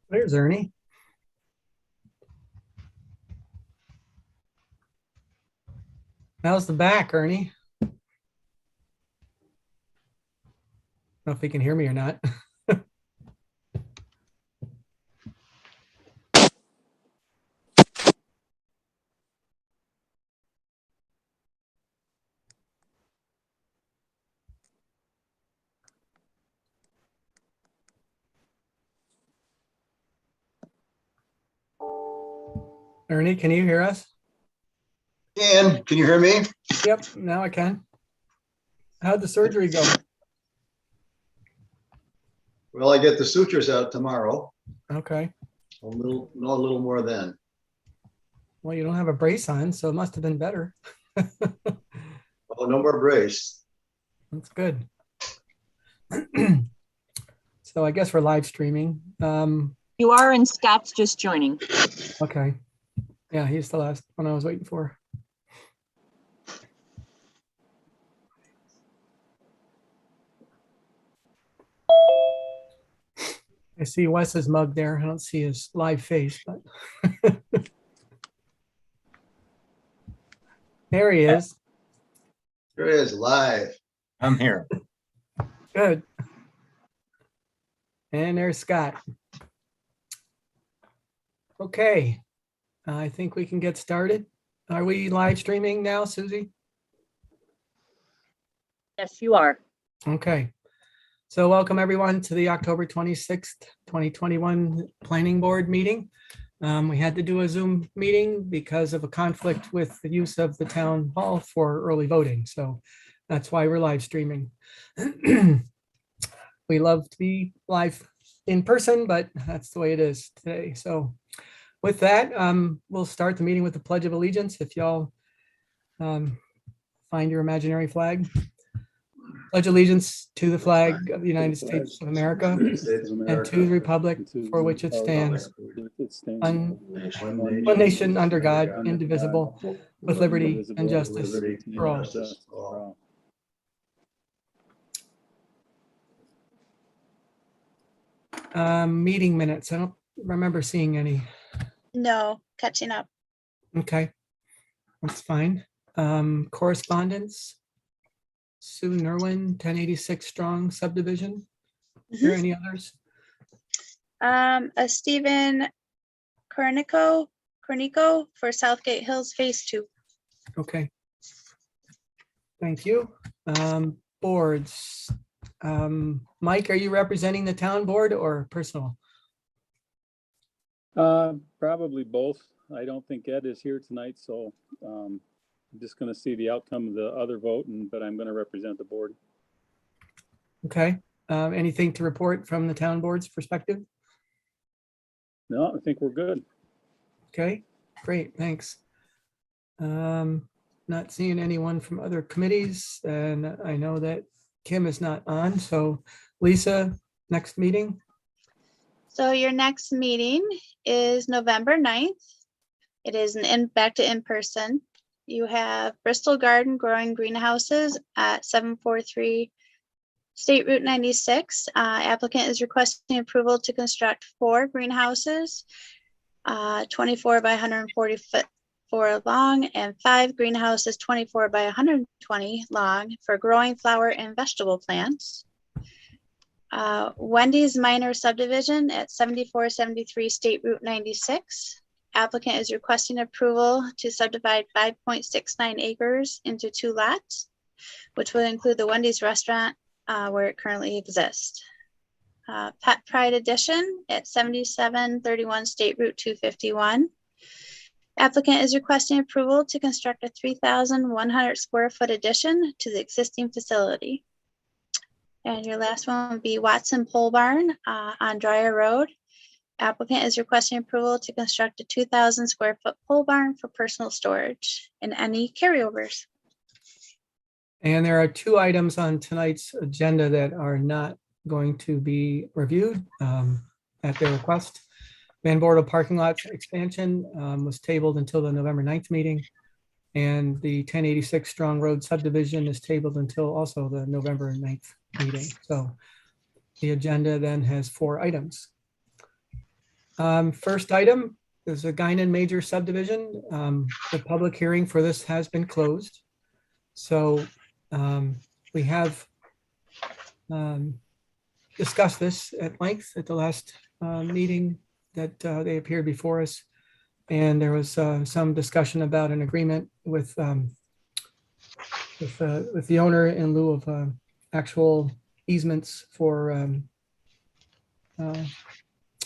There's Ernie. How's the back, Ernie? I don't know if he can hear me or not. Ernie, can you hear us? Can you hear me? Yep, now I can. How'd the surgery go? Well, I get the sutures out tomorrow. Okay. A little more then. Well, you don't have a brace on, so it must have been better. Oh, no more brace. That's good. So I guess we're live streaming. You are, and Scott's just joining. Okay. Yeah, he's the last one I was waiting for. I see Wes's mug there. I don't see his live face, but there he is. There it is, live. I'm here. Good. And there's Scott. Okay. I think we can get started. Are we live streaming now, Susie? Yes, you are. Okay. So welcome everyone to the October 26th, 2021 Planning Board meeting. We had to do a Zoom meeting because of a conflict with the use of the town hall for early voting. So that's why we're live streaming. We love to be live in person, but that's the way it is today. So with that, we'll start the meeting with the Pledge of Allegiance. If y'all find your imaginary flag. Pledge allegiance to the flag of the United States of America and to the republic for which it stands, one nation under God, indivisible, with liberty and justice for all. Meeting minutes. I don't remember seeing any. No, catching up. Okay, that's fine. Correspondence. Sue Nerwin, 1086 Strong Subdivision. Is there any others? A Stephen Cornico for Southgate Hills Phase 2. Okay. Thank you. Boards. Mike, are you representing the town board or personal? Probably both. I don't think Ed is here tonight, so I'm just going to see the outcome of the other vote, but I'm going to represent the board. Okay. Anything to report from the town board's perspective? No, I think we're good. Okay, great, thanks. Not seeing anyone from other committees, and I know that Kim is not on, so Lisa, next meeting? So your next meeting is November 9th. It is back to in-person. You have Bristol Garden Growing Greenhouses at 743 State Route 96. Applicant is requesting approval to construct 4 greenhouses, 24 by 140 foot long, and 5 greenhouses 24 by 120 long for growing flower and vegetable plants. Wendy's minor subdivision at 7473 State Route 96. Applicant is requesting approval to subdivide 5.69 acres into 2 lots, which would include the Wendy's restaurant where it currently exists. Pet Pride Edition at 7731 State Route 251. Applicant is requesting approval to construct a 3,100 square foot addition to the existing facility. And your last one would be Watson Pole Barn on Dryer Road. Applicant is requesting approval to construct a 2,000 square foot pole barn for personal storage and any carryovers. And there are 2 items on tonight's agenda that are not going to be reviewed at their request. Van Bordo parking lot expansion was tabled until the November 9th meeting. And the 1086 Strong Road subdivision is tabled until also the November 9th meeting. So the agenda then has 4 items. First item is a Guinan major subdivision. The public hearing for this has been closed. So we have discussed this at length at the last meeting that they appeared before us. And there was some discussion about an agreement with the owner in lieu of actual easements for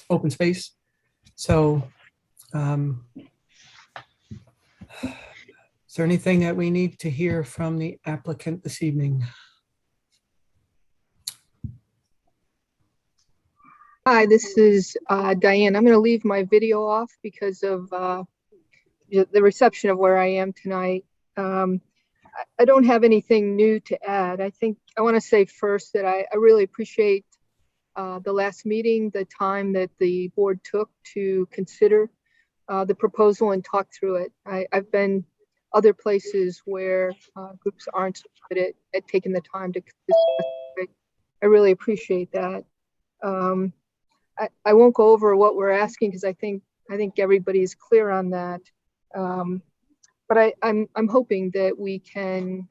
open space. So is there anything that we need to hear from the applicant this evening? Hi, this is Diane. I'm going to leave my video off because of the reception of where I am tonight. I don't have anything new to add. I think I want to say first that I really appreciate the last meeting, the time that the board took to consider the proposal and talk through it. I've been other places where groups aren't so good at taking the time to discuss it. I really appreciate that. I won't go over what we're asking because I think everybody's clear on that. But I'm hoping that we can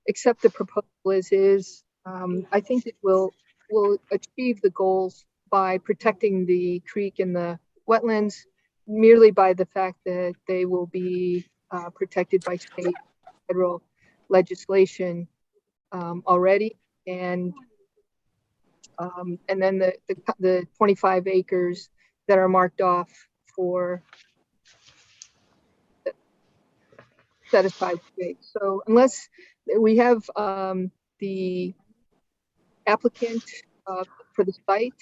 accept the proposal as is. I think it will achieve the goals by protecting the creek and the wetlands merely by the fact that they will be protected by state federal legislation already. And then the 25 acres that are marked off for set aside space. So unless we have the applicant for the site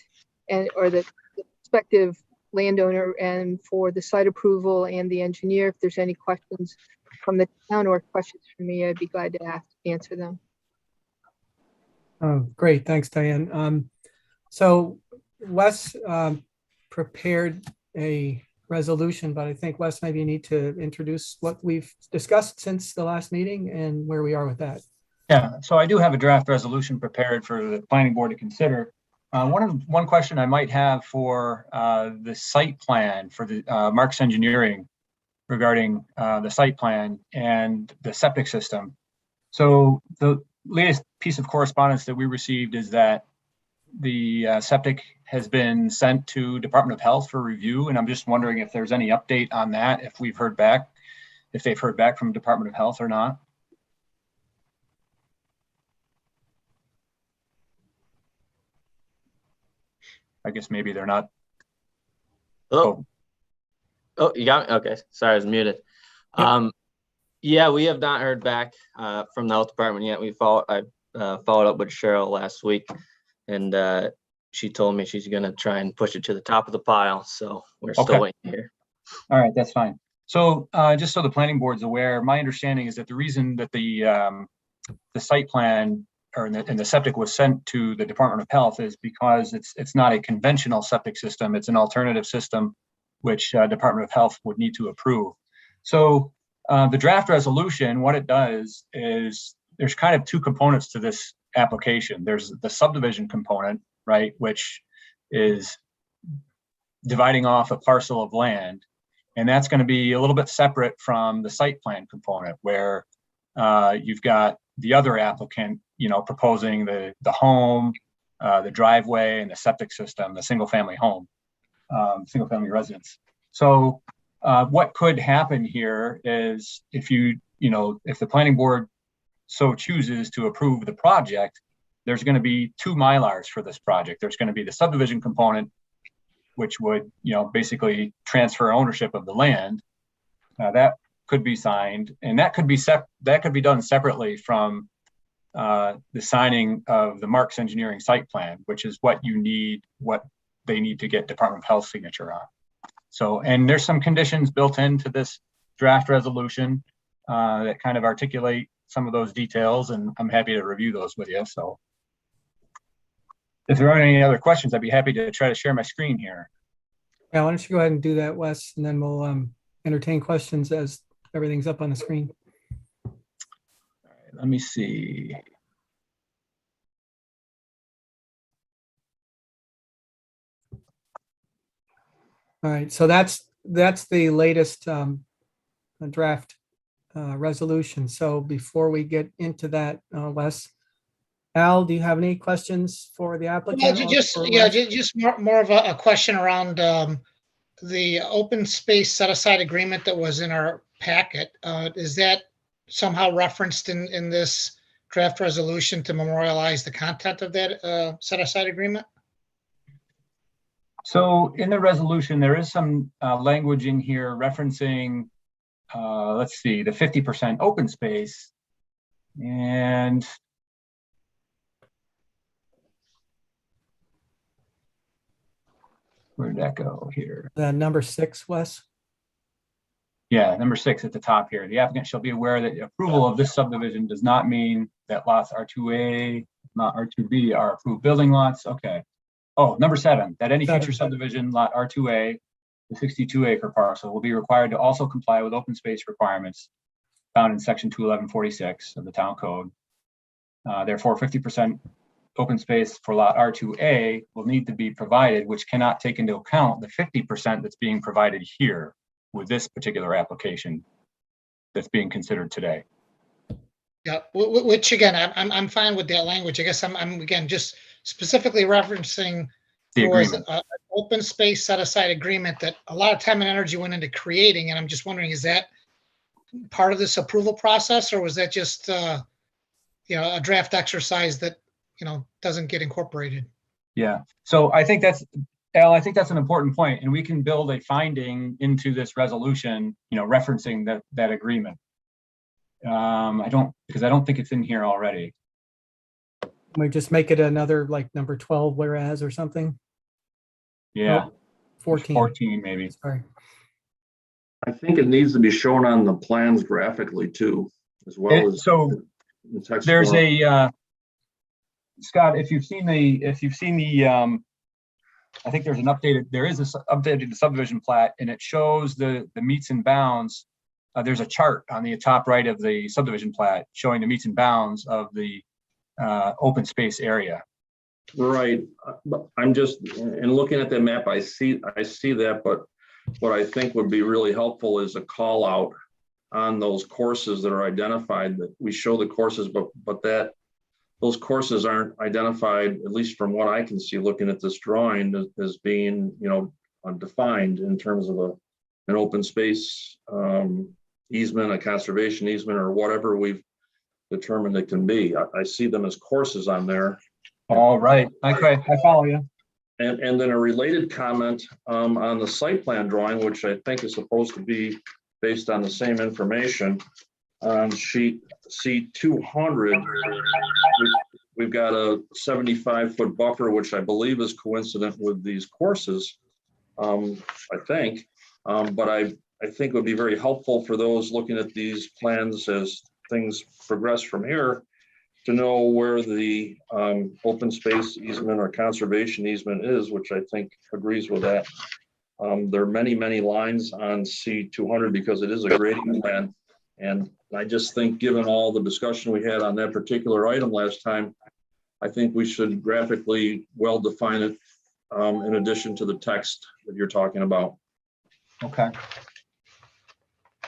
or the prospective landowner and for the site approval and the engineer, if there's any questions from the town or questions from me, I'd be glad to answer them. Oh, great. Thanks, Diane. So Wes prepared a resolution, but I think Wes, maybe you need to introduce what we've discussed since the last meeting and where we are with that. Yeah, so I do have a draft resolution prepared for the planning board to consider. One question I might have for the site plan for the Marks Engineering regarding the site plan and the septic system. So the latest piece of correspondence that we received is that the septic has been sent to Department of Health for review, and I'm just wondering if there's any update on that, if they've heard back from Department of Health or not. I guess maybe they're not. Oh, you got me. Okay, sorry, I was muted. Yep. Yeah, we have not heard back from the health department yet. I followed up with Cheryl last week, and she told me she's going to try and push it to the top of the pile. So we're still waiting here. All right, that's fine. So just so the planning board's aware, my understanding is that the reason that the site plan and the septic was sent to the Department of Health is because it's not a conventional septic system. It's an alternative system, which Department of Health would need to approve. So the draft resolution, what it does is there's kind of two components to this application. There's the subdivision component, right, which is dividing off a parcel of land. And that's going to be a little bit separate from the site plan component where you've got the other applicant, proposing the home, the driveway, and the septic system, the single family home, single family residence. So what could happen here is if the planning board so chooses to approve the project, there's going to be two Mylars for this project. There's going to be the subdivision component, which would, basically transfer ownership of the land. That could be signed, and that could be done separately from the signing of the Marks Engineering site plan, which is what they need to get Department of Health signature on. So, and there's some conditions built into this draft resolution that kind of articulate some of those details, and I'm happy to review those with you. So if there aren't any other questions, I'd be happy to try to share my screen here. Yeah, why don't you go ahead and do that, Wes, and then we'll entertain questions as everything's up on the screen. All right, let me see. All right, so that's the latest draft resolution. So before we get into that, Wes, Al, do you have any questions for the Yeah, applicant? or just, for yeah, Wes? just more of a question around the open space set aside agreement that was in our packet. Is that somehow referenced in this draft resolution to memorialize the content of that set aside agreement? So in the resolution, there is some language in here referencing, let's see, the 50% open space. And where did that go here? Number 6, Wes? Yeah, number 6 at the top here. The applicant shall be aware that approval of this subdivision does not mean that lots R2A, not R2B are approved building lots. Okay. Oh, number 7, that any future 7. subdivision lot R2A, the 62-acre parcel, will be required to also comply with open space requirements found in section 21146 of the town code. Therefore, 50% open space for lot R2A will need to be provided, which cannot take into account the 50% that's being provided here with this particular application that's being considered today. Yeah, which again, I'm fine with that language. I guess I'm again just specifically referencing The there was agreement. an open space set aside agreement that a lot of time and energy went into creating, and I'm just wondering, is that part of this approval process, or was that just a draft exercise that doesn't get incorporated? Yeah. So I think that's, Al, I think that's an important point, and we can build a finding into this resolution, referencing that agreement. Because I don't think it's in here already. We just make it another like number 12 whereas or something? Yeah. Nope, 14. 14 maybe. Sorry. I think it needs to be shown on the plans graphically too, as well as. So in text there's form. Scott, if you've seen the I think there is an updated subdivision plat, and it shows the meets and bounds. There's a chart on the top right of the subdivision plat showing the meets and bounds of the open space area. Right, but I'm just, in looking at the map, I see that, but what I think would be really helpful is a call out on those courses that are identified, that we show the courses, but that those courses aren't identified, at least from what I can see looking at this drawing, as being, defined in terms of an open space easement, a conservation easement, or whatever we've determined it can be. I see them as courses on there. All right. Okay, I follow you. And then a related comment on the site plan drawing, which I think is supposed to be based on the same information. On sheet C200, we've got a 75-foot buffer, which I believe is coincident with these courses, I think. But I think it would be very helpful for those looking at these plans as things progress from here to know where the open space easement or conservation easement is, which I think agrees with that. There are many, many lines on C200 because it is a grading plan. And I just think, given all the discussion we had on that particular item last time, I think we should graphically well define it in addition to the text that you're talking about. Okay.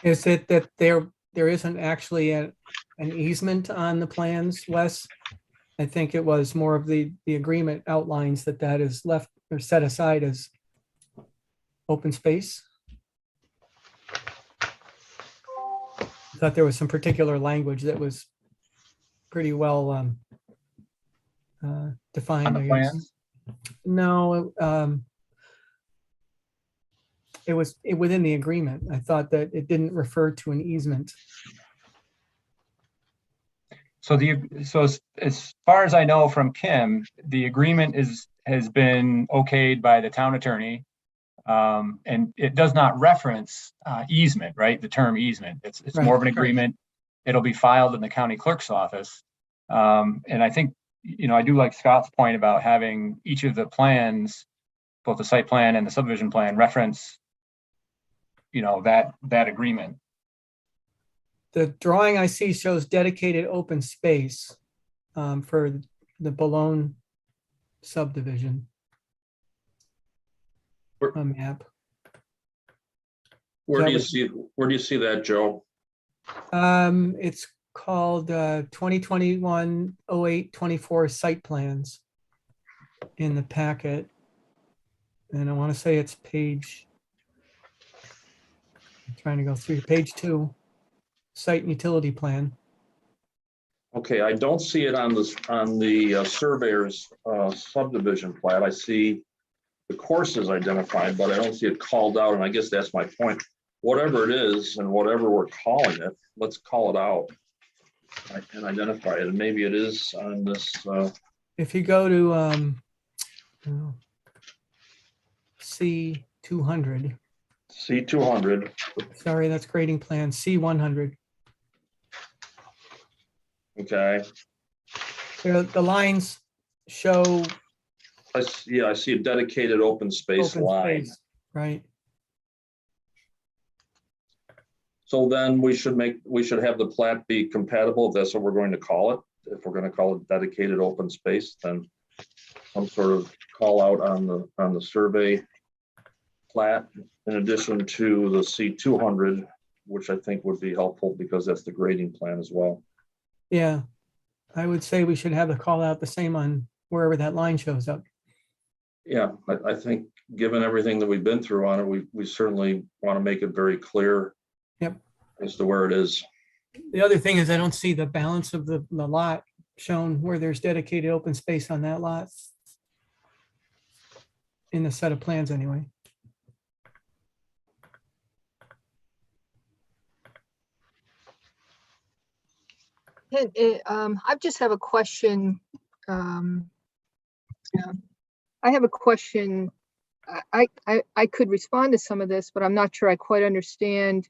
Is it that there isn't actually an easement on the plans, Wes? I think it was more of the agreement outlines that is left or set aside as open space. I thought there was some particular language that was pretty well defined. On the I guess. plans? No, it was within the agreement. I thought that it didn't refer to an easement. So as far as I know from Kim, the agreement has been okayed by the town attorney. And it does not reference easement, right? The term easement. It's Right, more of an right. agreement. It'll be filed in the county clerk's office. And I think, I do like Scott's point about having each of the plans, both the site plan and the subdivision plan, reference, that agreement. The drawing I see shows dedicated open space for the Bologna subdivision. A map. Where That do you was- see, where do you see that, Joe? It's called 2021-08-24 site plans in the packet. And I want to say it's page, I'm trying to go through page 2, site and utility plan. Okay, I don't see it on this, on the surveyor's subdivision plat. I see the courses identified, but I don't see it called out, and I guess that's my point. Whatever it is and whatever we're calling it, let's call it out and identify it, and maybe it is on this, If you go to C200, C200. sorry, that's grading plan, C100. Okay, The lines show yeah, I see a dedicated open space open line. space, right? So then we should have the plat be compatible, if that's what we're going to call it. If we're going to call it dedicated open space, then some sort of call out on the survey plat in addition to the C200, which I think would be helpful because that's the grading plan as well. Yeah, I would say we should have the call out the same on wherever that line shows up. Yeah, I think given everything that we've been through on it, we certainly want to make it very clear. Yep. As to where it is. The other thing is I don't see the balance of the lot shown where there's dedicated open space on that lot. In the set of plans anyway. I just have a question. Yeah. I have a question. I could respond to some of this, but I'm not sure I quite understand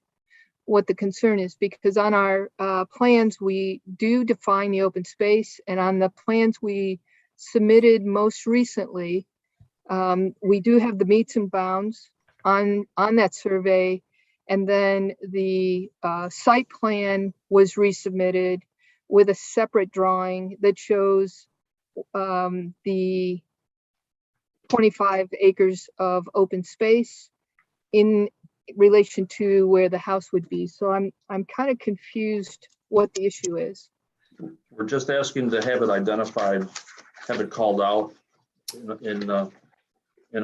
what the concern is, because on our plans, we do define the open space, and on the plans we submitted most recently, we do have the meets and bounds on that survey, and then the site plan was resubmitted with a separate drawing that shows the 25 acres of open space in relation to where the house would be. So I'm kind of confused what the issue is. We're just asking to have it identified, have it called out in a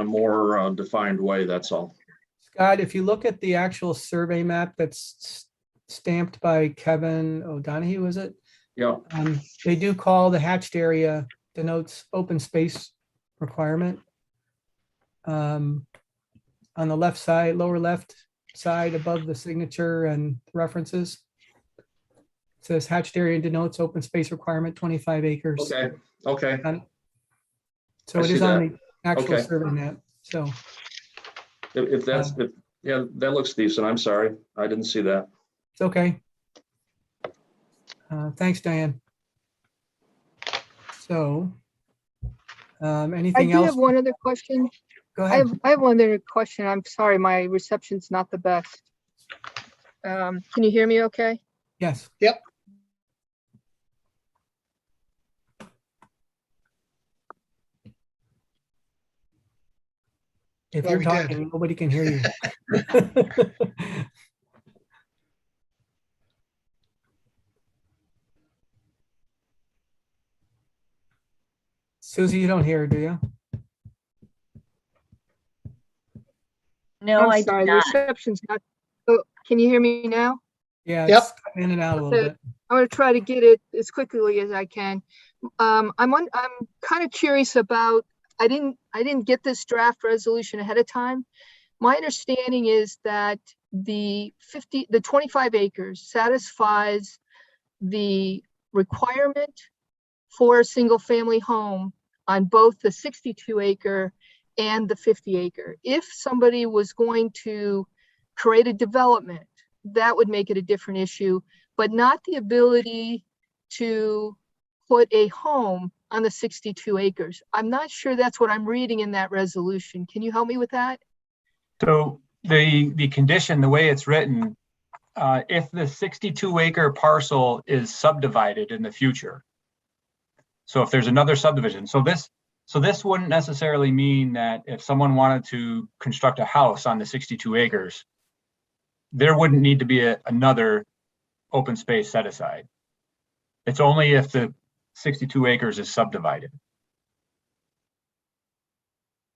more defined way, that's all. Scott, if you look at the actual survey map that's stamped by Kevin O'Donohue, is it? Yeah, They do call the hatched area denotes open space requirement. On the left side, lower left side above the signature and references. It says hatched area denotes open space requirement, 25 acres. okay. So I it see is on that. the actual Okay. survey map, so. Yeah, that looks decent. I'm sorry. I didn't see that. It's okay. Thanks, Diane. So, I anything do else? have one other question. Go I ahead. have one other question. I'm sorry, my reception's not the best. Can you hear me okay? Yes. Yep. If Well, you're we did. talking, nobody can hear you. Susie, you don't hear, do you? No, I'm I do sorry, the not. reception's not. Oh, can you hear me now? Yeah, Yep. it's cutting in and out a little bit. I'm gonna try to get it as quickly as I can. I'm kind of curious about, I didn't get this draft resolution ahead of time. My understanding is that the 25 acres satisfies the requirement for a single family home on both the 62 acre and the 50 acre. If somebody was going to create a development, that would make it a different issue, but not the ability to put a home on the 62 acres. I'm not sure that's what I'm reading in that resolution. Can you help me with that? So the condition, the way it's written, if the 62 acre parcel is subdivided in the future. So if there's another subdivision, so this wouldn't necessarily mean that if someone wanted to construct a house on the 62 acres, there wouldn't need to be another open space set aside. It's only if the 62 acres is subdivided.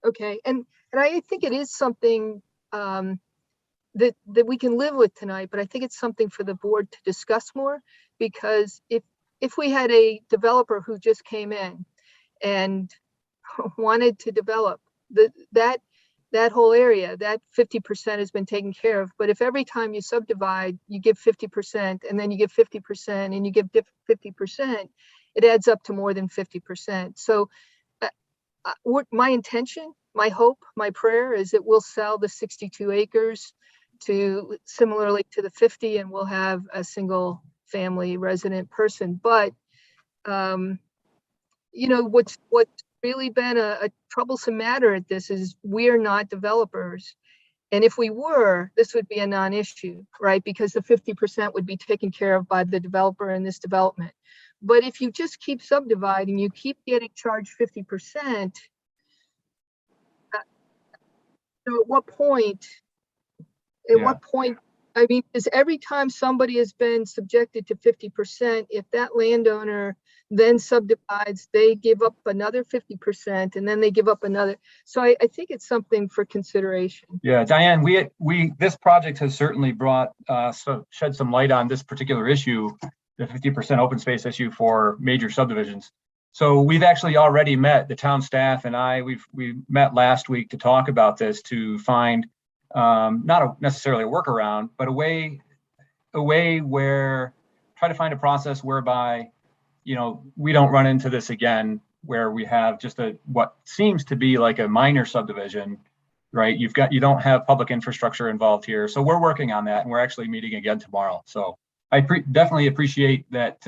Okay, and I think it is something that we can live with tonight, but I think it's something for the board to discuss more, because if we had a developer who just came in and wanted to develop that whole area, that 50% has been taken care of. But if every time you subdivide, you give 50% and then you give 50% and you give 50%, it adds up to more than 50%. So my intention, my hope, my prayer is that we'll sell the 62 acres to similarly to the 50, and we'll have a single family resident person. But you know, what's really been a troublesome matter at this is we're not developers. And if we were, this would be a non-issue, right? Because the 50% would be taken care of by the developer in this development. But if you just keep subdividing, you keep getting charged 50%, so at what point, I mean, is every time somebody has been subjected to 50%, if that landowner then subdivides, they give up another 50% and then they give up another. So I think it's something for consideration. Yeah, Diane, this project has certainly brought, shed some light on this particular issue, the 50% open space issue for major subdivisions. So we've actually already met, the town staff and we met last week to talk about this, to find not necessarily a workaround, but a way where, try to find a process whereby, you know, we don't run into this again, where we have just what seems to be like a minor subdivision, right? You don't have public infrastructure involved here. So we're working on that, and we're actually meeting again tomorrow. So I definitely appreciate that,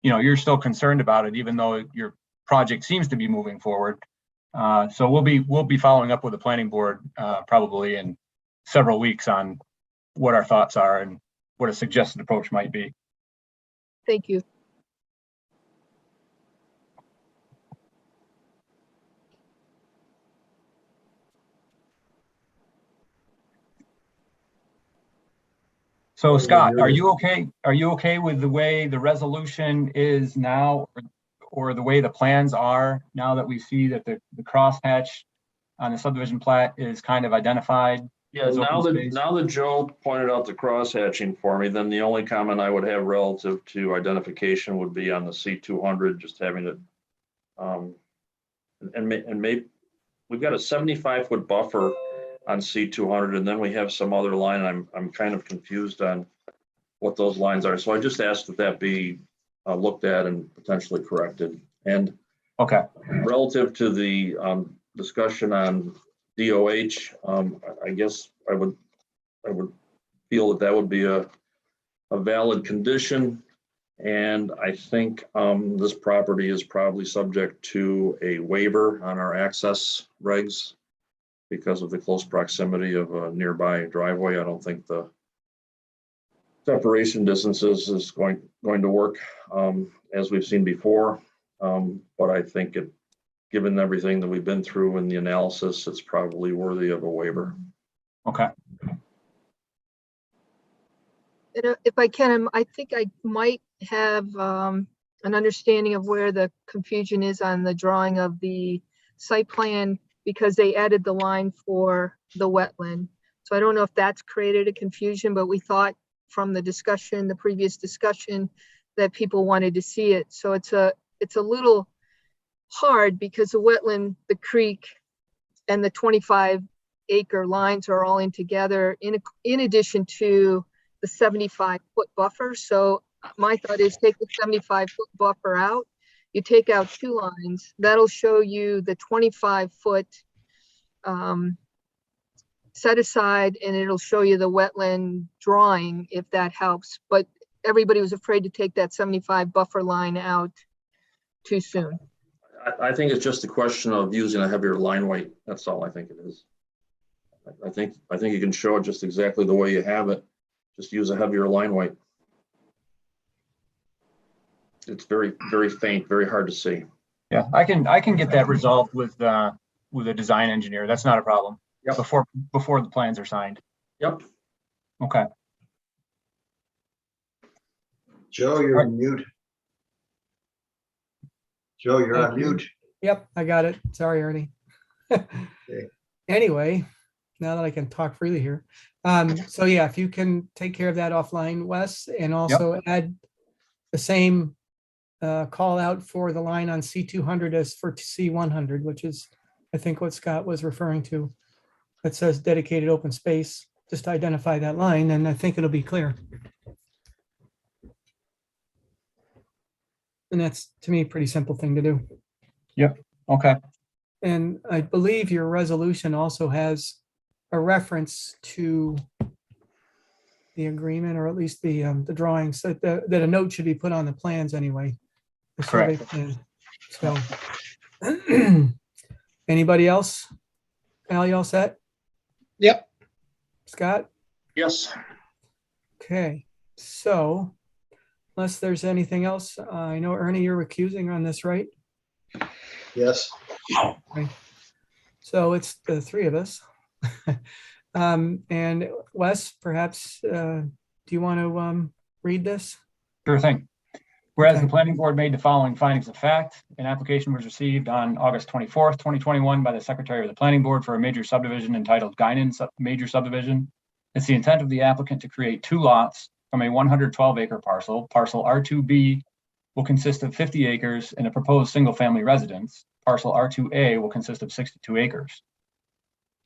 you know, you're still concerned about it, even though your project seems to be moving forward. So we'll be following up with the planning board probably in several weeks on what our thoughts are and what a suggested approach might be. Thank you. So Scott, are you okay? Are you okay with the way the resolution is now, or the way the plans are now that we see that the crosshatch on the subdivision plat is kind of identified? Yeah, now that Joe pointed out the crosshatching for me, then the only comment I would have relative to identification would be on the C200, just having it. And maybe we've got a 75-foot buffer on C200, and then we have some other line. I'm kind of confused on what those lines are. So I just asked that that be looked at and potentially corrected. And okay, relative to the discussion on DOH, I guess I would feel that would be a valid condition. And I think this property is probably subject to a waiver on our access regs because of the close proximity of a nearby driveway. I don't think the separation distances is going to work as we've seen before. But I think given everything that we've been through in the analysis, it's probably worthy of a waiver. Okay. If I can, I think I might have an understanding of where the confusion is on the drawing of the site plan, because they added the line for the wetland. So I don't know if that's created a confusion, but we thought from the discussion, the previous discussion, that people wanted to see it. So it's a little hard because the wetland, the creek, and the 25-acre lines are all in together in addition to the 75-foot buffer. So my thought is take the 75-foot buffer out. You take out two lines. That'll show you the 25-foot set aside, and it'll show you the wetland drawing if that helps. But everybody was afraid to take that 75 buffer line out too soon. I think it's just a question of using a heavier line weight. That's all I think it is. I think you can show it just exactly the way you have it. Just use a heavier line weight. It's very, very faint, very hard to see. Yeah, I can get that resolved with a design engineer. That's not a problem. Yep. Before the plans are signed. Yep. Okay. Joe, you're on mute. Joe, you're on Thank you. mute. Yep, I got it. Sorry, Ernie. Anyway, now that I can talk freely here. So yeah, if you can take care of that offline, Wes, and also add the same call out for the line on C200 as for C100, which is, I think, what Scott was referring to. That says dedicated open space, just to identify that line, and I think it'll be clear. And that's, to me, a pretty simple thing to do. Okay. And I believe your resolution also has a reference to the agreement, or at least the drawings, that a note should be put on the plans anyway. The survey plan. So, anybody else? Al, you all set? Yep. Scott? Yes. Okay, so unless there's anything else, I know Ernie, you're recusing on this, right? Yes. Okay. So it's the three of us. And Wes, perhaps, do you want to read this? Sure thing. Whereas Okay. the planning board made the following findings of fact, an application was received on August 24th, 2021 by the secretary of the planning board for a major subdivision entitled Guinan Major Subdivision. It's the intent of the applicant to create two lots from a 112 acre parcel. Parcel R2B will consist of 50 acres and a proposed single family residence. Parcel R2A will consist of 62 acres.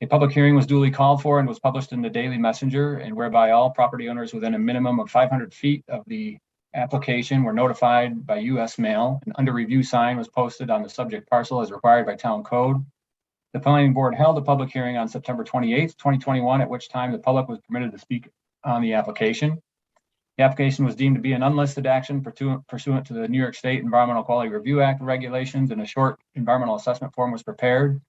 A public hearing was duly called for and was published in the Daily Messenger, and whereby all property owners within a minimum of 500 feet of the application were notified by U.S. mail. An under review sign was posted on the subject parcel as required by town code. The planning board held a public hearing on September 28th, 2021, at which time the public was permitted to speak on the application. The application was deemed to be an unlisted action pursuant to the New York State Environmental Quality Review Act regulations, and a short environmental assessment form was prepared.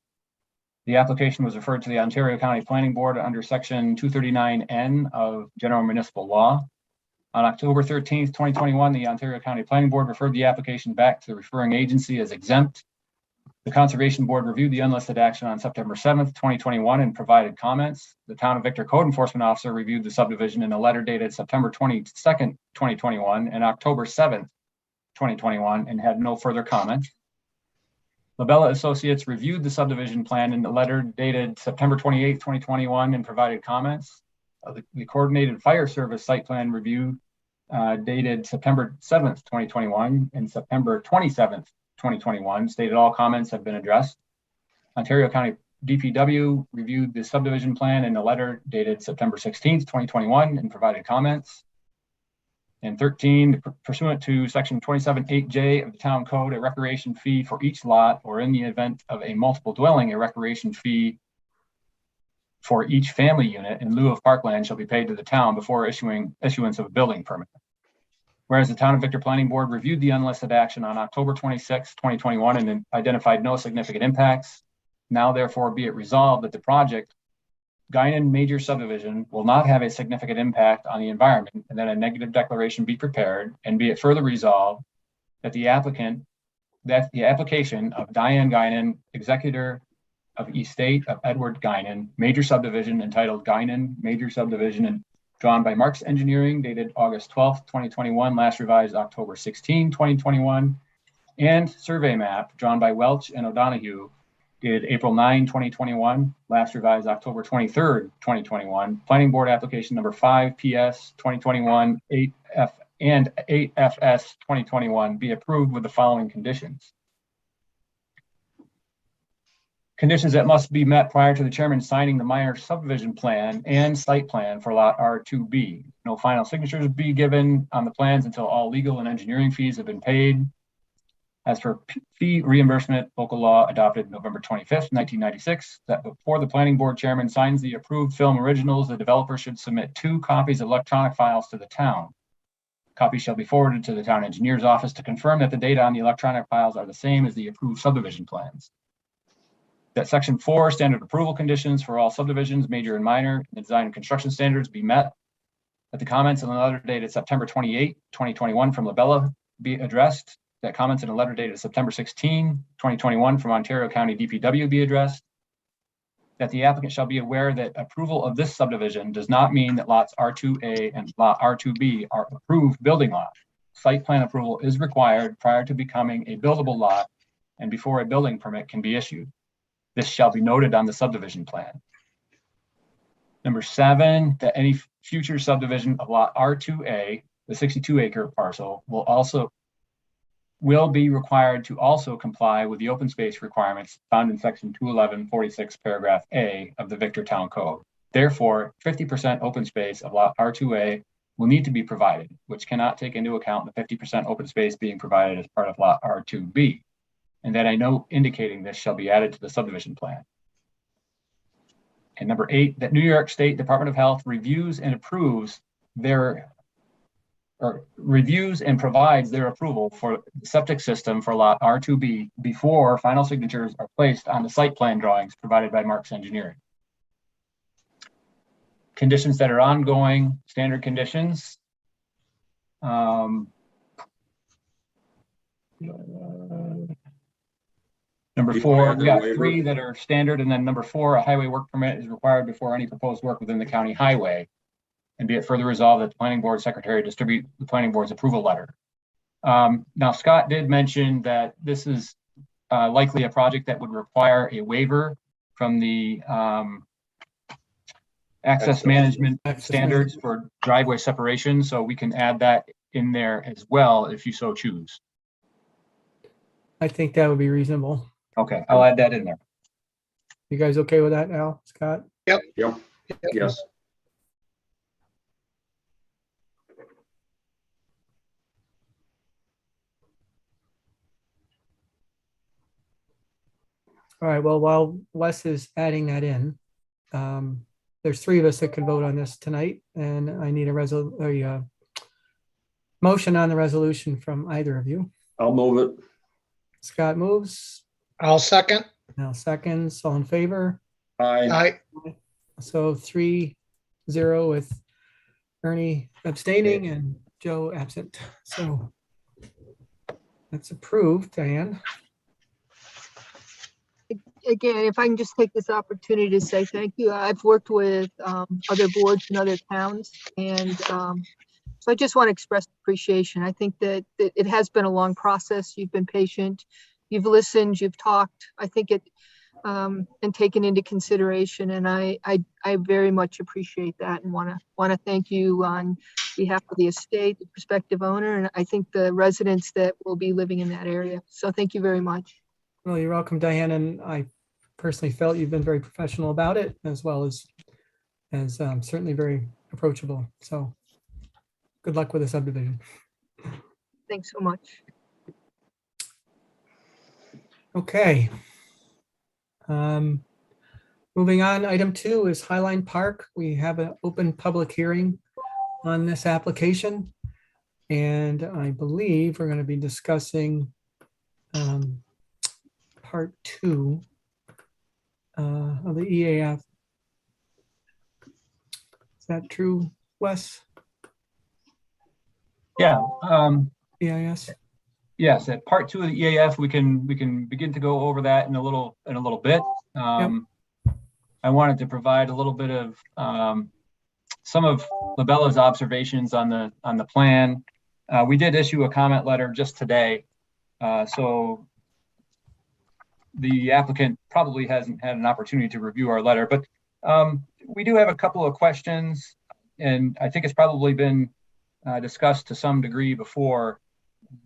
The application was referred to the Ontario County Planning Board under Section 239N of General Municipal Law. On October 13th, 2021, the Ontario County Planning Board referred the application back to the referring agency as exempt. The Conservation Board reviewed the unlisted action on September 7th, 2021 and provided comments. The Town of Victor Code Enforcement Officer reviewed the subdivision in a letter dated September 22nd, 2021 and October 7th, 2021 and had no further comment. Labella Associates reviewed the subdivision plan in the letter dated September 28th, 2021 and provided comments. The Coordinated Fire Service site plan review dated September 7th, 2021 and September 27th, 2021 stated all comments have been addressed. Ontario County DPW reviewed the subdivision plan in a letter dated September 16th, 2021 and provided comments. And 13, pursuant to section 27.8J of the town code, a recreation fee for each lot, or in the event of a multiple dwelling, a recreation fee for each family unit in lieu of parkland shall be paid to the town before issuance of a building permit. Whereas the Town of Victor Planning Board reviewed the unlisted action on October 26, 2021 and identified no significant impacts. Now therefore be it resolved that the project Guinan Major Subdivision will not have a significant impact on the environment, and that a negative declaration be prepared, and be it further resolved that the application of Diane Guinan, executor of estate of Edward Guinan, Major Subdivision entitled Guinan Major Subdivision and drawn by Marks Engineering dated August 12th, 2021, last revised October 16, 2021, and survey map drawn by Welch and O'Donoghue dated April 9, 2021, last revised October 23rd, 2021, Planning Board application number 5 PS 2021 8F and 8FS 2021 be approved with the following conditions. Conditions that must be met prior to the chairman signing the minor subdivision plan and site plan for lot R2B. No final signatures be given on the plans until all legal and engineering fees have been paid. As for fee reimbursement, local law adopted November 25th, 1996, that before the planning board chairman signs the approved film originals, the developer should submit 2 copies of electronic files to the town. Copies shall be forwarded to the town engineer's office to confirm that the data on the electronic files are the same as the approved subdivision plans. That section 4 standard approval conditions for all subdivisions, major and minor, and the design and construction standards be met. That the comments in the letter dated September 28, 2021 from Labella be addressed. That comments in a letter dated September 16, 2021 from Ontario County DPW be addressed. that the applicant shall be aware that approval of this subdivision does not mean that lots R2A and lot R2B are approved building lots. Site plan approval is required prior to becoming a buildable lot and before a building permit can be issued. This shall be noted on the subdivision plan. Number 7, that any future subdivision of lot R2A, the 62-acre parcel, will be required to also comply with the open space requirements found in section 211-46 paragraph A of the Victor Town Code. Therefore, 50% open space of lot R2A will need to be provided, which cannot take into account the 50% open space being provided as part of lot R2B. And that a note indicating this shall be added to the subdivision plan. And number 8, that New York State Department of Health reviews and provides their approval for the septic system for lot R2B before final signatures are placed on the site plan drawings provided by Marks Engineering. Conditions that are ongoing, standard conditions. Number 4, we got 3 that are standard, and then number 4, a highway work permit is required before any proposed work within the county highway. And be it further resolved that the planning board secretary distribute the planning board's approval letter. Now, Scott did mention that this is likely a project that would require a waiver from the access management standards for driveway separation. So we can add that in there as well if you so choose. I think that would be reasonable. Okay, I'll add that in there. You guys okay with that, Al, Scott? Yep. Yes. All right, well, while Wes is adding that in, there's 3 of us that can vote on this tonight, and I need a motion on the resolution from either of you. I'll move it. Scott moves, I'll second. Al seconds, all in favor. Aye. Aye. So 3-0 with Ernie abstaining and Joe absent. So that's approved, Diane. Again, if I can just take this opportunity to say thank you. I've worked with other boards in other towns, and so I just want to express appreciation. I think that it has been a long process. You've been patient, you've listened, you've talked. I think it and taken into consideration, and I very much appreciate that, and want to thank you on behalf of the estate, the prospective owner, and I think the residents that will be living in that area. So thank you very much. Well, you're welcome, Diane, and I personally felt you've been very professional about it, as well as certainly very approachable. So good luck with the subdivision. Thanks so much. Okay. Moving on, item 2 is Highline Park. We have an open public hearing on this application, and I believe we're going to be discussing part 2 of the EAF. Is that true, Wes? Yeah. EIS? Yes, at part 2 of the EAF, we can begin to go over that in a little bit. I wanted to provide a little bit of some of Labella's observations on the plan. We did issue a comment letter just today, so the applicant probably hasn't had an opportunity to review our letter, but we do have a couple of questions, and I think it's probably been discussed to some degree before.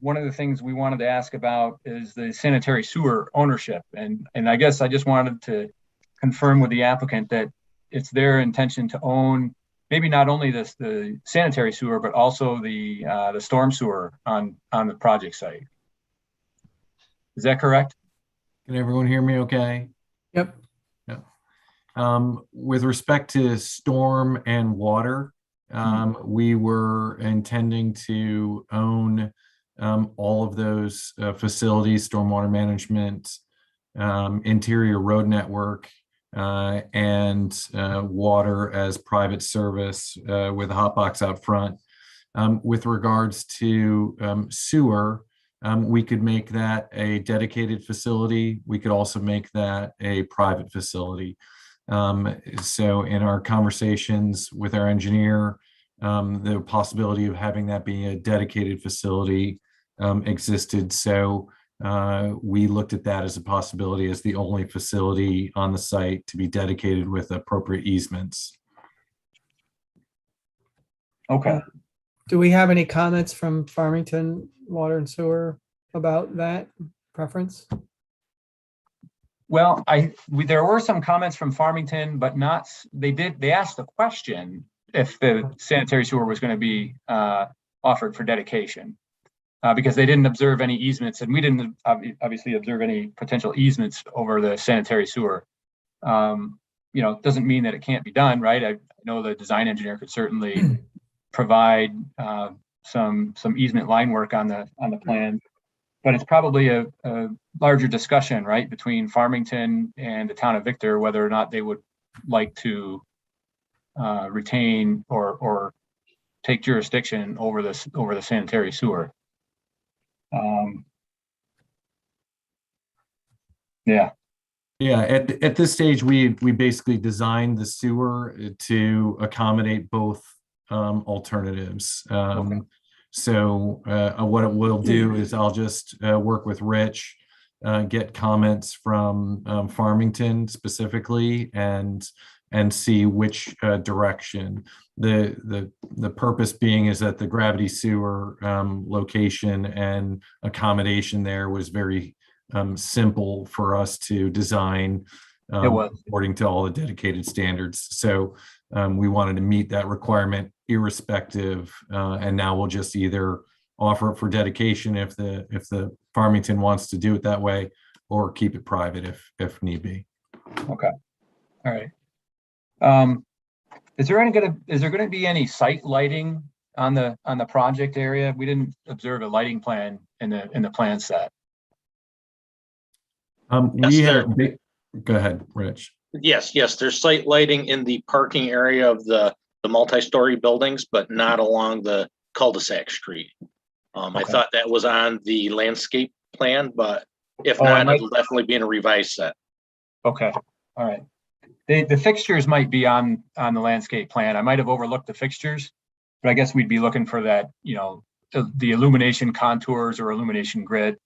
One of the things we wanted to ask about is the sanitary sewer ownership, and I guess I just wanted to confirm with the applicant that it's their intention to own maybe not only the sanitary sewer, but also the storm sewer on the project site. Is that correct? Can everyone hear me okay? Yep. With respect to storm and water, we were intending to own all of those facilities, stormwater management, interior road network, and water as private service with a hot box out front. With regards to sewer, we could make that a dedicated facility. We could also make that a private facility. So in our conversations with our engineer, the possibility of having that being a dedicated facility existed. So we looked at that as a possibility as the only facility on the site to be dedicated with appropriate easements. Okay. Do we have any comments from Farmington Water and Sewer about that preference? Well, there were some comments from Farmington, but not, they asked the question if the sanitary sewer was going to be offered for dedication. Because they didn't observe any easements, and we didn't obviously observe any potential easements over the sanitary sewer. It doesn't mean that it can't be done, right? I know the design engineer could certainly provide some easement line work on the plan, but it's probably a larger discussion, right, between Farmington and the town of Victor, whether or not they would like to retain or take jurisdiction over the sanitary sewer. Yeah. Yeah, at this stage, we basically designed the sewer to accommodate both alternatives. So what it will do is I'll just work with Rich, get comments from Farmington specifically, and see which direction. The purpose being is that the gravity sewer location and accommodation there was very simple for us to design according to all the dedicated standards. So we wanted to meet that requirement irrespective, and now we'll just either offer it for dedication if the Farmington wants to do it that way, or keep it private if need be. Okay. All right. Is there going to be any site lighting on the project area? We didn't observe a lighting plan in the plan set. Go ahead, Rich. Yes, there's site lighting in the parking area of the multi-story buildings, but not along the cul-de-sac street. I thought that was on the landscape plan, but if not, it'll definitely be in a revised set. Okay. All right. The fixtures might be on the landscape plan. I might have overlooked the fixtures, but I guess we'd be looking for that, the illumination contours or illumination grid,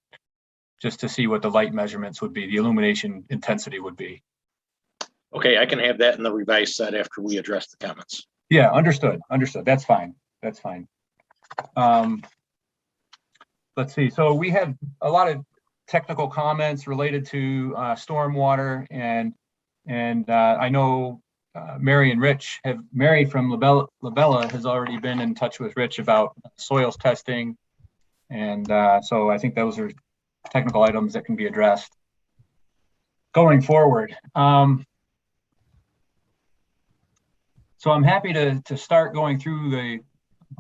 just to see what the light measurements would be, the illumination intensity would be. Okay, I can have that in the revised set after we address the comments. Yeah, understood. That's fine. Let's see. So we have a lot of technical comments related to stormwater, and I know Mary and Rich Mary from Labella has already been in touch with Rich about soils testing. And so I think those are technical items that can be addressed going forward. So I'm happy to start going through the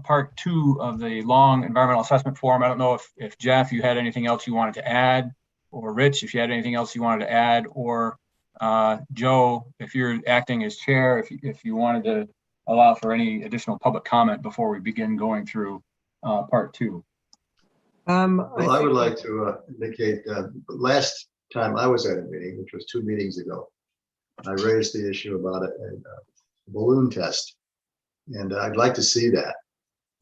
part 2 of the long environmental assessment form. I don't know if Jeff, you had anything else you wanted to add, or Rich, if you had anything else you wanted to add, or Joe, if you're acting as chair, if you wanted to allow for any additional public comment before we begin going through part 2. Well, I would like to indicate last time I was at a meeting, which was 2 meetings ago, I raised the issue about a balloon test, and I'd like to see that.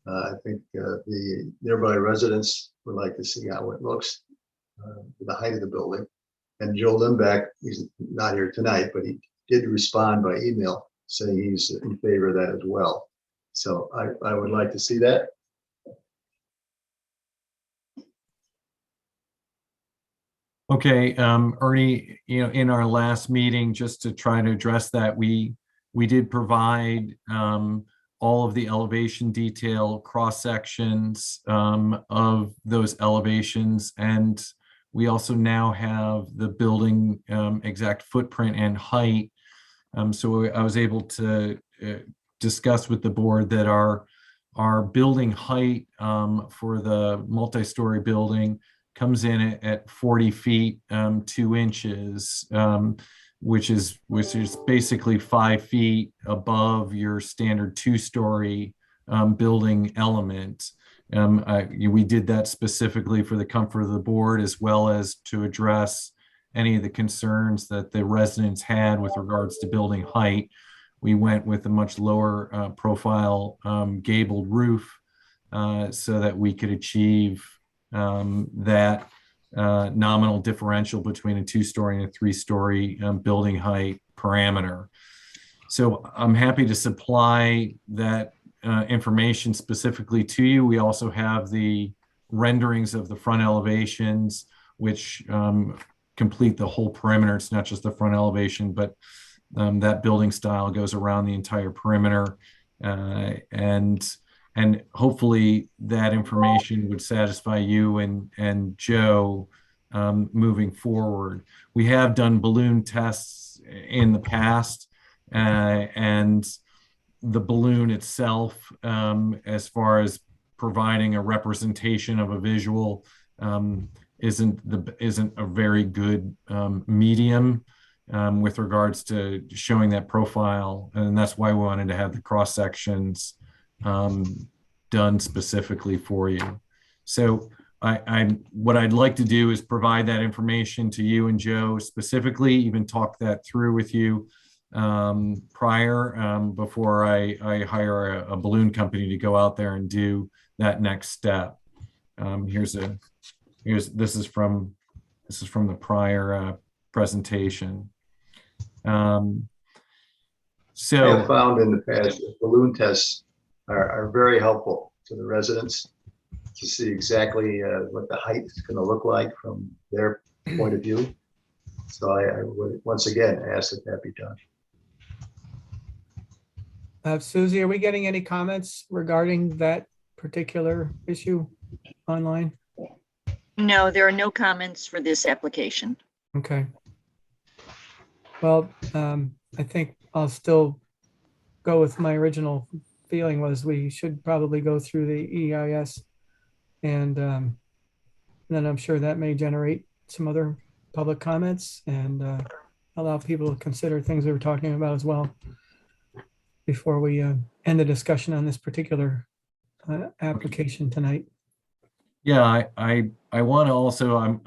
I think the nearby residents would like to see how it looks, the height of the building. And Joe Limbeck, he's not here tonight, but he did respond by email saying he's in favor of that as well. So I would like to see that. Okay, Ernie, in our last meeting, just to try to address that, we did provide all of the elevation detail, cross sections of those elevations, and we also now have the building exact footprint and height. So I was able to discuss with the board that our building height for the multi-story building comes in at 40 feet 2 inches, which is basically 5 feet above your standard 2-story building element. We did that specifically for the comfort of the board, as well as to address any of the concerns that the residents had with regards to building height. We went with a much lower profile gabled roof so that we could achieve that nominal differential between a 2-story and a 3-story building height parameter. So I'm happy to supply that information specifically to you. We also have the renderings of the front elevations, which complete the whole perimeter. It's not just the front elevation, but that building style goes around the entire perimeter. And hopefully that information would satisfy you and Joe moving forward. We have done balloon tests in the past, and the balloon itself, as far as providing a representation of a visual, isn't a very good medium with regards to showing that profile, and that's why we wanted to have the cross sections done specifically for you. So what I'd like to do is provide that information to you and Joe specifically, even talk that through with you prior before I hire a balloon company to go out there and do that next step. This is from the prior presentation. I have found in the past that balloon tests are very helpful to the residents to see exactly what the height is going to look like from their point of view. So I would once again ask that that be done. Susie, are we getting any comments regarding that particular issue online? No, there are no comments for this application. Okay. Well, I think I'll still go with my original feeling was we should probably go through the EIS, and then I'm sure that may generate some other public comments and allow people to consider things we were talking about as well before we end the discussion on this particular application tonight. Yeah, I want to also,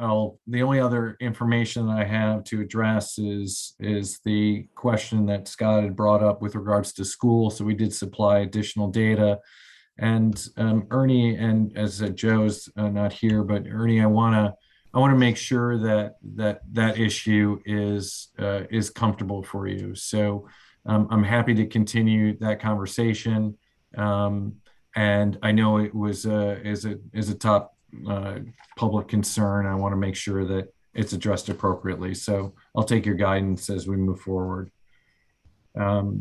the only other information that I have to address is the question that Scott had brought up with regards to school. So we did supply additional data, and Ernie, and as I said, Joe's not here, but Ernie, I want to make sure that issue is comfortable for you. So I'm happy to continue that conversation. And I know it was is a top public concern. I want to make sure that it's addressed appropriately. So I'll take your guidance as we move forward. So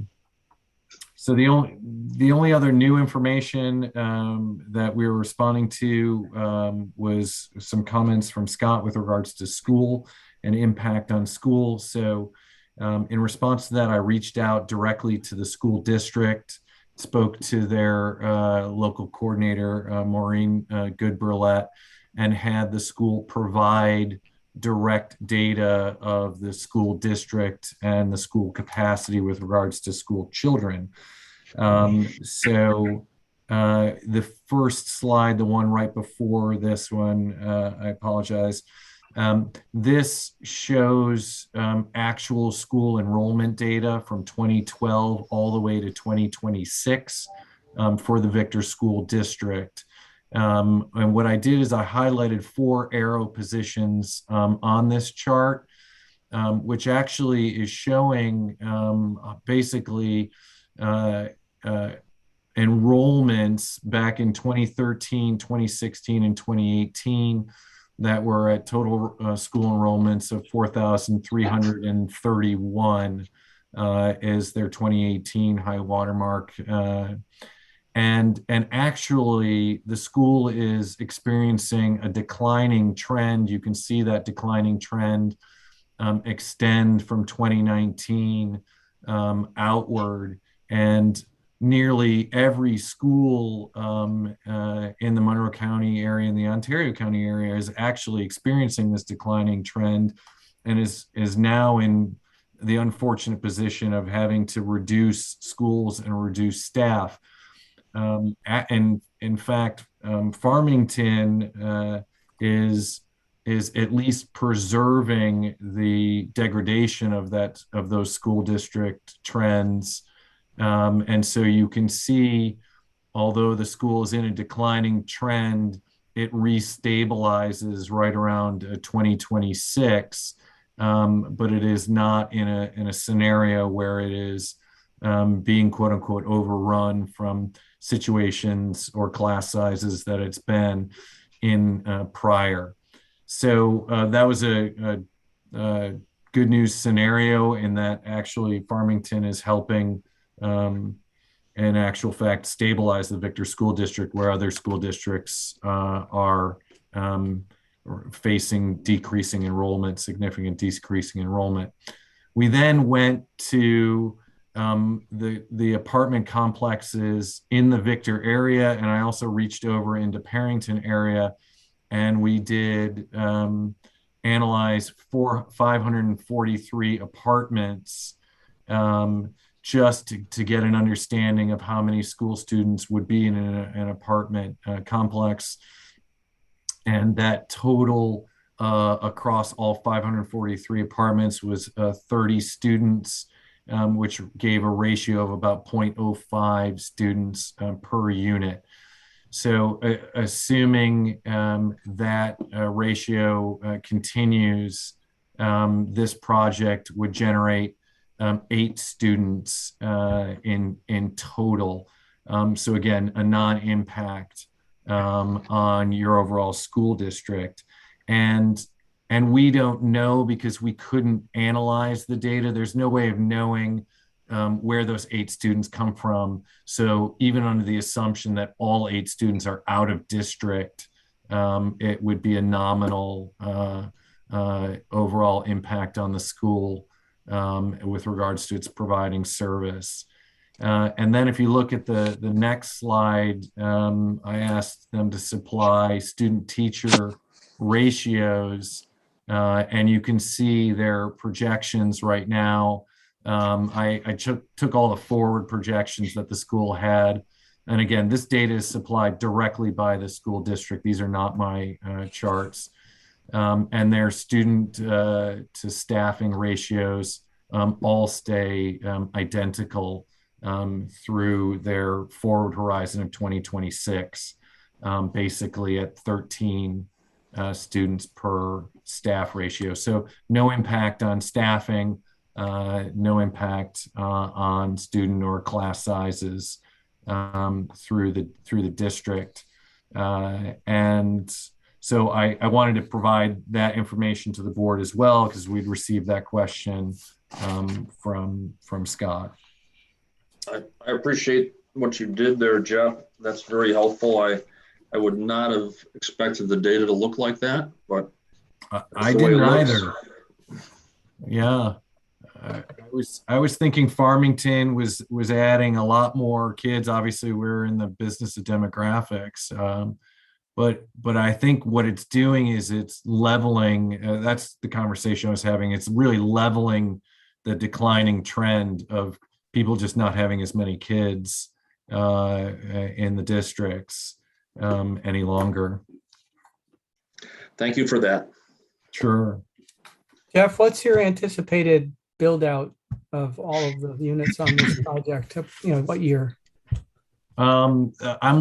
the only other new information that we were responding to was some comments from Scott with regards to school and impact on school. So in response to that, I reached out directly to the school district, spoke to their local coordinator, Maureen Goodburlett, and had the school provide direct data of the school district and the school capacity with regards to school children. So the first slide, the one right before this one, I apologize. This shows actual school enrollment data from 2012 all the way to 2026 for the Victor School District. And what I did is I highlighted 4 arrow positions on this chart, which actually is showing basically enrollments back in 2013, 2016, and 2018 that were at total school enrollments of 4,331 is their 2018 high watermark. And actually the school is experiencing a declining trend. You can see that declining trend extend from 2019 outward, and nearly every school in the Monroe County area and the Ontario County area is actually experiencing this declining trend, and is now in the unfortunate position of having to reduce schools and reduce staff. And in fact, Farmington is is at least preserving the degradation of those school district trends. And so you can see, although the school is in a declining trend, it restabilizes right around 2026, but it is not in a scenario where it is being quote unquote overrun from situations or class sizes that it's been in prior. So that was a good news scenario in that actually Farmington is helping in actual fact stabilize the Victor School District, where other school districts are facing decreasing enrollment, significant decreasing enrollment. We then went to the apartment complexes in the Victor area, and I also reached over into Parrington area, and we did analyze 543 apartments just to get an understanding of how many school students would be in an apartment complex. And that total across all 543 apartments was 30 students, which gave a ratio of about 0.05 students per unit. So assuming that ratio continues, this project would generate 8 students in total. So again, a non-impact on your overall school district. And we don't know, because we couldn't analyze the data. There's no way of knowing where those 8 students come from. So even under the assumption that all 8 students are out of district, it would be a nominal overall impact on the school with regards to its providing service. And then if you look at the next slide, I asked them to supply student-teacher ratios, and you can see their projections right now. I took all the forward projections that the school had. And again, this data is supplied directly by the school district. These are not my charts. And their student to staffing ratios all stay identical through their forward horizon of 2026, basically at 13 students per staff ratio. So no impact on staffing, no impact on student or class sizes through the district. And so I wanted to provide that information to the board as well, because we'd received that question from Scott. I appreciate what you did there, Jeff. That's very helpful. I would not have expected the data to look like that, but I didn't either. Yeah. I was thinking Farmington was adding a lot more kids. Obviously, we're in the business of demographics, but I think what it's doing is it's leveling. That's the conversation I was having. It's really leveling the declining trend of people just not having as many kids in the districts any longer. Thank you for that. Sure. Jeff, what's your anticipated build out of all of the units on this project? What year? I'm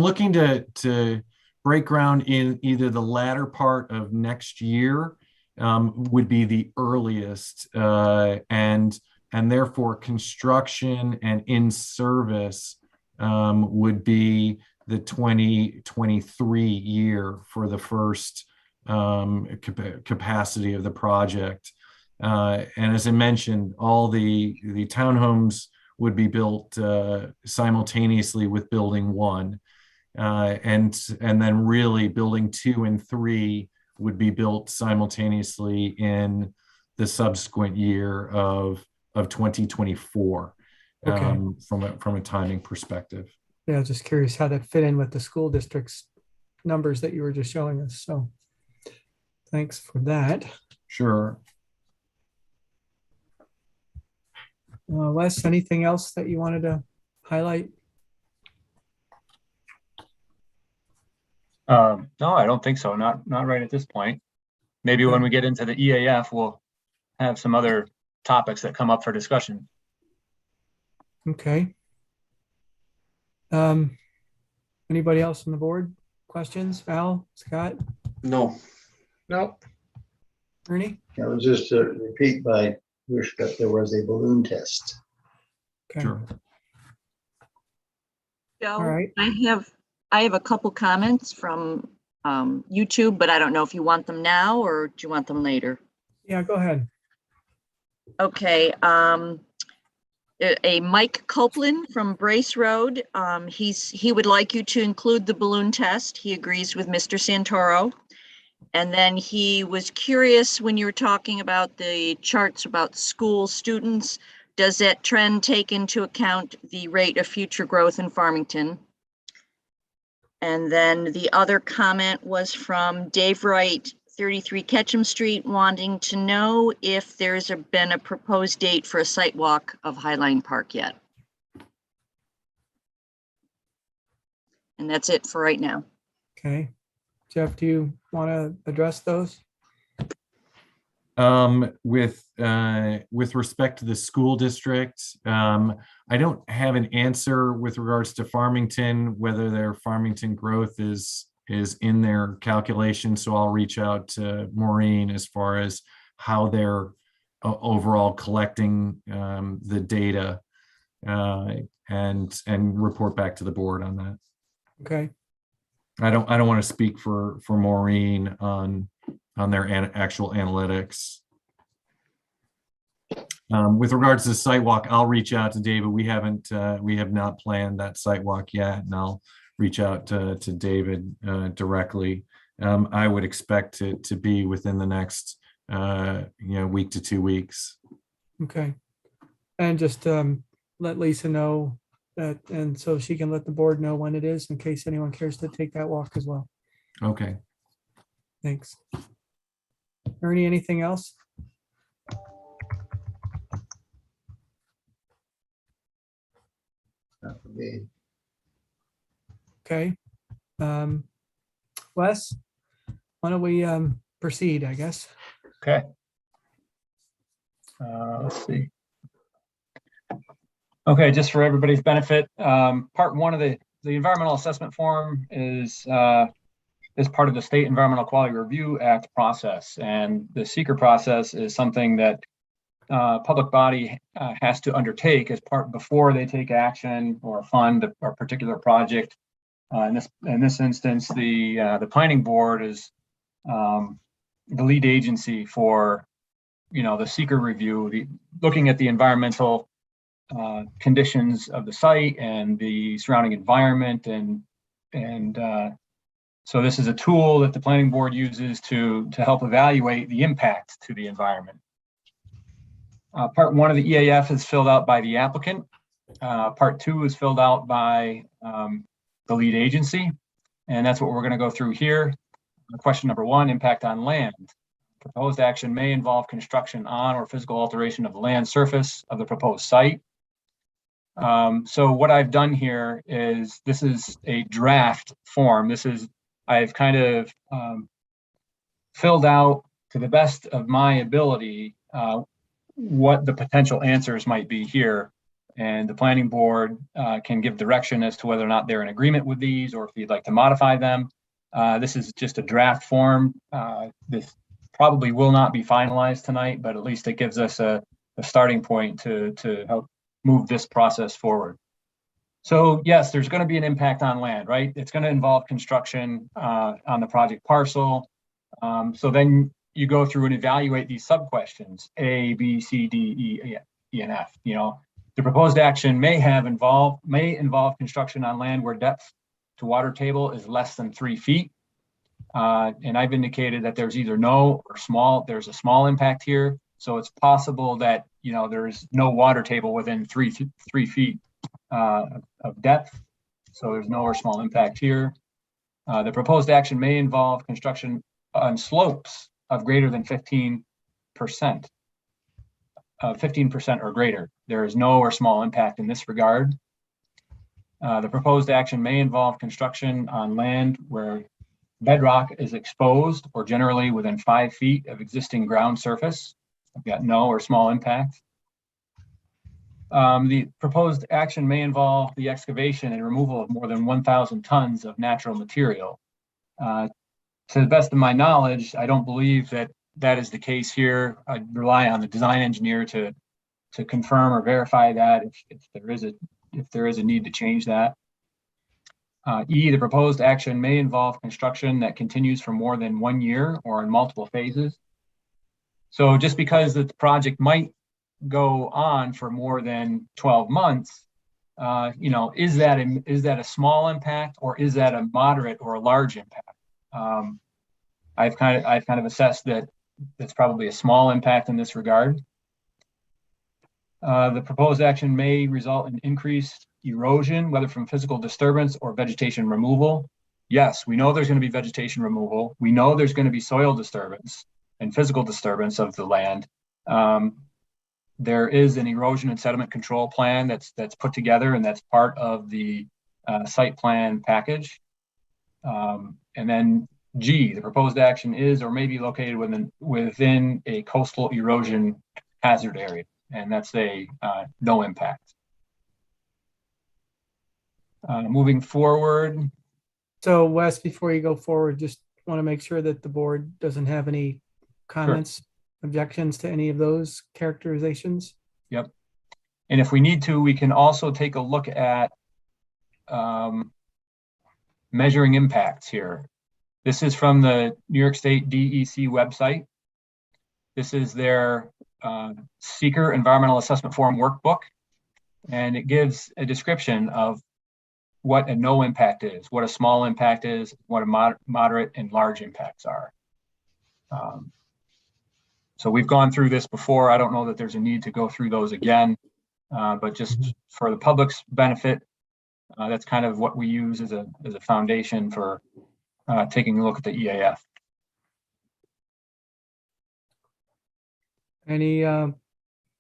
looking to break ground in either the latter part of next year, would be the earliest, and therefore construction and in service would be the 2023 year for the first capacity of the project. And as I mentioned, all the townhomes would be built simultaneously with building 1. And then really building 2 and 3 would be built simultaneously in the subsequent year of 2024. Okay. From a timing perspective. Yeah, just curious how that fit in with the school district's numbers that you were just showing us. So thanks for that. Sure. Wes, anything else that you wanted to highlight? No, I don't think so. Not right at this point. maybe when we get into the EAF, we'll have some other topics that come up for discussion. Okay. Anybody else on the board? Questions? Val, Scott, No. Nope. Ernie? I was just to repeat my wish that there was a balloon test. Okay. Sure. All Joe, right. I have a couple comments from YouTube, but I don't know if you want them now or do you want them later? Yeah, go ahead. Okay, a Mike Copeland from Brace Road. He would like you to include the balloon test. He agrees with Mr. Santoro. And then he was curious when you were talking about the charts about school students, does that trend take into account the rate of future growth in Farmington? And then the other comment was from Dave Wright, 33 Ketchum Street, wanting to know if there's been a proposed date for a site walk of Highline Park yet. And that's it for right now. Okay. Jeff, do you want to address those? With respect to the school district, I don't have an answer with regards to Farmington, whether their Farmington growth is in their calculation. So I'll reach out to Maureen as far as how they're overall collecting the data and report back to the board on that. Okay. I don't want to speak for Maureen on their actual analytics. With regards to the site walk, I'll reach out to David. We have not planned that site walk yet, and I'll reach out to David directly. I would expect it to be within the next week to 2 weeks. Okay. And just let Lisa know that, and so she can let the board know when it is in case anyone cares to take that walk as well. Okay. Thanks. Ernie, anything else? Not for me. Okay. Wes, why don't we proceed, I guess? Okay. Let's see. Okay, just for everybody's benefit, part one of the environmental assessment form is part of the State Environmental Quality Review Act process, and the seeker process is something that public body has to undertake as part before they take action or fund a particular project. In this instance, the planning board is the lead agency for the seeker review, looking at the environmental conditions of the site and the surrounding environment, and so this is a tool that the planning board uses to help evaluate the impact to the environment. Part one of the EAF is filled out by the applicant. Part two is filled out by the lead agency, and that's what we're going to go through here. Question number one, impact on land. Proposed action may involve construction on or physical alteration of the land surface of the proposed site. So what I've done here is, this is a draft form. I've kind of filled out to the best of my ability what the potential answers might be here. And the planning board can give direction as to whether or not they're in agreement with these, or if you'd like to modify them. This is just a draft form. This probably will not be finalized tonight, but at least it gives us a starting point to help move this process forward. So yes, there's going to be an impact on land, right? It's going to involve construction on the project parcel. So then you go through and evaluate these sub-questions, A, B, C, D, E, and F. The proposed action may involve construction on land where depth to water table is less than 3 feet. And I've indicated that there's either no or there's a small impact here. So it's possible that, there's no water table within 3 feet of depth. So there's no or small impact here. The proposed action may involve construction on slopes of greater than 15%, 15% or greater. There is no or small impact in this regard. The proposed action may involve construction on land where Bedrock is exposed or generally within 5 feet of existing ground surface. I've got no or small impact. The proposed action may involve the excavation and removal of more than 1,000 tons of natural material. To the best of my knowledge, I don't believe that that is the case here. I rely on the design engineer to confirm or verify that if there is a need to change that. E, the proposed action may involve construction that continues for more than 1 year or in multiple phases. So just because the project might go on for more than 12 months, is that a small impact, or is that a moderate or a large impact? I've kind of assessed that it's probably a small impact in this regard. The proposed action may result in increased erosion, whether from physical disturbance or vegetation removal. Yes, we know there's going to be vegetation removal. We know there's going to be soil disturbance and physical disturbance of the land. There is an erosion and sediment control plan that's put together, and that's part of the site plan package. And then G, the proposed action is or may be located within a coastal erosion hazard area, and that's a no impact. Moving forward. So Wes, before you go forward, just want to make sure that the board doesn't have any comments, objections to any of those characterizations. Yep. And if we need to, we can also take a look at measuring impacts here. This is from the New York State DEC website. This is their Seeker Environmental Assessment Form workbook, and it gives a description of what a no impact is, what a small impact is, what a moderate and large impacts are. So we've gone through this before. I don't know that there's a need to go through those again, but just for the public's benefit, that's kind of what we use as a foundation for taking a look at the EAF. Any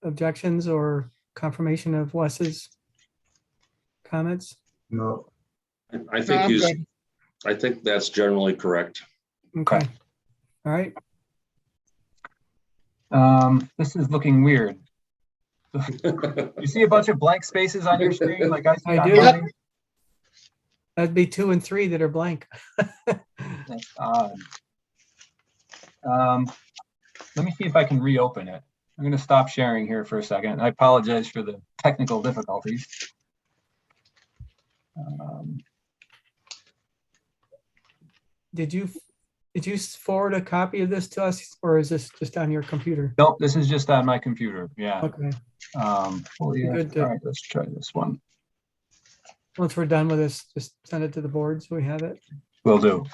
objections or confirmation of Wes's comments? No. I think that's generally correct. Okay. All right. This is looking weird. You see a bunch of blank spaces on your screen, like I see. I on do. mine? That'd be 2 and 3 that are blank. That's odd. Let me see if I can reopen it. I'm going to stop sharing here for a second. I apologize for the technical difficulties. Did you forward a copy of this to us, or is this just on your computer? Nope, this is just on my computer. Yeah. Okay. Well, yeah. Good to- All right, let's try this one. Once we're done with this, just send it to the board so we have it. Will do.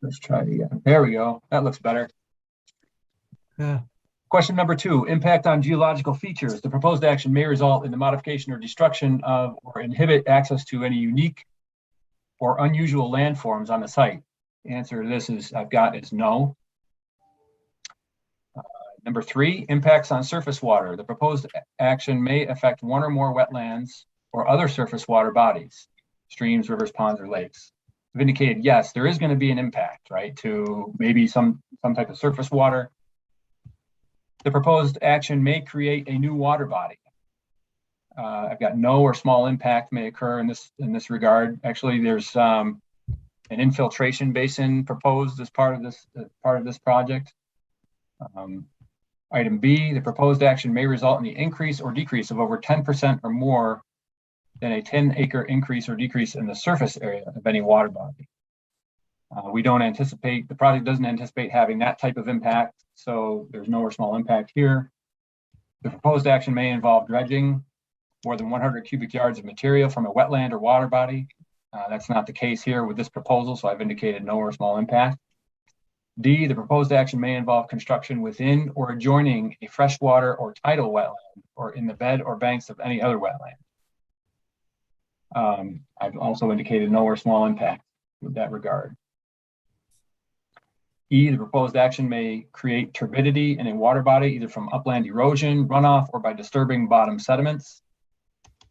Let's try it again. There we go. That looks better. Yeah. Question number 2, impact on geological features. The proposed action may result in the modification or destruction of or inhibit access to any unique or unusual landforms on the site. The answer to this is no. Number 3, impacts on surface water. The proposed action may affect one or more wetlands or other surface water bodies, streams, rivers, ponds, or lakes. I've indicated, yes, there is going to be an impact, right, to maybe some type of surface water. The proposed action may create a new water body. I've got no or small impact may occur in this regard. Actually, there's an infiltration basin proposed as part of this project. Item B, the proposed action may result in the increase or decrease of over 10% or more than a 10-acre increase or decrease in the surface area of any water body. The project doesn't anticipate having that type of impact, so there's no or small impact here. The proposed action may involve dredging more than 100 cubic yards of material from a wetland or water body. That's not the case here with this proposal, so I've indicated no or small impact. D, the proposed action may involve construction within or adjoining a freshwater or tidal wetland or in the bed or banks of any other wetland. I've also indicated no or small impact with that regard. E, the proposed action may create turbidity in a water body, either from upland erosion, runoff, or by disturbing bottom sediments.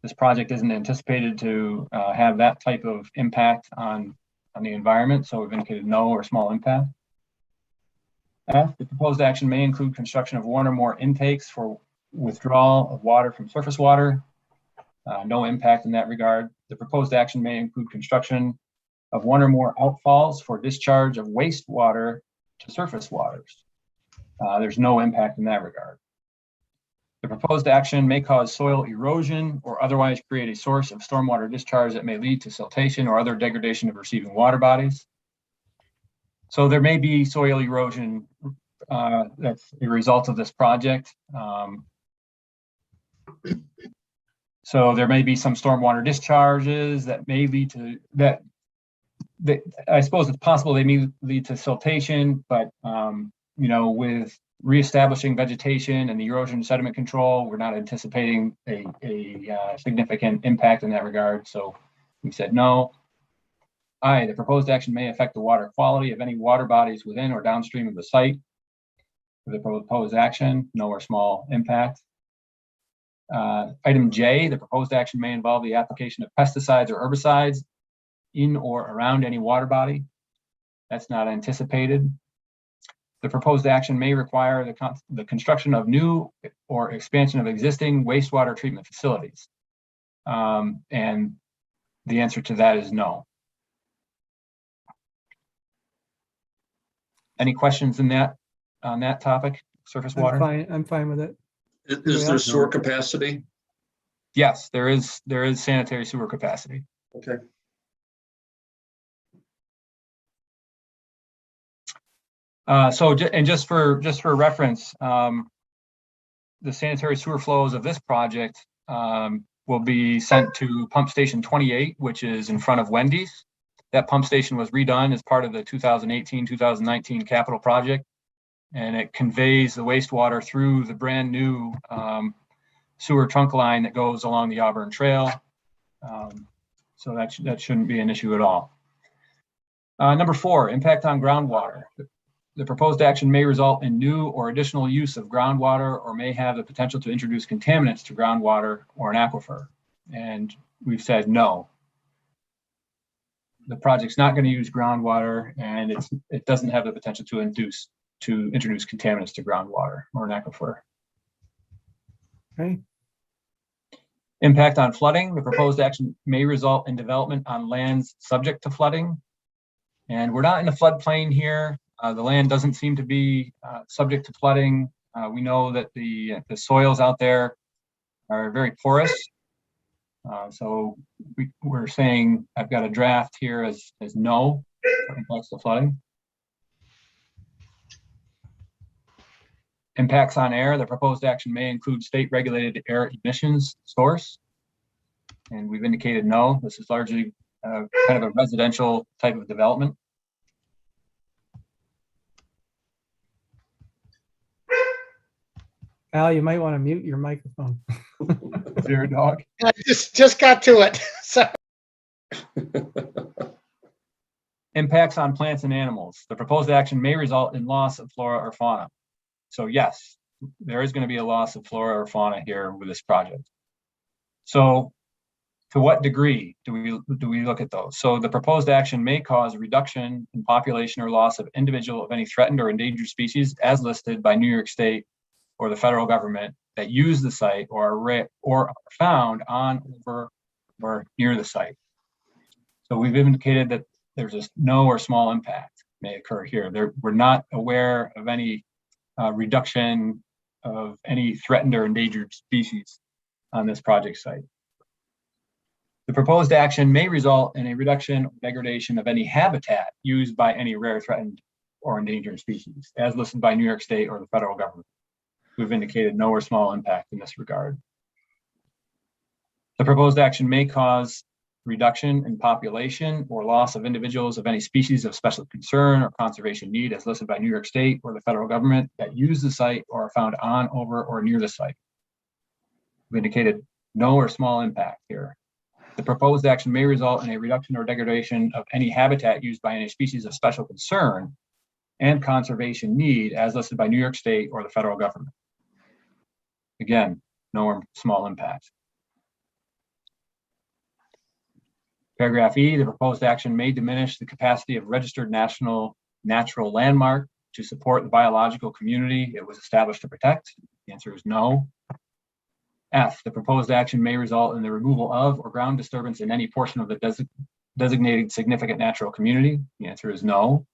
This project isn't anticipated to have that type of impact on the environment, so we've indicated no or small impact. F, the proposed action may include construction of one or more intakes for withdrawal of water from surface water. No impact in that regard. The proposed action may include construction of one or more outfalls for discharge of wastewater to surface waters. There's no impact in that regard. The proposed action may cause soil erosion or otherwise create a source of stormwater discharge that may lead to siltation or other degradation of receiving water bodies. So there may be soil erosion that's a result of this project. So there may be some stormwater discharges that may lead to that. I suppose it's possible they may lead to siltation, but you know, with reestablishing vegetation and the erosion sediment control, we're not anticipating a significant impact in that regard. So we said no. I, the proposed action may affect the water quality of any water bodies within or downstream of the site. For the proposed action, no or small impact. Item J, the proposed action may involve the application of pesticides or herbicides in or around any water body. That's not anticipated. The proposed action may require the construction of new or expansion of existing wastewater treatment facilities. And the answer to that is no. Any questions in that on that topic, surface water? I'm fine with it. Is there sewer capacity? Yes, there is sanitary sewer capacity. Okay. Just for reference, the sanitary sewer flows of this project will be sent to pump station 28, which is in front of Wendy's. That pump station was redone as part of the 2018-2019 capital project, and it conveys the wastewater through the brand new sewer trunk line that goes along the Auburn Trail. So that shouldn't be an issue at all. Number 4, impact on groundwater. The proposed action may result in new or additional use of groundwater or may have the potential to introduce contaminants to groundwater or an aquifer. And we've said no. The project's not going to use groundwater, and it doesn't have the potential to introduce contaminants to groundwater or an aquifer. Okay. Impact on flooding. The proposed action may result in development on lands subject to flooding. And we're not in the floodplain here. The land doesn't seem to be subject to flooding. We know that the soils out there are very porous. So we're saying, I've got a draft here as no for impacts to flooding. Impacts on air. The proposed action may include state regulated air emissions source. And we've indicated no. This is largely kind of a residential type of development. Al, you might want to mute your microphone. Dear dog. I just got to it. So Impacts on plants and animals. The proposed action may result in loss of flora or fauna. So yes, there is going to be a loss of flora or fauna here with this project. So to what degree do we look at those? So the proposed action may cause a reduction in population or loss of individual of any threatened or endangered species as listed by New York State or the federal government that use the site or are found on, over, or near the site. So we've indicated that there's a no or small impact may occur here. We're not aware of any reduction of any threatened or endangered species on this project site. The proposed action may result in a reduction or degradation of any habitat used by any rare, threatened, or endangered species, as listed by New York State or the federal government. We've indicated no or small impact in this regard. The proposed action may cause reduction in population or loss of individuals of any species of special concern or conservation need as listed by New York State or the federal government that use the site or are found on, over, or near the site. We indicated no or small impact here. The proposed action may result in a reduction or degradation of any habitat used by any species of special concern and conservation need as listed by New York State or the federal government. Again, no or small impact. Paragraph E, the proposed action may diminish the capacity of registered national natural landmark to support the biological community it was established to protect. The answer is no. F, the proposed action may result in the removal of or ground disturbance in any portion of the designated significant natural community. The answer is no.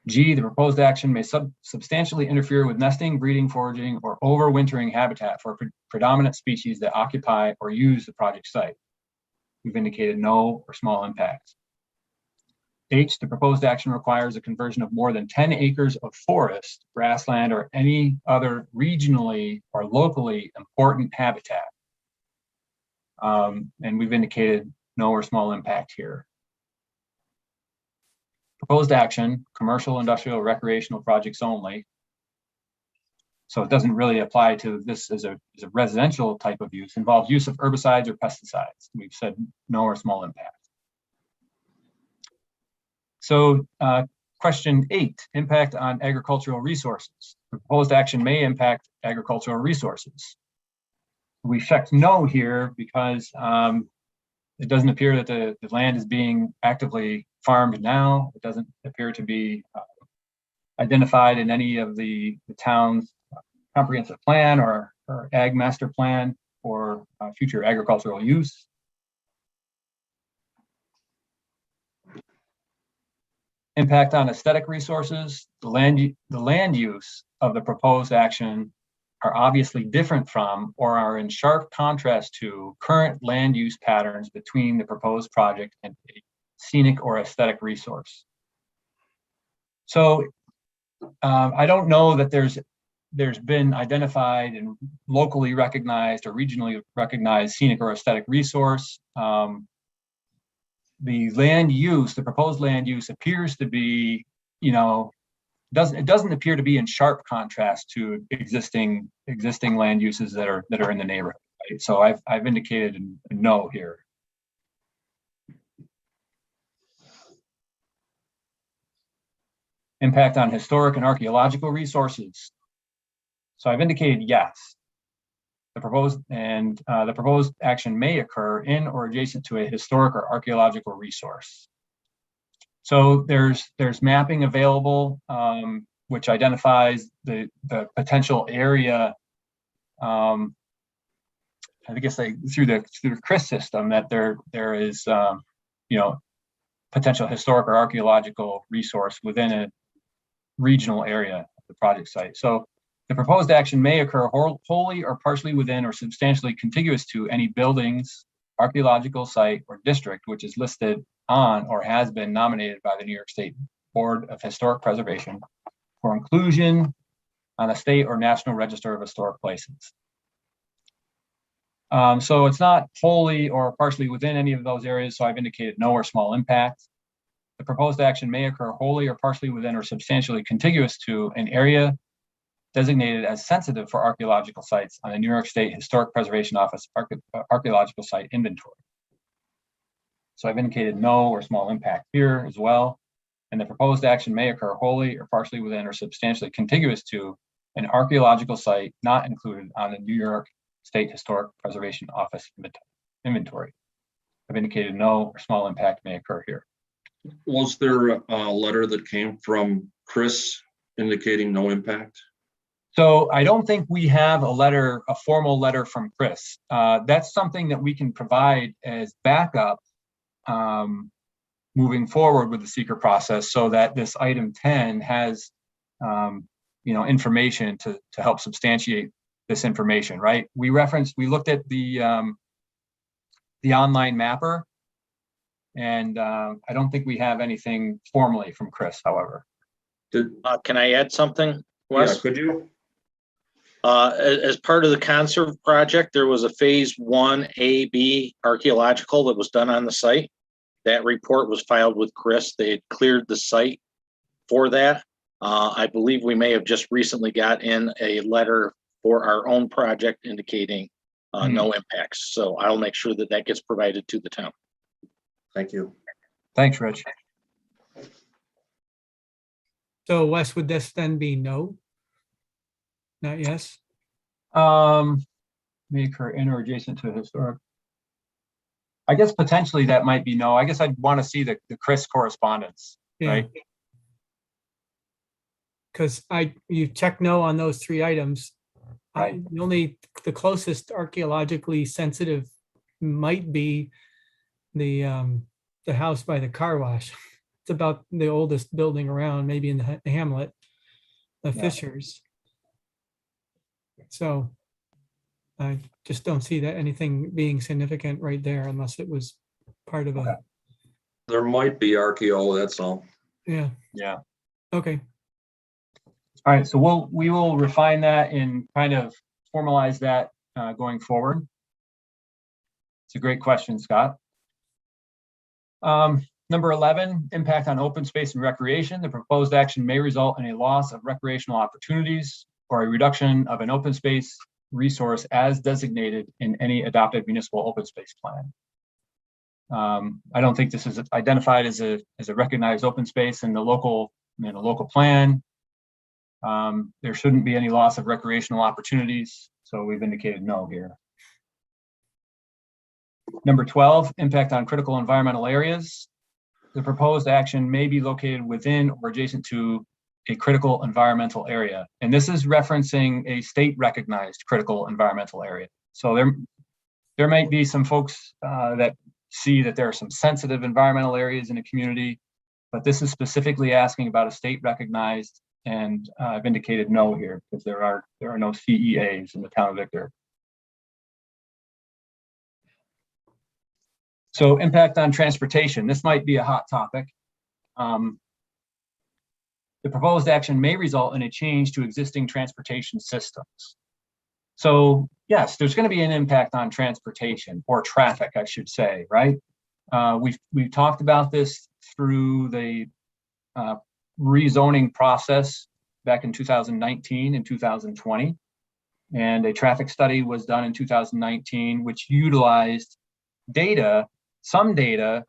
G, the proposed action may substantially interfere with nesting, breeding, foraging, or overwintering habitat for predominant species that occupy or use the project site. We've indicated no or small impacts. H, the proposed action requires a conversion of more than 10 acres of forest, grassland, or any other regionally or locally important habitat. And we've indicated no or small impact here. Proposed action, commercial, industrial, recreational projects only. So it doesn't really apply to this as a residential type of use, involves use of herbicides or pesticides. We've said no or small impact. So question 8, impact on agricultural resources. The proposed action may impact agricultural resources. We checked no here because it doesn't appear that the land is being actively farmed now. It doesn't appear to be identified in any of the town's comprehensive plan or ag master plan or future agricultural use. Impact on aesthetic resources. The land use of the proposed action are obviously different from or are in sharp contrast to current land use patterns between the proposed project and a scenic or aesthetic resource. So I don't know that there's been identified and locally recognized or regionally recognized scenic or aesthetic resource. The land use, the proposed land use appears to be, it doesn't appear to be in sharp contrast to existing land uses that are in the neighborhood. Right? So I've indicated a no here. Impact on historic and archaeological resources. So I've indicated yes. The proposed action may occur in or adjacent to a historic or archaeological resource. So there's mapping available, which identifies the potential area. I guess through the CRIS system that there is potential historic or archaeological resource within a regional area of the project site. So the proposed action may occur wholly or partially within or substantially contiguous to any buildings, archaeological site, or district which is listed on or has been nominated by the New York State Board of Historic Preservation for inclusion on a state or national register of historic places. So it's not wholly or partially within any of those areas, so I've indicated no or small impact. The proposed action may occur wholly or partially within or substantially contiguous to an area designated as sensitive for archaeological sites on the New York State Historic Preservation Office archaeological site inventory. So I've indicated no or small impact here as well. And the proposed action may occur wholly or partially within or substantially contiguous to an archaeological site not included on the New York State Historic Preservation Office inventory. I've indicated no or small impact may occur here. Was there a letter that came from Chris indicating no impact? So I don't think we have a formal letter from Chris. That's something that we can provide as backup moving forward with the seeker process so that this item 10 has information to help substantiate this information, right? We looked at the online mapper, and I don't think we have anything formally from Chris, however. Can I add something, Wes? Yeah, could you? As part of the conserve project, there was a phase 1A/B archaeological that was done on the site. That report was filed with Chris. They had cleared the site for that. I believe we may have just recently got in a letter for our own project indicating no impacts. So I'll make sure that that gets provided to the town. Thank you. Thanks, Rich. So Wes, would this then be no? Not yes? May occur in or adjacent to historic. I guess potentially that might be no. I guess I'd want to see the Chris correspondence, Yeah. right? Because you check no on those three items. Right. The closest archaeologically sensitive might be the house by the car wash. It's about the oldest building around, maybe in the hamlet, the Yeah. Fishers. So I just don't see that anything being significant right there unless it was part of Okay. There might be RKO, that's all. Yeah, Yeah. okay. All right. So we will refine that and kind of formalize that going forward. It's a great question, Scott. Number 11, impact on open space and recreation. The proposed action may result in a loss of recreational opportunities or a reduction of an open space resource as designated in any adopted municipal open space plan. I don't think this is identified as a recognized open space in the local plan. There shouldn't be any loss of recreational opportunities, so we've indicated no here. Number 12, impact on critical environmental areas. The proposed action may be located within or adjacent to a critical environmental area. And this is referencing a state recognized critical environmental area. So there might be some folks that see that there are some sensitive environmental areas in a community, but this is specifically asking about a state recognized, and I've indicated no here because there are no CEAs in the town of Victor. So impact on transportation. This might be a hot topic. The proposed action may result in a change to existing transportation systems. So yes, there's going to be an impact on transportation or traffic, I should say, right? We've talked about this through the rezoning process back in 2019 and 2020. And a traffic study was done in 2019, which utilized some data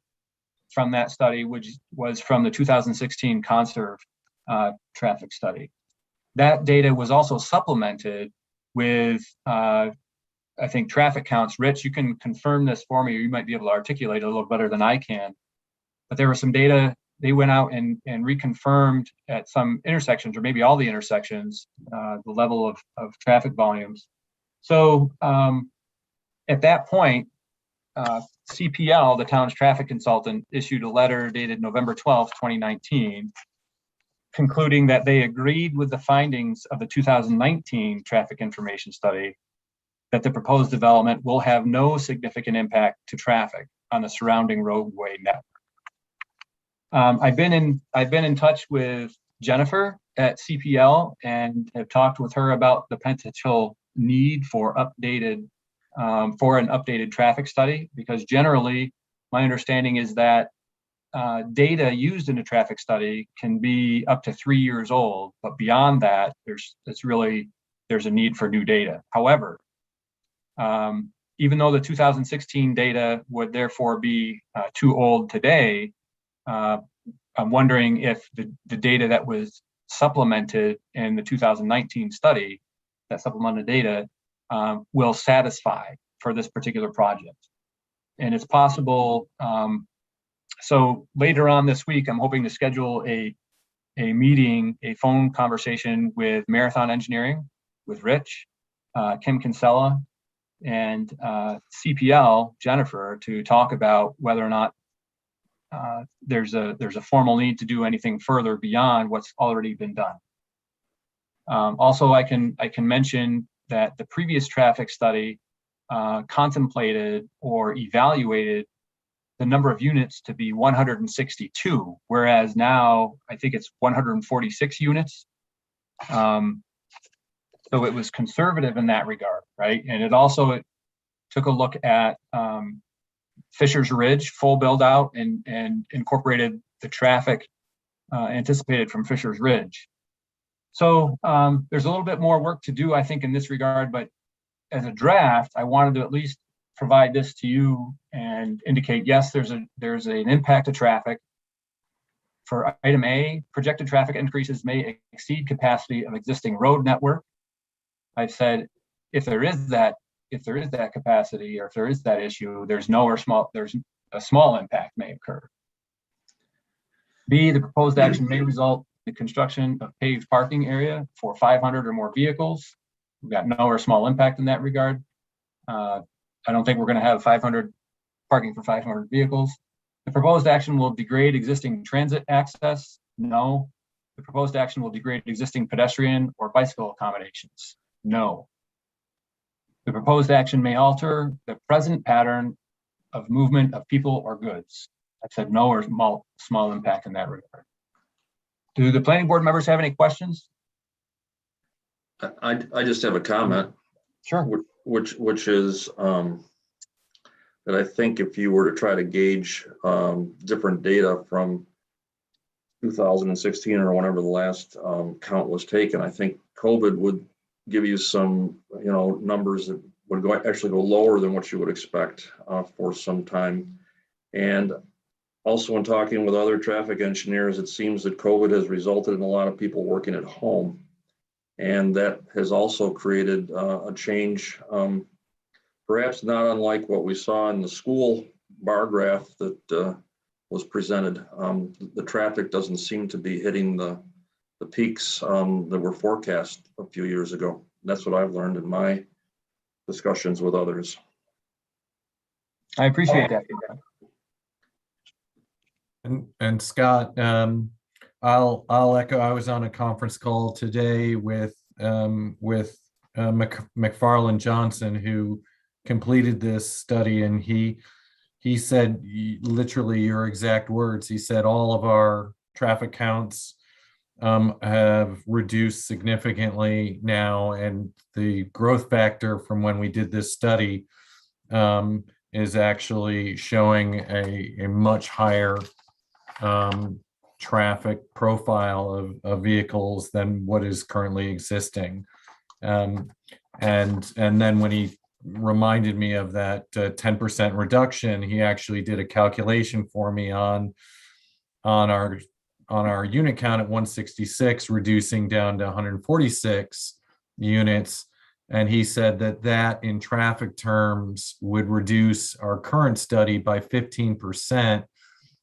from that study, which was from the 2016 Conserve traffic study. That data was also supplemented with, I think, traffic counts. Rich, you can confirm this for me, or you might be able to articulate it a little better than I can. But there was some data, they went out and reconfirmed at some intersections, or maybe all the intersections, the level of traffic volumes. So at that point, CPL, the town's traffic consultant, issued a letter dated November 12th, 2019, concluding that they agreed with the findings of the 2019 traffic information study that the proposed development will have no significant impact to traffic on the surrounding roadway network. I've been in touch with Jennifer at CPL and have talked with her about the potential need for an updated traffic study, because generally my understanding is that data used in a traffic study can be up to 3 years old, but beyond that, there's a need for new data. However, even though the 2016 data would therefore be too old today, I'm wondering if the data that was supplemented in the 2019 study, that supplemented data, will satisfy for this particular project. And it's possible. So later on this week, I'm hoping to schedule a meeting, a phone conversation with Marathon Engineering, with Rich, Kim Kinsella, and CPL, Jennifer, to talk about whether or not there's a formal need to do anything further beyond what's already been done. Also, I can mention that the previous traffic study contemplated or evaluated the number of units to be 162, whereas now I think it's 146 units. So it was conservative in that regard, right? And it also took a look at Fisher's Ridge full build out and incorporated the traffic anticipated from Fisher's Ridge. So there's a little bit more work to do, I think, in this regard, but as a draft, I wanted to at least provide this to you and indicate, yes, there's an impact to traffic. For item A, projected traffic increases may exceed capacity of existing road network. I've said, if there is that if there is that capacity or if there is that issue, there's a small impact may occur. B, the proposed action may result in the construction of paved parking area for 500 or more vehicles. We've got no or small impact in that regard. I don't think we're going to have 500 parking for 500 vehicles. The proposed action will degrade existing transit access. No. The proposed action will degrade existing pedestrian or bicycle accommodations. No. The proposed action may alter the present pattern of movement of people or goods. I've said no or small impact in that regard. Do the planning board members have any questions? I just have a comment. Sure. Which is that I think if you were to try to gauge different data from 2016 or whenever the last count was taken, I think COVID would give you some, numbers that would actually go lower than what you would expect for some time. And also in talking with other traffic engineers, it seems that COVID has resulted in a lot of people working at home. And that has also created a change, perhaps not unlike what we saw in the school bar graph that was presented. The traffic doesn't seem to be hitting the peaks that were forecast a few years ago. That's what I've learned in my discussions with others. I appreciate that. And Scott, I'll echo. I was on a conference call today with McFarland Johnson, who completed this study, and he said literally your exact words. He said all of our traffic counts have reduced significantly now, and the growth factor from when we did this study is actually showing a much higher traffic profile of vehicles than what is currently existing. And then when he reminded me of that 10% reduction, he actually did a calculation for me on our unit count at 166, reducing down to 146 units. And he said that in traffic terms would reduce our current study by 15%.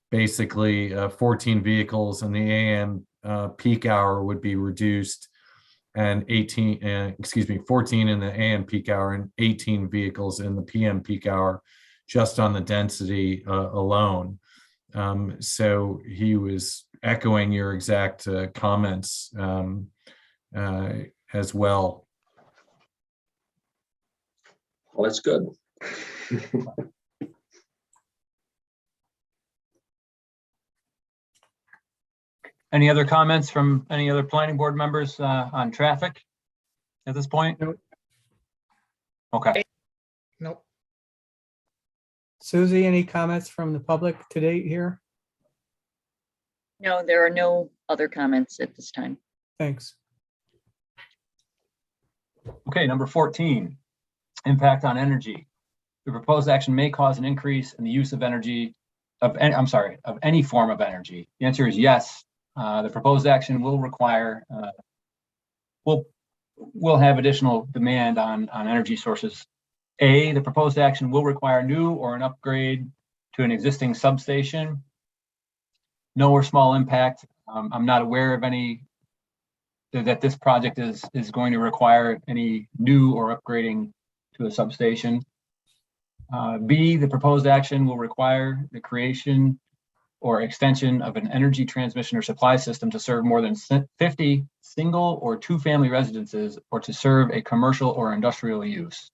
Basically 14 vehicles in the AM peak hour would be reduced, and 14 in the AM peak hour and 18 vehicles in the PM peak hour, just on the density alone. So he was echoing your exact comments as well. Well, that's good. Any other comments from any other planning board members on traffic at this point? Nope. Okay. Nope. Susie, any comments from the public to date here? No, there are no other comments at this time. Thanks. Okay, number 14, impact on energy. The proposed action may cause an increase in the use of energy, of any form of energy. The answer is yes. The proposed action will require, will have additional demand on energy sources. A, the proposed action will require new or an upgrade to an existing substation. No or small impact. I'm not aware of any that this project is going to require any new or upgrading to a substation. B, the proposed action will require the creation or extension of an energy transmission or supply system to serve more than 50 single or two-family residences, or to serve a commercial or industrial use.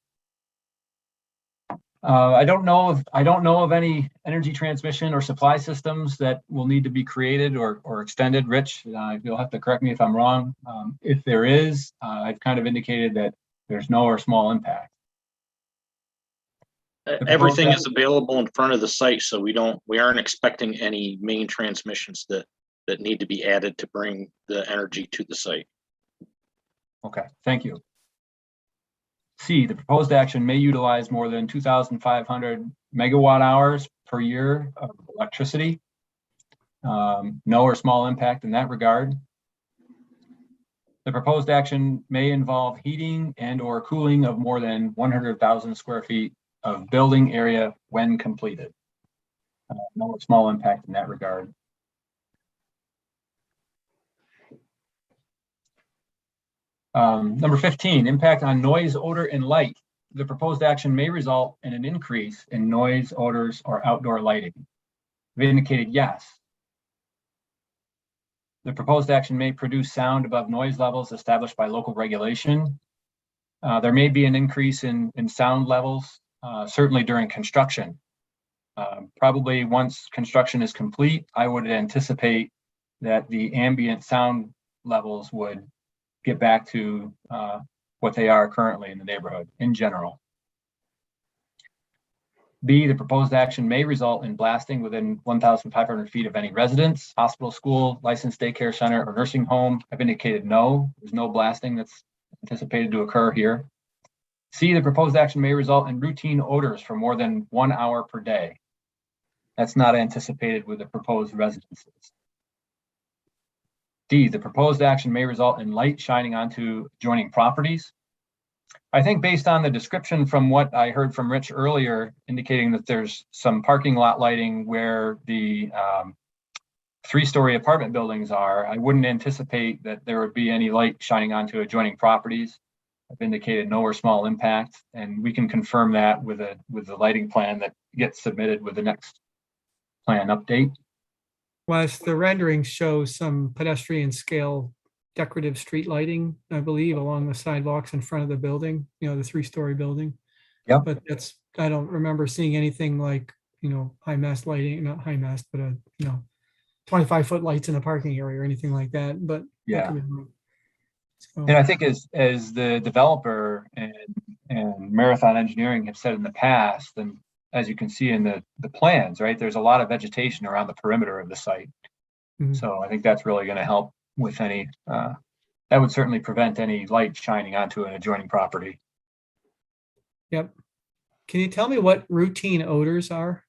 I don't know of any energy transmission or supply systems that will need to be created or extended. Rich, you'll have to correct me if I'm wrong. If there is, I've kind of indicated that there's no or small impact. Everything is available in front of the site, so we aren't expecting any main transmissions that need to be added to bring the energy to the site. Okay, thank you. C, the proposed action may utilize more than 2,500 megawatt hours per year of electricity. No or small impact in that regard. The proposed action may involve heating and or cooling of more than 100,000 square feet of building area when completed. No small impact in that regard. Number 15, impact on noise, odor, and light. The proposed action may result in an increase in noise, odors, or outdoor lighting. We've indicated yes. The proposed action may produce sound above noise levels established by local regulation. There may be an increase in sound levels, certainly during construction. Probably once construction is complete, I would anticipate that the ambient sound levels would get back to what they are currently in the neighborhood in general. B, the proposed action may result in blasting within 1,500 feet of any residence, hospital, school, licensed daycare center, or nursing home. I've indicated no, there's no blasting that's anticipated to occur here. C, the proposed action may result in routine odors for more than 1 hour per day. That's not anticipated with the proposed residences. D, the proposed action may result in light shining onto adjoining properties. I think based on the description from what I heard from Rich earlier, indicating that there's some parking lot lighting where the 3-story apartment buildings are, I wouldn't anticipate that there would be any light shining onto adjoining properties. I've indicated no or small impact, and we can confirm that with the lighting plan that gets submitted with the next plan update. Wes, the renderings show some pedestrian scale decorative street lighting, I believe, along the sidewalks in front of the building, the 3-story building. Yep. But I don't remember seeing anything like, high mast lighting, not high mast, but 25-foot lights in a parking area or anything like that. But Yeah. So, And I think as the developer and Marathon Engineering have said in the past, and as you can see in the plans, right, there's a lot of vegetation around the perimeter of the site. Mhm. So I think that's really going to help with any, that would certainly prevent any light shining onto an adjoining property. Yep. Can you tell me what routine odors are?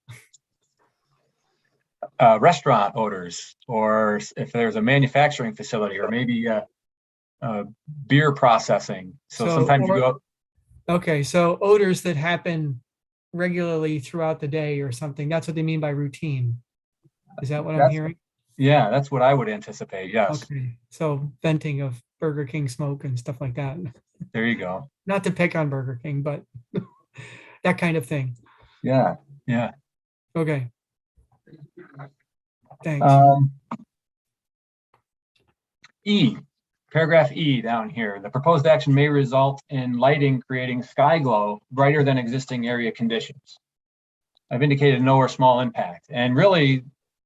Restaurant odors, or if there's a manufacturing facility, or maybe beer processing. So sometimes you go. Okay, so odors that happen regularly throughout the day or something. That's what they mean by routine. Is that what I'm hearing? Yeah, that's what I would anticipate. Yes. Okay, so venting of Burger King smoke and stuff like that. There you go. Not to pick on Burger King, but that kind of thing. Yeah. Yeah. Okay. Thanks. E, paragraph E down here. The proposed action may result in lighting creating sky glow brighter than existing area conditions. I've indicated no or small impact, and really,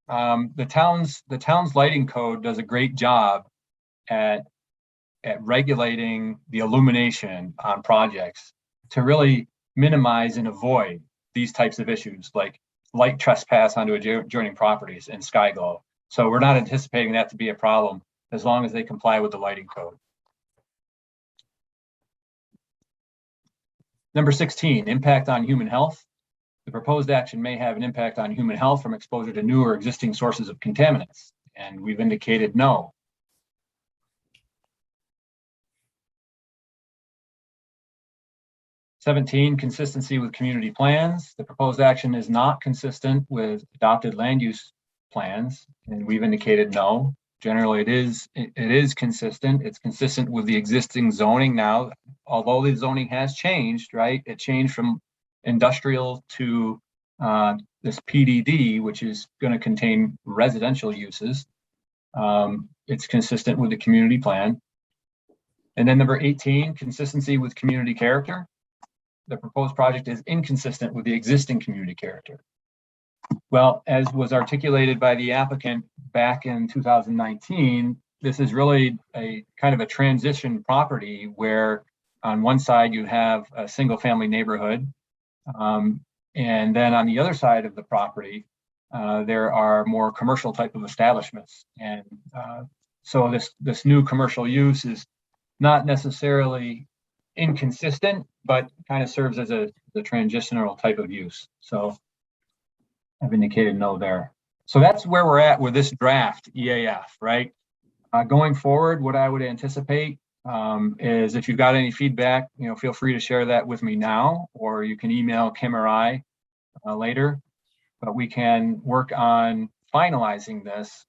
the town's lighting code does a great job at regulating the illumination on projects to really minimize and avoid these types of issues like light trespass onto adjoining properties and sky glow. So we're not anticipating that to be a problem as long as they comply with the lighting code. Number 16, impact on human health. The proposed action may have an impact on human health from exposure to new or existing sources of contaminants, and we've indicated no. (17) Consistency with community plans. The proposed action is not consistent with adopted land use plans, and we've indicated no. Generally, it is consistent. It's consistent with the existing zoning now, although the zoning has changed, right? It changed from industrial to this PDD, which is going to contain residential uses. It's consistent with the community plan. And then number 18, consistency with community character. The proposed project is inconsistent with the existing community character. Well, as was articulated by the applicant back in 2019, this is really a kind of a transition property where on one side you have a single family neighborhood. And then on the other side of the property, there are more commercial type of establishments. And so this new commercial use is not necessarily inconsistent, but kind of serves as the transitional type of use. So I've indicated no there. So that's where we're at with this draft EAF, right? Going forward, what I would anticipate is if you've got any feedback, feel free to share that with me now, or you can email Kim or I later. But we can work on finalizing this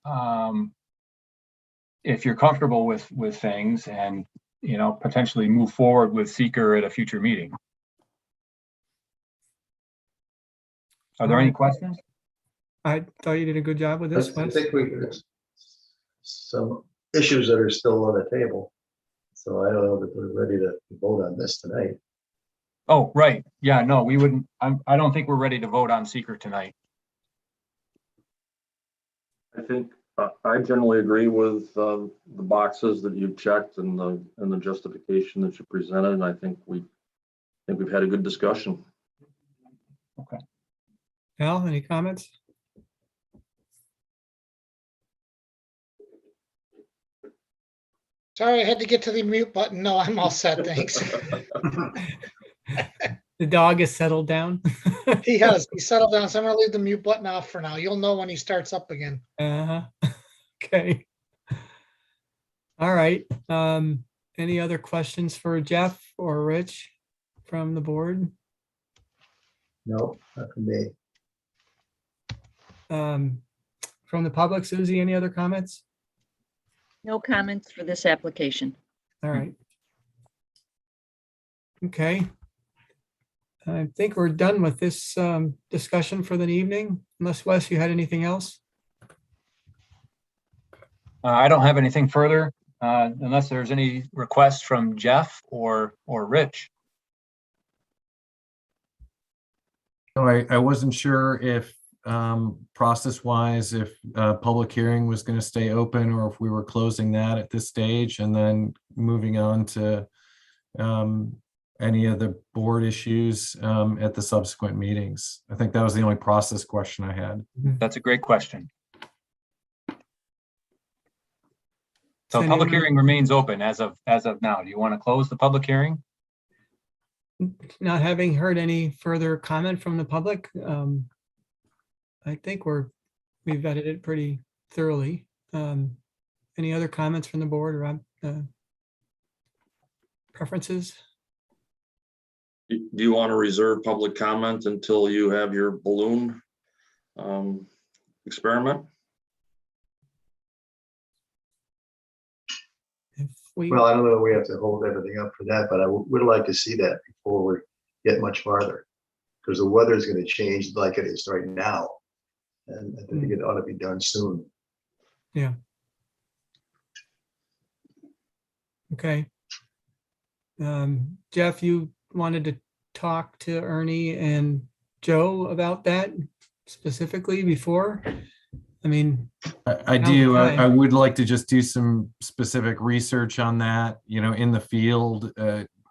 if you're comfortable with things, and potentially move forward with seeker at a future meeting. Are there any questions? I thought you did a good job with this. I Wes. think there's some issues that are still on the table. So I don't know that we're ready to vote on this tonight. Oh, right. Yeah, no, we wouldn't. I don't think we're ready to vote on seeker tonight. I think I generally agree with the boxes that you've checked and the justification that you presented. And I think we've had a good discussion. Okay. Al, any comments? Sorry, I had to get to the mute button. No, I'm all set, thanks. The dog is settled down. He has, he settled down, so I'm gonna leave the mute button off for now. You'll know when he starts up again. Uh-huh. Okay. All right. Any other questions for Jeff or Rich from the board? No, not for me. From the public, Susie, any other comments? No comments for this application. All right. Okay. I think we're done with this discussion for the evening, unless Wes, you had anything else? I don't have anything further unless there's any requests from Jeff or Rich. So I wasn't sure if process-wise, if public hearing was going to stay open or if we were closing that at this stage and then moving on to any of the board issues at the subsequent meetings. I think that was the only process question I had. That's a great question. So Does public anyone- hearing remains open as of now. Do you want to close the public hearing? Not having heard any further comment from the public, I think we vetted it pretty thoroughly. Any other comments from the board or preferences? Do you want to reserve public comment until you have your balloon experiment? If we, Well, I don't know if we have to hold everything up for that, but I would like to see that before we get much farther. Because the weather is going to change like it is right now. And I think it ought to be done soon. yeah. Okay. Jeff, you wanted to talk to Ernie and Joe about that specifically before? I mean, I do. time. I would like to just do some specific research on that, in the field,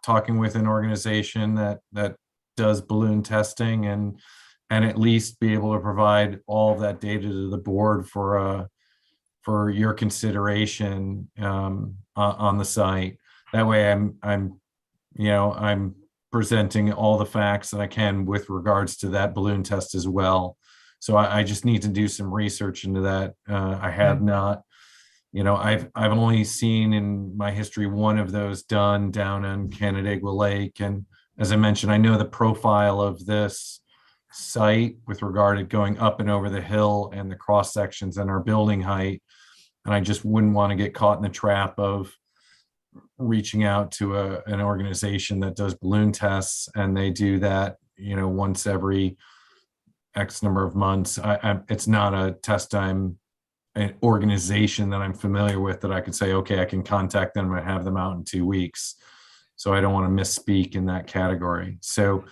talking with an organization that does balloon testing and at least be able to provide all of that data to the board for your consideration on the site. That way I'm presenting all the facts that I can with regards to that balloon test as well. So I just need to do some research into that. I have not, I've only seen in my history one of those done down on Canandaigua Lake. And as I mentioned, I know the profile of this site with regard to going up and over the hill and the cross sections and our building height. And I just wouldn't want to get caught in the trap of reaching out to an organization that does balloon tests and they do that, once every X number of months. It's not a test an organization that I'm familiar with that I could say, okay, I can contact them and have them out in 2 weeks. So I don't want to misspeak in that category. So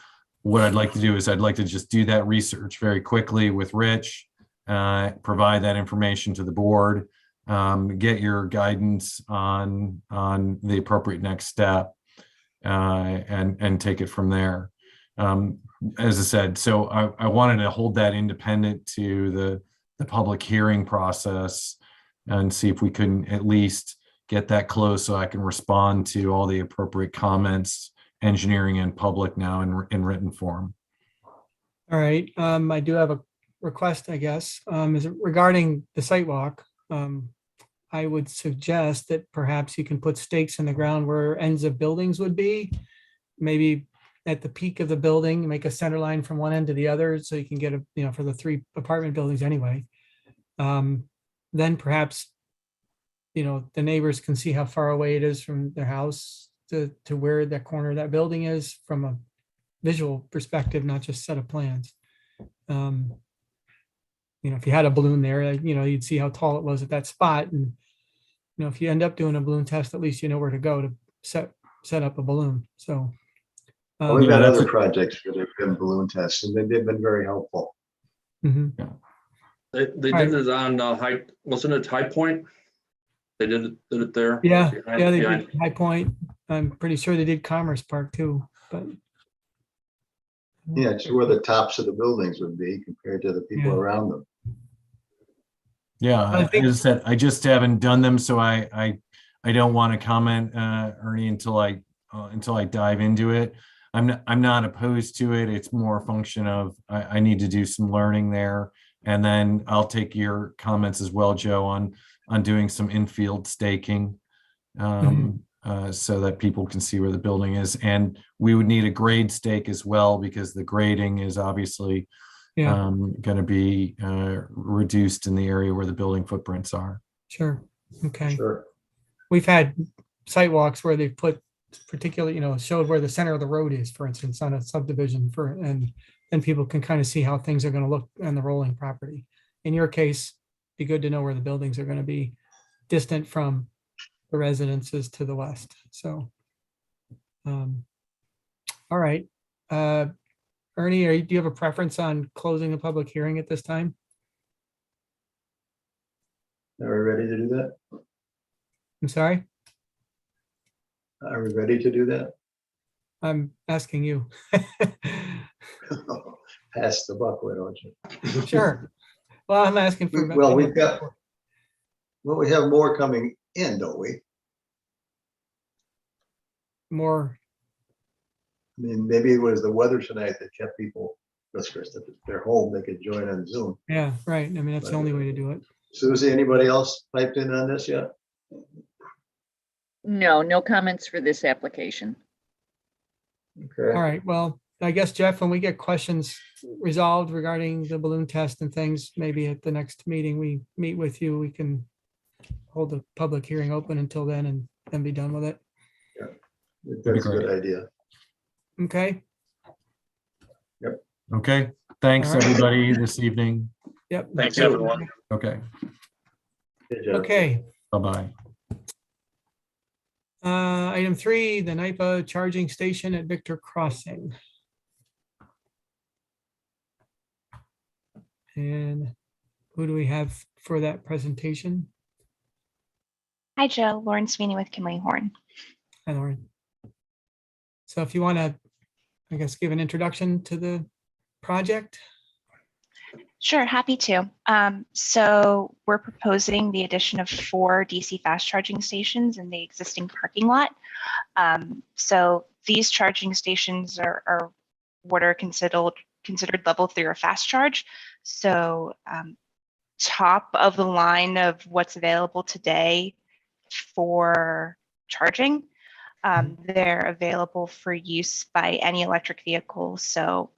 what I'd like to do is I'd like to just do that research very quickly with Rich, provide that information to the board, get your guidance on the appropriate next step, and take it from there. As I said, so I wanted to hold that independent to the public hearing process and see if we can at least get that close so I can respond to all the appropriate comments, engineering and public now in written form. all right. I do have a request, I guess, is regarding the site walk. I would suggest that perhaps you can put stakes in the ground where ends of buildings would be. Maybe at the peak of the building, make a center line from one end to the other, so you can get a, for the 3 apartment buildings anyway. Then perhaps, the neighbors can see how far away it is from their house to where that corner of that building is from a visual perspective, not just set of plans. If you had a balloon there, you'd see how tall it was at that spot. And, if you end up doing a balloon test, at least you know where to go to set up a balloon. So. Well, we've Yeah, had that's other a- projects where they've been balloon tests, and they've been very helpful. Mhm. They Right. did it on wasn't it High Point? They did it there? Yeah, Behind- yeah, they behind- did High Point. I'm pretty sure they did Commerce Park too, but. Yeah, it's where the tops of the buildings would be compared to the people Yeah. around them. Yeah, I think- as I said, I just haven't done them, so I don't want to comment, Ernie, until I dive into it. I'm not opposed to it. It's more a function of I need to do some learning there, and then I'll take your comments as well, Joe, on doing some infield staking, so that people can see where the building is. And we would need a grade stake as well, because the grading is obviously Yeah, going to be reduced in the area where the building footprints are. sure. Okay. Sure. We've had sidewalks where they've put particularly, showed where the center of the road is, for instance, on a subdivision and people can kind of see how things are going to look on the rolling property. In your case, be good to know where the buildings are going to be distant from the residences to the west. So, all right. Ernie, do you have a preference on closing the public hearing at this time? Are we ready to do that? I'm sorry, Are we ready to do that? I'm asking you. Pass the buck, why don't you? Sure. Well, I'm asking for. Well, we have more coming in, don't we? More, I mean, maybe it was the weather tonight that kept people, if they're home, they could join on Zoom. yeah, right. I mean, that's the only way to do it. Susie, anybody else piped in on this yet? No comments for this application. Okay. All right, well, I guess, Jeff, when we get questions resolved regarding the balloon test and things, maybe at the next meeting we meet with you, we can hold the public hearing open until then and then be done with it. That's a good idea. Okay, Okay, thanks, All right. everybody, this evening. yep. Thanks, everyone. Okay, Good job. Okay, bye-bye. item 3, the NIPA charging station at Victor Crossing. And who do we have for that presentation? Hi, Joe. Lauren Sweeney with Kimley Horn. Hi, Lauren. So if you want to, I guess, give an introduction to the project. Sure, happy to. So we're proposing the addition of 4 DC fast charging stations in the existing parking lot. So these charging stations are what are considered level 3 or fast charge. So top of the line of what's available today for charging. They're available for use by any electric vehicle. So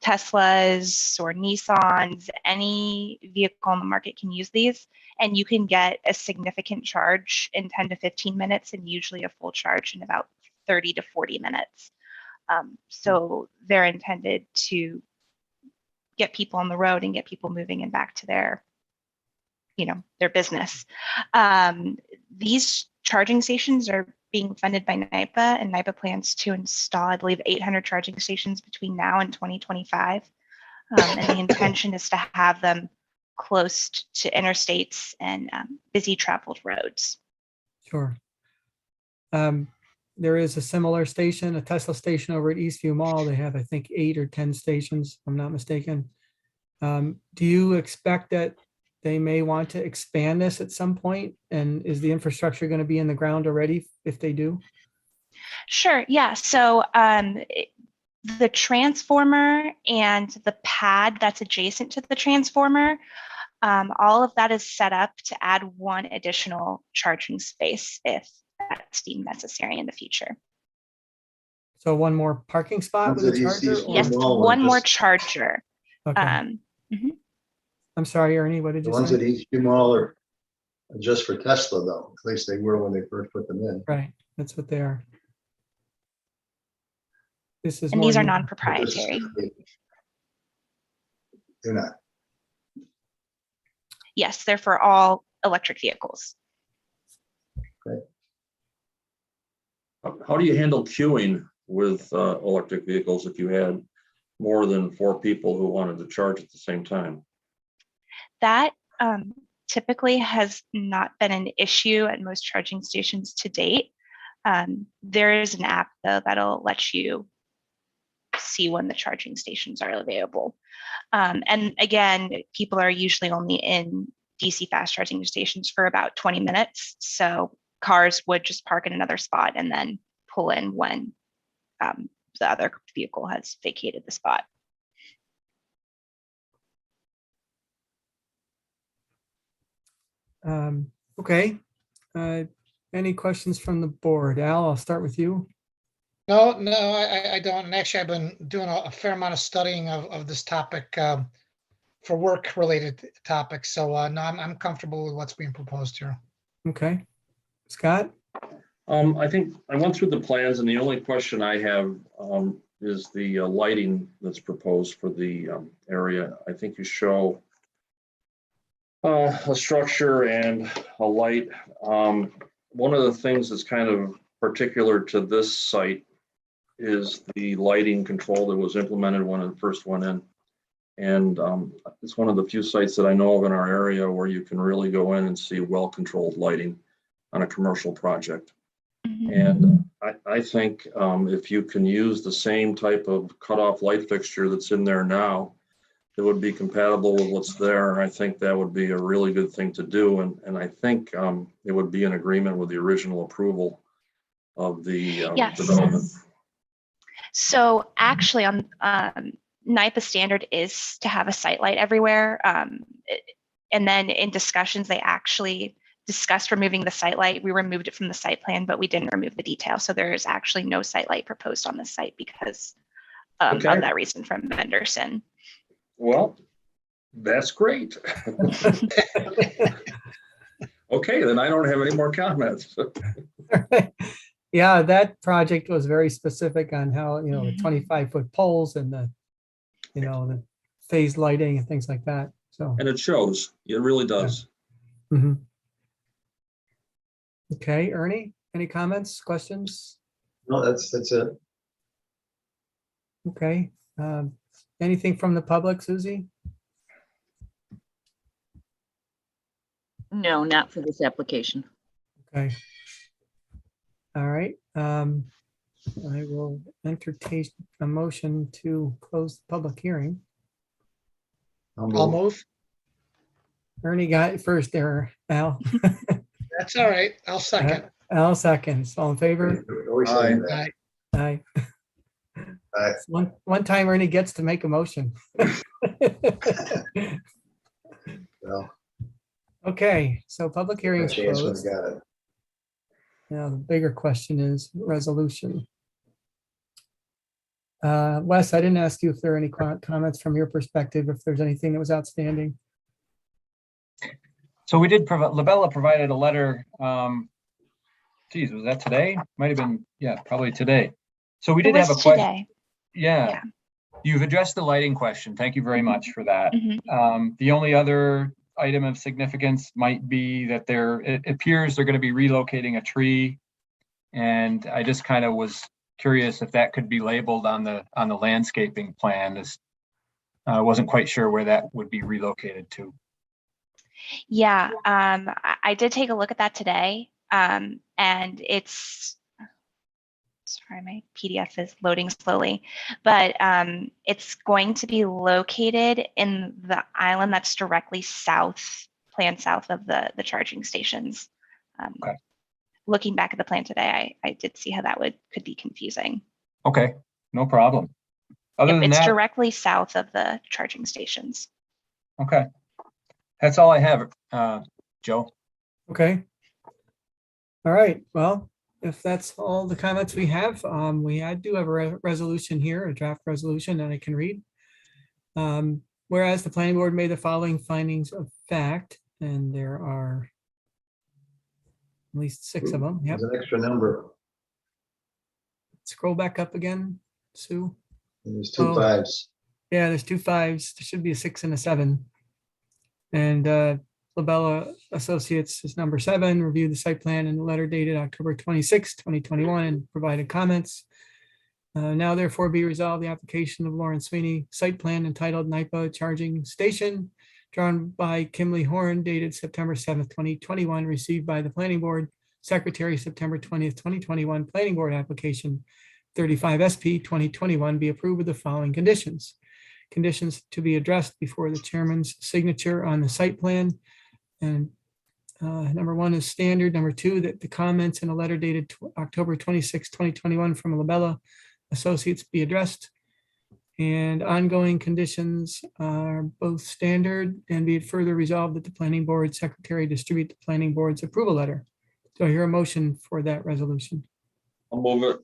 Teslas or Nissans, any vehicle on the market can use these, and you can get a significant charge in 10 to 15 minutes and usually a full charge in about 30 to 40 minutes. So they're intended to get people on the road and get people moving and back to their business. These charging stations are being funded by NIPA, and NIPA plans to install, I believe, 800 charging stations between now and 2025. And the intention is to have them close to interstates and busy traveled roads. Sure. There is a similar station, a Tesla station over at Eastview Mall. They have, I think, 8 or 10 stations, if I'm not mistaken. Do you expect that they may want to expand this at some point? And is the infrastructure going to be in the ground already if they do? Sure, yeah. So the transformer and the pad that's adjacent to the transformer All of that is set up to add one additional charging space if that's deemed necessary in the future. So one more parking spot with a Ones that charger? ECs or- Yes, Small one, one more just- charger. Okay. Mhm. I'm sorry, Ernie, what did The you ones say? at East Mall are just for Tesla though. At least they were when they first put them in. Right, that's what they are. This is And more these are unique. non-proprietary. They're not. Yes, they're for all electric vehicles. How do you handle queuing with electric vehicles if you had more than 4 people who wanted to charge at the same time? That typically has not been an issue at most charging stations to date. There is an app though that'll let you see when the charging stations are available. And again, people are usually only in DC fast charging stations for about 20 minutes. So cars would just park in another spot and then pull in when the other vehicle has vacated the spot. Okay. Any questions from the board? Al, I'll start with you. No, I don't. And actually, I've been doing a fair amount of studying of this topic for work-related topics. So no, I'm comfortable with what's being proposed here. Okay. Scott? I think I went through the plans and the only question I have is the lighting that's proposed for the area. I think you show a structure and a light. One of the things that's kind of particular to this site is the lighting control that was implemented when it first went in. And it's one of the few sites that I know of in our area where you can really go in and see well-controlled lighting on a commercial project. And I think if you can use the same type of cutoff light fixture that's in there now, it would be compatible with what's there. I think that would be a really good thing to do. And I think it would be in agreement with the original approval of the Yes. development. So actually on NIPA standard is to have a site light everywhere. And then in discussions, they actually discussed removing the site light. We removed it from the site plan, but we didn't remove the detail. So there is actually no site light proposed on this site because of that reason from Benderson. Well, that's great. Okay, then I don't have any more comments. Yeah, that project was very specific on how, the 25-foot poles and the phased lighting and things like that. So. And it shows, it really does. Yeah. Mm-hmm. Okay, Ernie, any comments, questions? No, that's it. Okay. Anything from the public, Susie? No, not for this application. Okay. All right. I will entertain a motion to close the public hearing. I'll move. Ernie got it first there, Al. That's all right. I'll second. Al seconds. All in favor? Always saying that. Aye. Aye. Aye. One time Ernie gets to make a motion. Well, Okay, so public hearing is chance when I closed. got it. Now, the bigger question is resolution. Wes, I didn't ask you if there are any comments from your perspective, if there's anything that was outstanding. So we did provide, Labella provided a letter. Geez, was that today? Might have been, yeah, probably today. So we did have a question. Today. Yeah. You've addressed the lighting question. Thank you very much for that. Mhm. The only other item of significance might be that it appears they're going to be relocating a tree. And I just kind of was curious if that could be labeled on the landscaping plan. I wasn't quite sure where that would be relocated to. Yeah, I did take a look at that today. And it's, sorry, my PDF is loading slowly, but it's going to be located in the island that's directly planned south of the charging stations. Okay. Looking back at the plan today, I did see how that could be confusing. Okay, no problem. Other than It's that, directly south of the charging stations. okay. That's all I have, Joe. Okay. All right, well, if that's all the comments we have, do have a resolution here, a draft resolution that I can read. Whereas the planning board made the following findings of fact, and there are at least 6 of them. Yep. There's an extra number. Scroll back up again, Sue. And there's 2 Oh. 5s. Yeah, there's 2 5s. There should be a 6 and a 7. And Labella Associates is number 7, reviewed the site plan in the letter dated October 26, 2021, and provided comments. Now therefore be resolved, the application of Lauren Sweeney, site plan entitled NIPA Charging Station, drawn by Kimley Horn, dated September 7th, 2021, received by the planning board, secretary, September 20th, 2021, planning board application 35 SP 2021 be approved with the following conditions. Conditions to be addressed before the chairman's signature on the site plan. And number 1 is standard. Number 2, that the comments in a letter dated October 26, 2021 from Labella Associates be addressed. And ongoing conditions are both standard, and be it further resolved that the planning board secretary distribute the planning board's approval letter. Do I hear a motion for that resolution? I'll move it.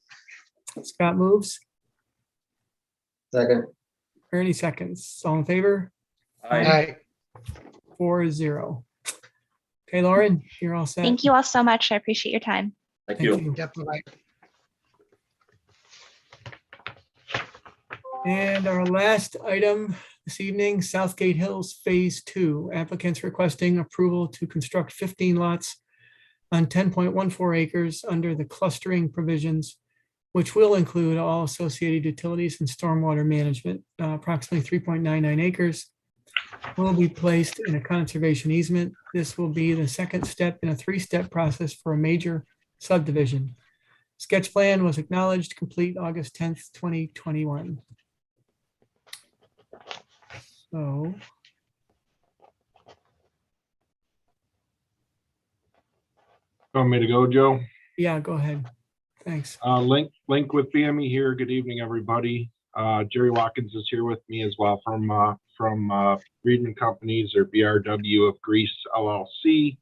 Scott moves. Second. Ernie seconds. All in favor? Aye. 4-0. Okay, Lauren, you're all set. Thank you all so much. I appreciate your time. Thank you. Definitely. And our last item this evening, Southgate Hills Phase 2. Applicants requesting approval to construct 15 lots on 10.14 acres under the clustering provisions, which will include all associated utilities and stormwater management. Approximately 3.99 acres will be placed in a conservation easement. This will be the second step in a 3-step process for a major subdivision. Sketch plan was acknowledged, complete August 10th, 2021. So. Want me to go, Joe? Yeah, go ahead. Thanks. Link with BME here. Good evening, everybody. Jerry Watkins is here with me as well from Reedman Companies, or BRW of Greece LLC,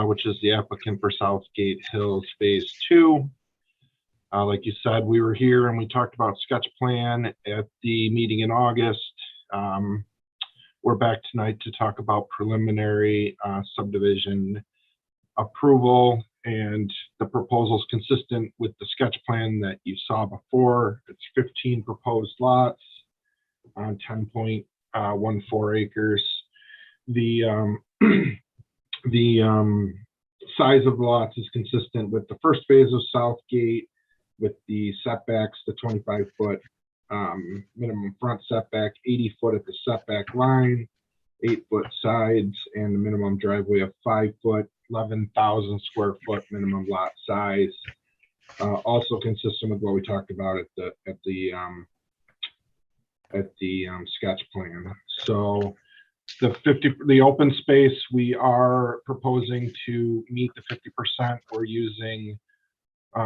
which is the applicant for Southgate Hills Phase 2. Like you said, we were here and we talked about sketch plan at the meeting in August. We're back tonight to talk about preliminary subdivision approval, and the proposal is consistent with the sketch plan that you saw before. It's 15 proposed lots on 10.14 acres. The size of the lots is consistent with the first phase of Southgate, with the setbacks, the 25-foot minimum front setback, 80 foot at the setback line, 8-foot sides, and the minimum driveway of 5 foot, 11,000 square foot minimum lot size. Also consistent with what we talked about at the sketch plan. So the open space, we are proposing to meet the 50%. We're using a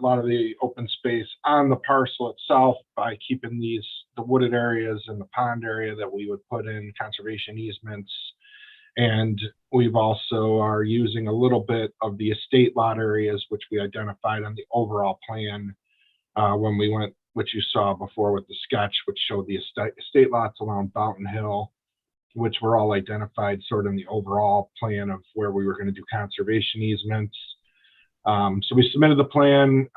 lot of the open space on the parcel itself by keeping the wooded areas and the pond area that we would put in conservation easements. And we've also are using a little bit of the estate lot areas, which we identified on the overall plan when we went, which you saw before with the sketch, which showed the estate lots along Fountain Hill, which were all identified sort of in the overall plan of where we were going to do conservation easements. So we submitted the plan.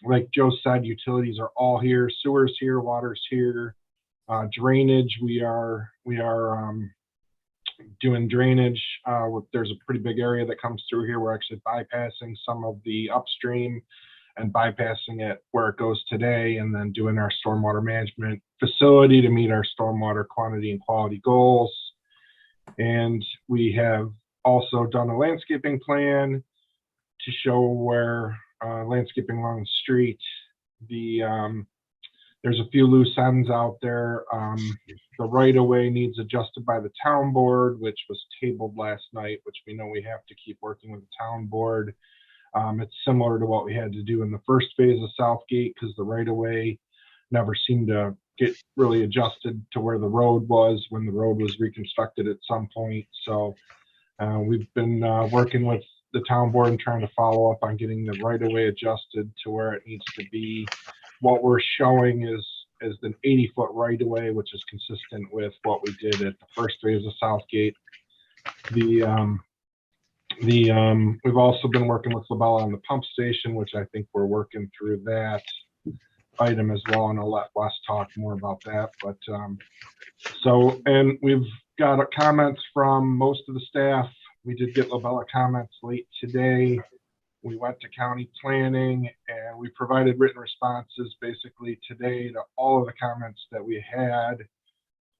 Like Joe said, utilities are all here, sewers here, water's here, drainage. We are doing drainage. There's a pretty big area that comes through here. We're actually bypassing some of the upstream and bypassing it where it goes today, and then doing our stormwater management facility to meet our stormwater quantity and quality goals. And we have also done a landscaping plan to show where landscaping along the street. There's a few loose ends out there. The right-of-way needs adjusted by the town board, which was tabled last night, which we know we have to keep working with the town board. It's similar to what we had to do in the first phase of Southgate, because the right-of-way never seemed to get really adjusted to where the road was when the road was reconstructed at some point. So we've been working with the town board and trying to follow up on getting the right of way adjusted to where it needs to be. What we're showing is an 80-foot right of way, which is consistent with what we did at the first phase of Southgate. We've also been working with Labella on the pump station, which I think we're working through that item as well, and I'll let Wes talk more about that. But and we've got comments from most of the staff. We did get Labella comments late today. We went to county planning and we provided written responses basically today to all of the comments that we had.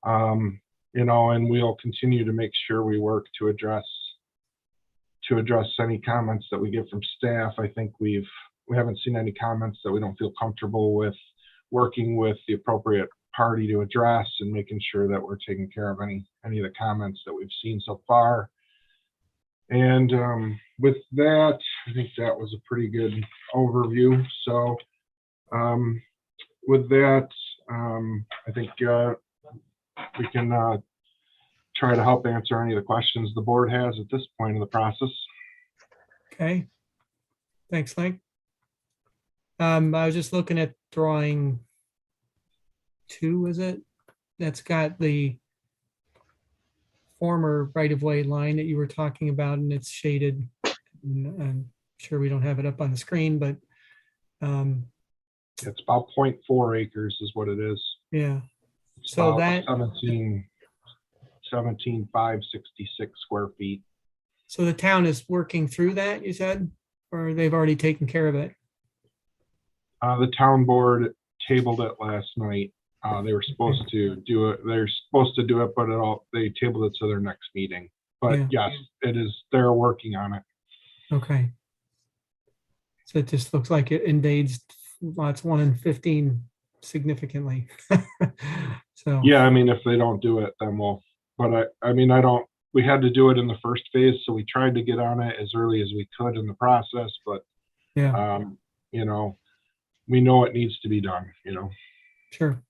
You know, and we'll continue to make sure we work to address any comments that we get from staff. I think we haven't seen any comments that we don't feel comfortable with working with the appropriate party to address and making sure that we're taking care of any of the comments that we've seen so far. And with that, I think that was a pretty good overview. So with that, I think we can try to help answer any of the questions the board has at this point in the process. Okay. Thanks, Link. I was just looking at drawing 2, is it? That's got the former right-of-way line that you were talking about, and it's shaded. And I'm sure we don't have it up on the screen, but it's about 0.4 acres is what it is. Yeah. So that 17,566 square feet. So the town is working through that, you said, or they've already taken care of it? The town board tabled it last night. They were supposed to do it. They're supposed to do it, but they tabled it to their next meeting. But yes, it is. They're working on it. Okay. So it just looks like it invades lots 1 and 15 significantly. So yeah, I mean, if they don't do it, then we'll. But I mean, we had to do it in the first phase, so we tried to get on it as early as we could in the process. But yeah, you know, we know it needs to be done. You know. Sure.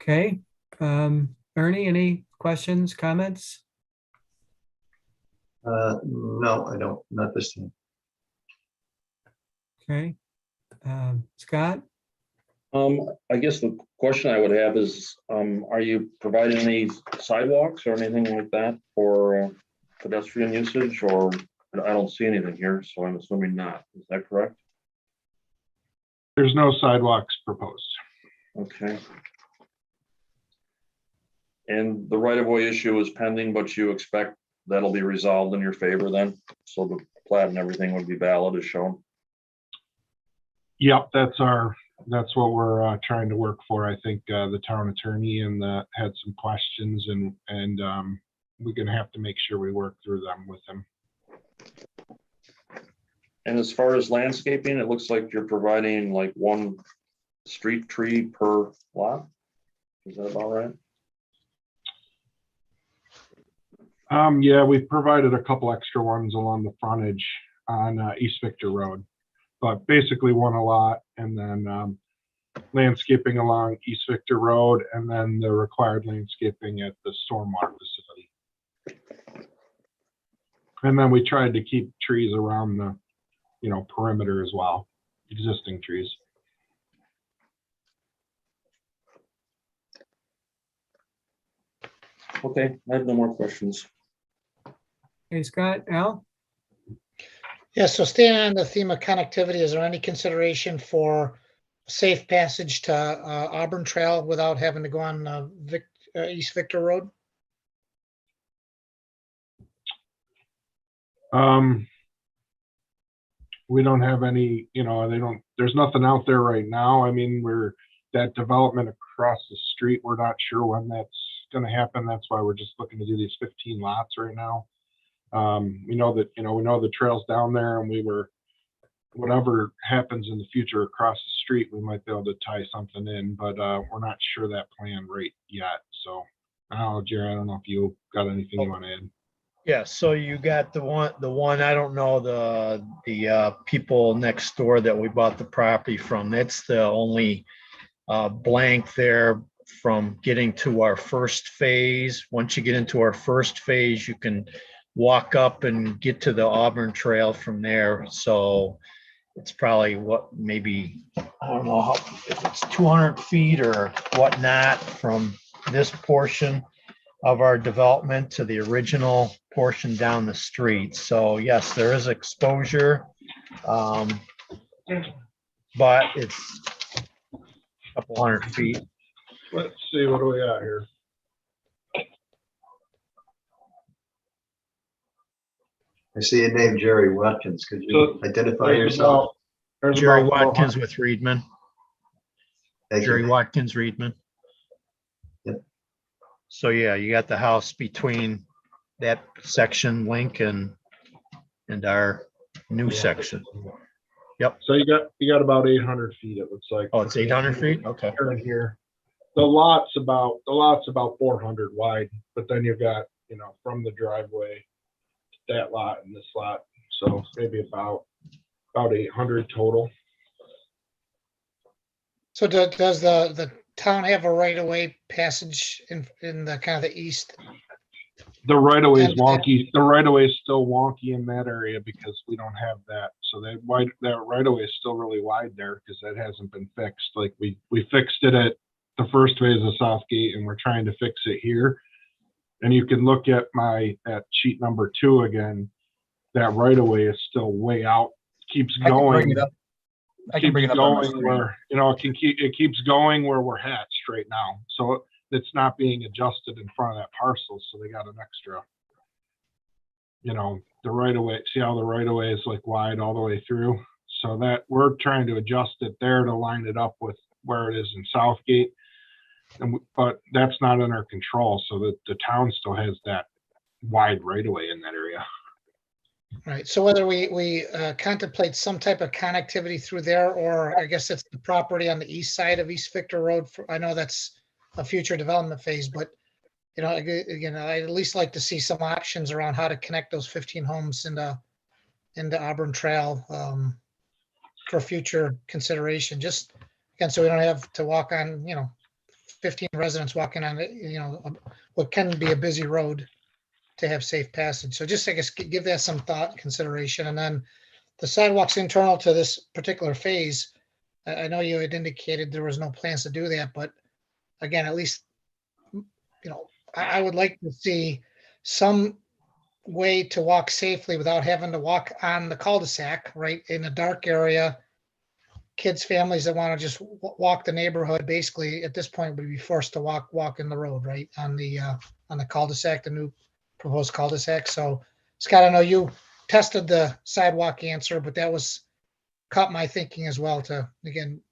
Okay. Ernie, any questions, comments? No, I don't. Not this time. Okay. Scott? I guess the question I would have is, are you providing any sidewalks or anything like that for pedestrian usage, or I don't see anything here, so I'm assuming not. Is that correct? There's no sidewalks proposed. Okay. And the right-of-way issue is pending, but you expect that'll be resolved in your favor then? So the plat and everything would be valid as shown? Yep, that's what we're trying to work for. I think the town attorney had some questions, and we're going to have to make sure we work through them with him. And as far as landscaping, it looks like you're providing like 1 street tree per lot. Is that about right? Yeah, we've provided a couple extra ones along the frontage on East Victor Road, but basically 1 a lot, and then landscaping along East Victor Road, and then the required landscaping at the stormwater facility. And then we tried to keep trees around the, perimeter as well, existing trees. Okay, I have no more questions. Hey, Scott, Al? Yeah, so staying on the theme of connectivity, is there any consideration for safe passage to Auburn Trail without having to go on East Victor Road? We don't have any, there's nothing out there right now. I mean, that development across the street, we're not sure when that's going to happen. That's why we're just looking to do these 15 lots right now. We know that, we know the trail's down there, and whatever happens in the future across the street, we might be able to tie something in, but we're not sure that plan right yet. So, Jerry, I don't know if you got anything you want to add. Yeah, so you got the one, I don't know, the people next door that we bought the property from. That's the only blank there from getting to our first phase. Once you get into our first phase, you can walk up and get to the Auburn Trail from there. So it's probably maybe, I don't know if it's 200 feet or whatnot from this portion of our development to the original portion down the street. So yes, there is exposure, but it's a couple hundred feet. Let's see, what do we got here? I see your name, Jerry Watkins. Could you identify yourself? Jerry Watkins with Reedman. Thank Jerry you. Watkins, Reedman. Yep. So yeah, you got the house between that section link and our new section. Yep. So you got about 800 feet, it looks like. Oh, it's 800 feet? Okay. Here and here. The lot's about 400 wide, but then you've got, from the driveway to that lot and this lot. So maybe about 800 total. So does the town have a right-of-way passage in the kind of the east? The right of way is wonky. The right of way is still wonky in that area because we don't have that. So that right of way is still really wide there because that hasn't been fixed. Like we fixed it at the first phase of Southgate, and we're trying to fix it here. And you can look at at sheet number 2 again. That right of way is still way out. Keeps going. I can bring it up on my screen. Where it keeps going where we're hatched right now. So it's not being adjusted in front of that parcel, so they got an extra. The right of way. See how the right of way is like wide all the way through. So that we're trying to adjust it there to line it up with where it is in Southgate. But that's not in our control. So that the town still has that wide right of way in that area. Right. So whether we contemplate some type of connectivity through there, or I guess it's the property on the east side of East Victor Road. I know that's a future development phase, but again, I'd at least like to see some options around how to connect those 15 homes into Auburn Trail for future consideration. Just again, so we don't have to walk on 15 residents walking on what can be a busy road to have safe passage. So just, I guess, give that some thought and consideration. And then the sidewalks internal to this particular phase, I know you had indicated there was no plans to do that, but again, at least, I would like to see some way to walk safely without having to walk on the cul-de-sac, right, in a dark area. Kids, families that want to just walk the neighborhood, basically at this point would be forced to walk in the road, right, on the cul-de-sac, the new proposed cul-de-sac. So Scott, I know you tested the sidewalk answer, but that caught my thinking as well to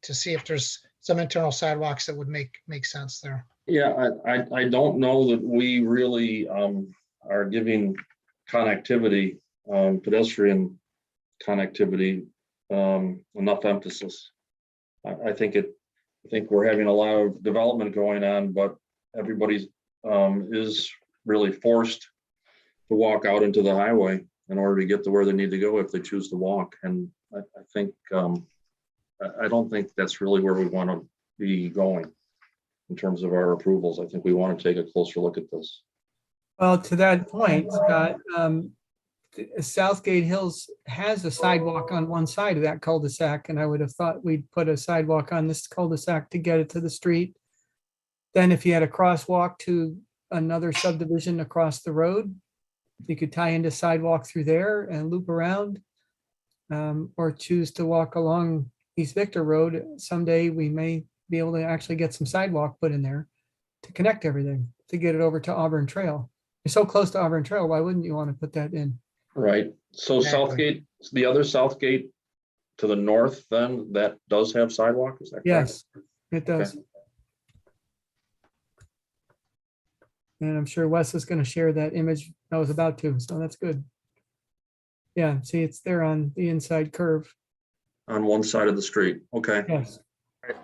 see if there's some internal sidewalks that would make sense there. Yeah, I don't know that we really are giving connectivity, pedestrian connectivity, enough emphasis. I think we're having a lot of development going on, but everybody's is really forced to walk out into the highway in order to get to where they need to go if they choose to walk. And I think I don't think that's really where we want to be going in terms of our approvals. I think we want to take a closer look at this. Well, to that point, Scott, Southgate Hills has a sidewalk on one side of that cul-de-sac, and I would have thought we'd put a sidewalk on this cul-de-sac to get it to the street. Then if you had a crosswalk to another subdivision across the road, you could tie into sidewalk through there and loop around, or choose to walk along East Victor Road. Someday we may be able to actually get some sidewalk put in there to connect everything, to get it over to Auburn Trail. You're so close to Auburn Trail, why wouldn't you want to put that in? Right. So Exactly. Southgate, the other Southgate to the north, then that does have sidewalk, is that correct? Yes, it does. Okay. And I'm sure Wes is going to share that image I was about to, so that's good. Yeah, see, it's there on the inside curve. On one side of the street. Okay. Yes.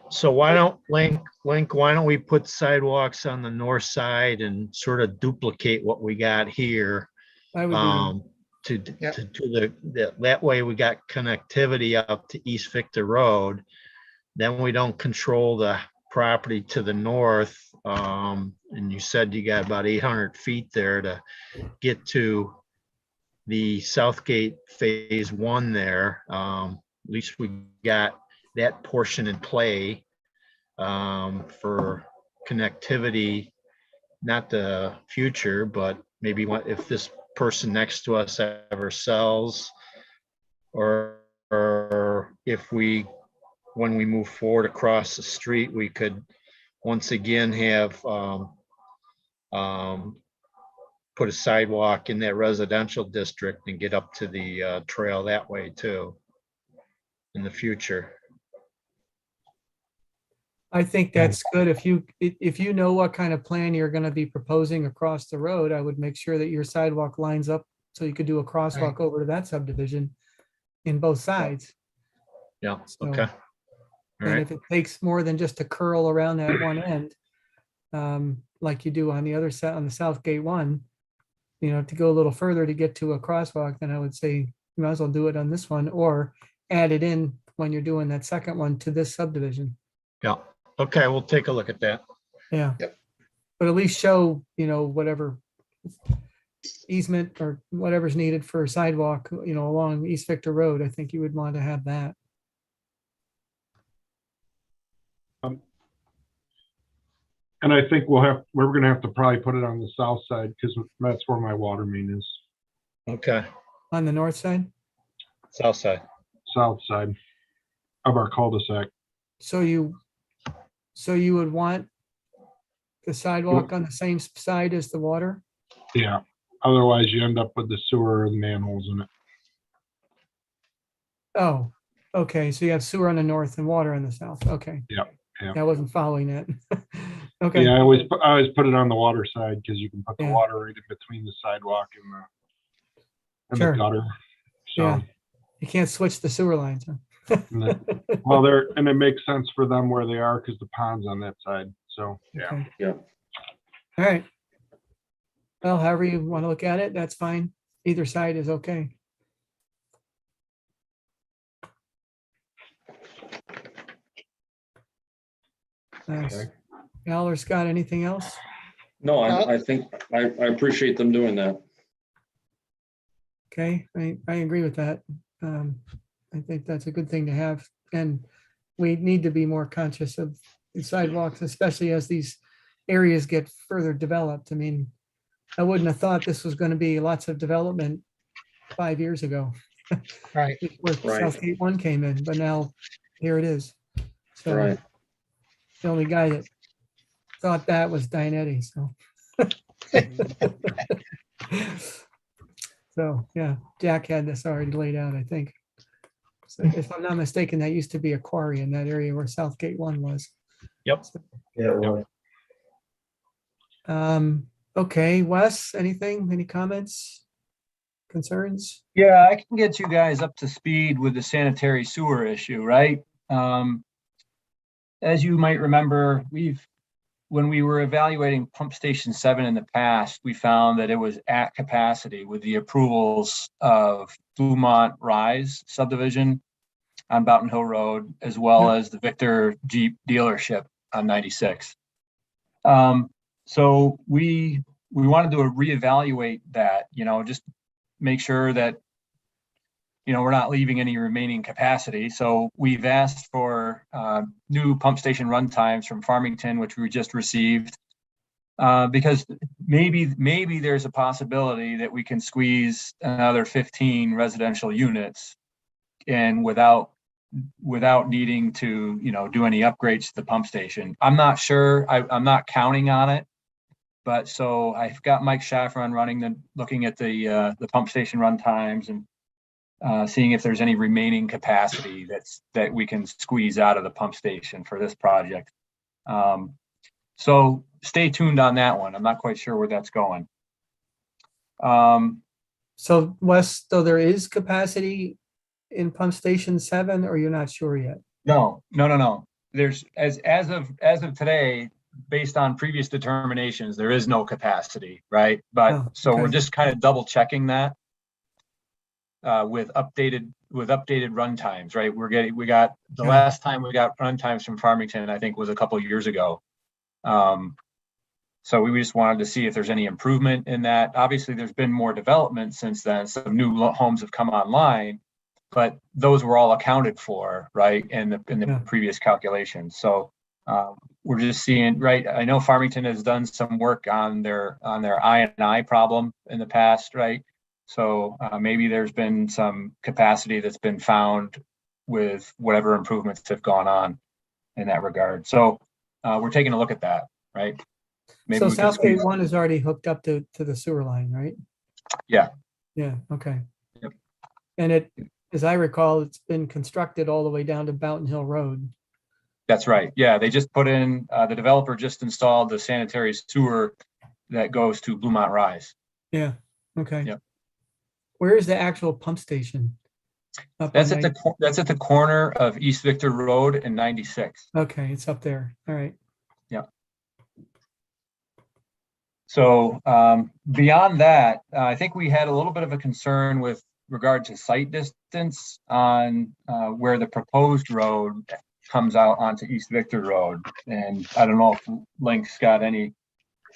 So why don't why don't we put sidewalks on the north side and sort of duplicate what we got here? I would do That way we got connectivity up to East Victor Road. Then we don't control the property to the north, and you said you got about 800 feet there to get to the Southgate Phase 1 there. At least we got that portion in play for connectivity, not the future, but maybe if this person next to us ever sells, or if when we move forward across the street, we could once again have put a sidewalk in that residential district and get up to the trail that way too in the future. I think that's good. If you know what kind of plan you're gonna be proposing across the road, I would make sure that your sidewalk lines up so you could do a crosswalk over to that subdivision in both sides. Yeah, So, okay. All and right, if it takes more than just to curl around that one end, like you do on the other side, on the Southgate one, to go a little further to get to a crosswalk, then I would say you might as well do it on this one or add it in when you're doing that second one to this subdivision. yeah, okay, we'll take a look at that. Yeah. Yep. But at least show, whatever easement or whatever's needed for a sidewalk, along East Victor Road. I think you would want to have that. And I think we're gonna have to probably put it on the south side because that's where my water main is. Okay, On the north side? south side. South side of our cul-de-sac. So you would want the sidewalk on the same side as the water? Yeah. Otherwise you end up with the sewer and manholes in it. Oh, okay. So you have sewer on the north and water on the south. Okay. Yeah. I wasn't following that. Okay. Yeah, I always put it on the water side because you can put the Yeah. water right in between the sidewalk and Sure. the gutter. So, Yeah. You can't switch the sewer lines, huh? well, and it makes sense for them where they are because the pond's on that side. So, yeah. Okay. Yeah. All right. Well, however you want to look at it, that's fine. Either side is okay. Nice. Al or Scott, anything else? No, I think I appreciate them doing that. Okay, I agree with that. I think that's a good thing to have. And we need to be more conscious of the sidewalks, especially as these areas get further developed. I mean, I wouldn't have thought this was going to be lots of development 5 years ago. Right. Before Right. Southgate 1 came in, but now here it is. So Right. the only guy that thought that was Dianetti, so. So, yeah, Jack had this already laid out, I think. So if I'm not mistaken, that used to be a quarry in that area where Southgate 1 was. Yep. Yeah, well, Okay, Wes, anything, any comments, concerns? Yeah, I can get you guys up to speed with the sanitary sewer issue, right? As you might remember, when we were evaluating Pump Station 7 in the past, we found that it was at capacity with the approvals of Bluemont Rise subdivision on Boughton Hill Road, as well as the Victor Jeep dealership on 96. So we wanted to reevaluate that, just make sure that, we're not leaving any remaining capacity. So we've asked for new pump station run times from Farmington, which we just received, because maybe there's a possibility that we can squeeze another 15 residential units and without needing to, do any upgrades to the pump station. I'm not sure. I'm not counting on it. But so I've got Mike Schaffron looking at the pump station run times and seeing if there's any remaining capacity that we can squeeze out of the pump station for this project. So stay tuned on that one. I'm not quite sure where that's going. So Wes, though there is capacity in Pump Station 7, or you're not sure yet? No. There's as of today, based on previous determinations, there is no capacity, right? But so we're just kind of double checking that with updated updated run times, right? We got the Yeah. last time we got run times from Farmington, I think was a couple of years ago. So we just wanted to see if there's any improvement in that. Obviously, there's been more development since then. Some new homes have come online, but those were all accounted for, right, in the Yeah. previous calculations. So we're just seeing, right? I know Farmington has done some work on their I&I problem in the past, right? So maybe there's been some capacity that's been found with whatever improvements have gone on in that regard. So we're taking a look at that, right? Maybe So we can Southgate squeeze- 1 is already hooked up to the sewer line, right? Yeah. Yeah, okay. Yep. And it, as I recall, it's been constructed all the way down to Mountain Hill Road. That's right. Yeah, they just put in, the developer just installed the sanitary sewer that goes to Bluemont Rise. Yeah, okay. Yep. Where is the actual pump station? Up That's on at the corner of East Victor Road and 96. Okay, it's up there. All right. Yeah. So beyond that, I think we had a little bit of a concern with regard to site distance on where the proposed road comes out onto East Victor Road. And I don't know if Link's got any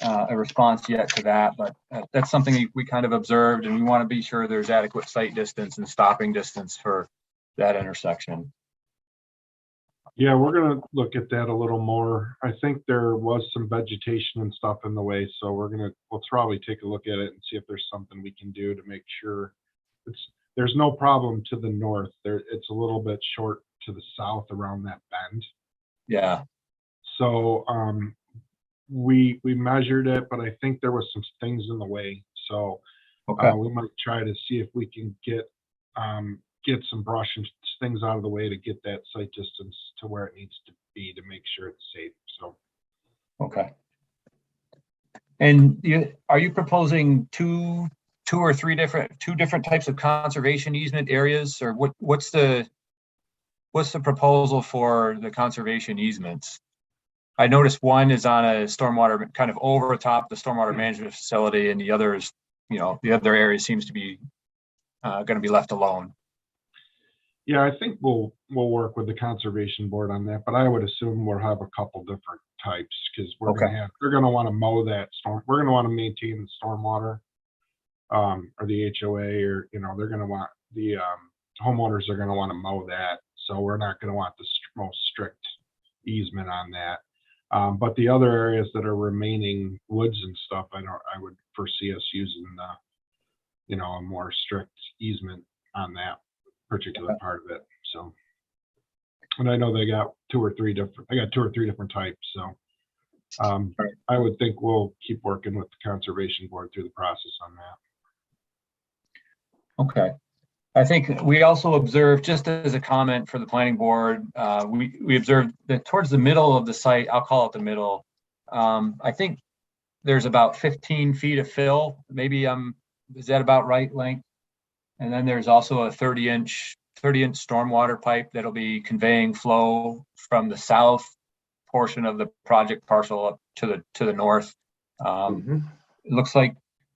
a response yet to that, but that's something we kind of observed, and we want to be sure there's adequate site distance and stopping distance for that intersection. Yeah, we're gonna look at that a little more. I think there was some vegetation and stuff in the way, so we'll probably take a look at it and see if there's something we can do to make sure there's no problem to the north. It's a little bit short to the south around that bend. Yeah. So we measured it, but I think there was some things in the way. So we might try to see if we can get some brush and things out of the way to get that site distance to where it needs to be to make sure it's safe. So okay. And are you proposing two different types of conservation easement areas, or what's the proposal for the conservation easements? I noticed one is on a stormwater, kind of over top the stormwater management facility, and the other is, the other area seems to be going to be left alone. yeah, I think we'll work with the conservation board on that, but I would assume we'll have a couple different types because they're going to want to mow that storm. We're going to want to maintain the stormwater, or the HOA, or they're going to want the homeowners are going to want to mow that. So we're not going to want the most strict easement on that. But the other areas that are remaining woods and stuff, I would foresee us using a more strict easement on that particular part of it. So, and I know they got two or three different types. So I would think we'll keep working with the conservation board through the process on that. Okay. I think we also observed, just as a comment for the planning board, we observed that towards the middle of the site, I'll call it the middle, I think there's about 15 feet of fill. Maybe is that about right, length? And then there's also a 30-inch stormwater pipe that'll be conveying flow from the south portion of the project parcel up to the north. It looks like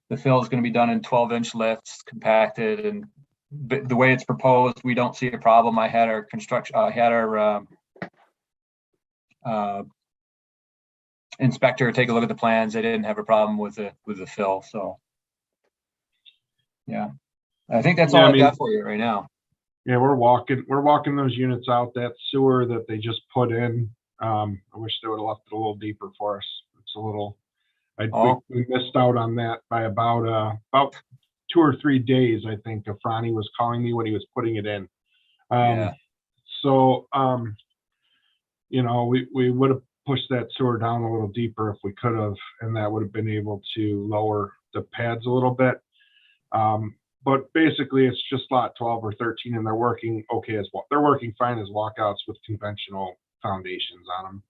the fill is going to be done in 12-inch lifts, compacted, and the way it's proposed, we don't see a problem. I had our inspector take a look at the plans. They didn't have a problem with the fill. So yeah, I think that's all I got for you right now. Yeah, we're walking those units out. That sewer that they just put in, I wish they would have left it a little deeper for us. It's a little, we missed out on that by about 2 or 3 days. I think Franny was calling me when he was putting it in. So we would have pushed that sewer down a little deeper if we could have, and that would have been able to lower the pads a little bit. But basically it's just lot 12 or 13, and they're working okay as well. They're working fine as walkouts with conventional foundations on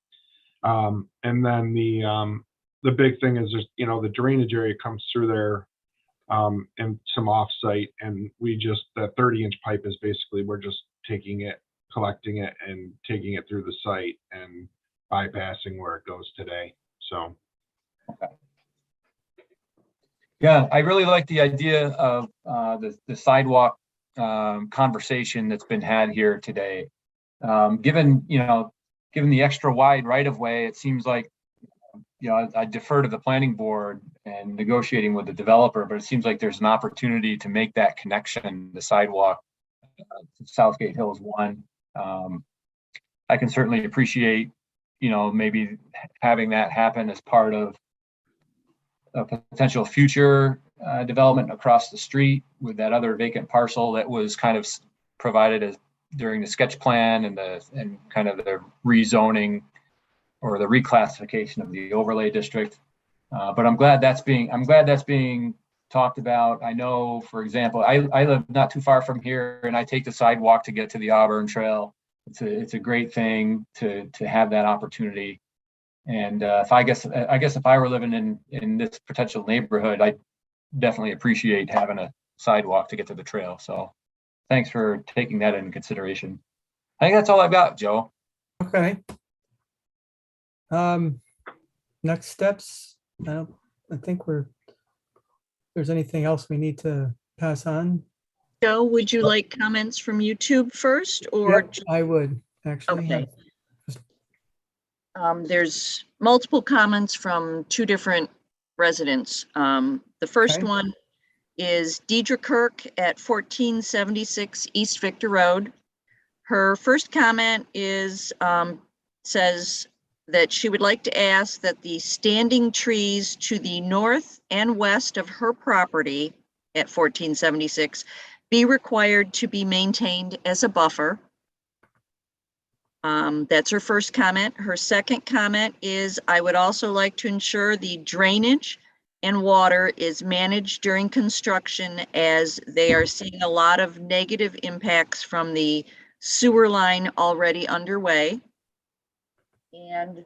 them. And then the big thing is there's, the drainage area comes through there, and some offsite, and that 30-inch pipe is basically, we're just taking it, collecting it, and taking it through the site and bypassing where it goes today. So yeah, I really like the idea of the sidewalk conversation that's been had here today. Given the extra wide right of way, it seems like, I defer to the planning board and negotiating with the developer, but it seems like there's an opportunity to make that connection, the sidewalk to Southgate Hills 1. I can certainly appreciate, maybe having that happen as part of a potential future development across the street with that other vacant parcel that was kind of provided as during the sketch plan and kind of the rezoning or the reclassification of the overlay district. But I'm glad that's being talked about. I know, for example, I live not too far from here, and I take the sidewalk to get to the Auburn Trail. It's a great thing to have that opportunity. And if I were living in this potential neighborhood, I definitely appreciate having a sidewalk to get to the trail. So thanks for taking that into consideration. I think that's all I've got, Joe. Okay. Next steps. I think there's anything else we need to pass on. Joe, would you like comments from YouTube first, or? Yep, I would actually. Okay. There's multiple comments from two different residents. The first one is Deidre Kirk at 1476 East Victor Road. Her first comment is, says that she would like to ask that the standing trees to the north and west of her property at 1476 be required to be maintained as a buffer. That's her first comment. Her second comment is, I would also like to ensure the drainage and water is managed during construction, as they are seeing a lot of negative impacts from the sewer line already underway. And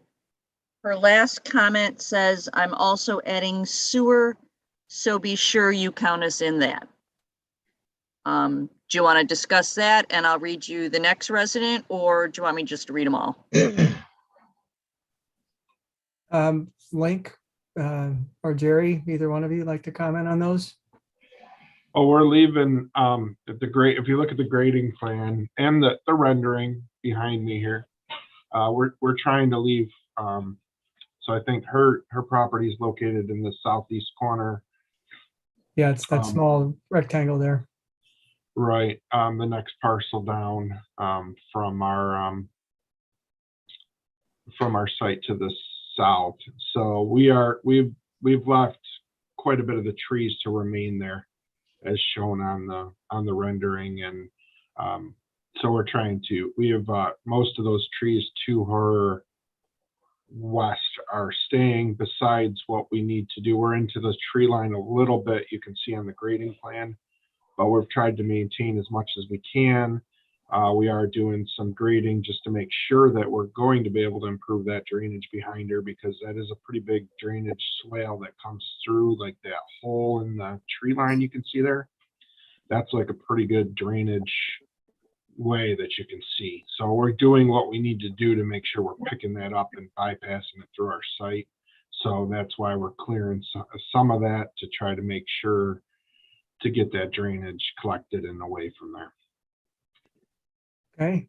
her last comment says, I'm also adding sewer, so be sure you count us in that. Do you want to discuss that and I'll read you the next resident, or do you want me just to read them all? Link or Jerry, either one of you like to comment on those? Oh, we're leaving if you look at the grading plan and the rendering behind me here, we're trying to leave. So I think her property is located in the southeast corner. Yeah, it's that small rectangle there. Right. The next parcel down from our site to the south. So we've left quite a bit of the trees to remain there, as shown on the rendering, and so we're trying to. We have most of those trees to her west are staying. Besides what we need to do, we're into the tree line a little bit. You can see on the grading plan. But we've tried to maintain as much as we can. We are doing some grading just to make sure that we're going to be able to improve that drainage behind her, because that is a pretty big drainage swale that comes through, like that hole in the tree line you can see there. That's like a pretty good drainage way that you can see. So we're doing what we need to do to make sure we're picking that up and bypassing it through our site. So that's why we're clearing some of that to try to make sure to get that drainage collected and away from there. Okay.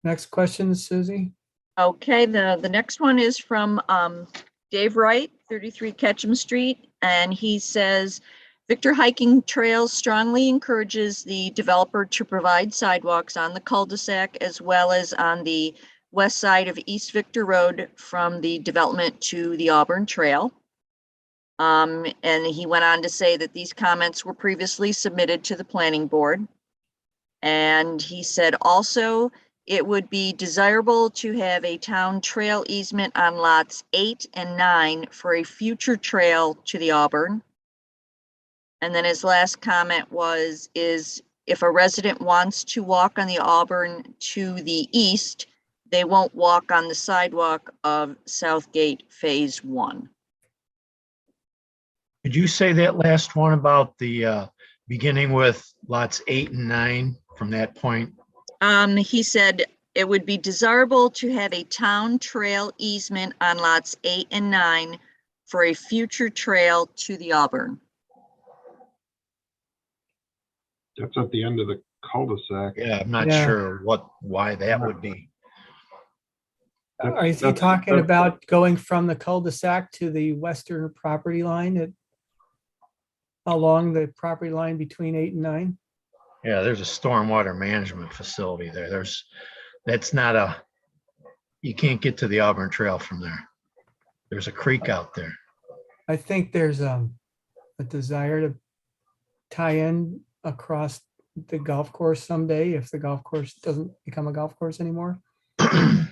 Next question, Susie. Okay, the next one is from Dave Wright, 33 Ketchum Street, and he says, Victor Hiking Trails strongly encourages the developer to provide sidewalks on the cul-de-sac as well as on the west side of East Victor Road from the development to the Auburn Trail. And he went on to say that these comments were previously submitted to the planning board. And he said also, it would be desirable to have a town trail easement on lots 8 and 9 for a future trail to the Auburn. And then his last comment is if a resident wants to walk on the Auburn to the east, they won't walk on the sidewalk of Southgate Phase 1. Could you say that last one about the beginning with lots 8 and 9 from that point? He said it would be desirable to have a town trail easement on lots 8 and 9 for a future trail to the Auburn. That's at the end of the cul-de-sac. Yeah, I'm not Yeah. sure why that would be. Is he talking about going from the cul-de-sac to the western property line along the property line between 8 and 9? Yeah, there's a stormwater management facility there. That's not you can't get to the Auburn Trail from there. There's a creek out there. I think there's a desire to tie in across the golf course someday if the golf course doesn't become a golf course anymore. They're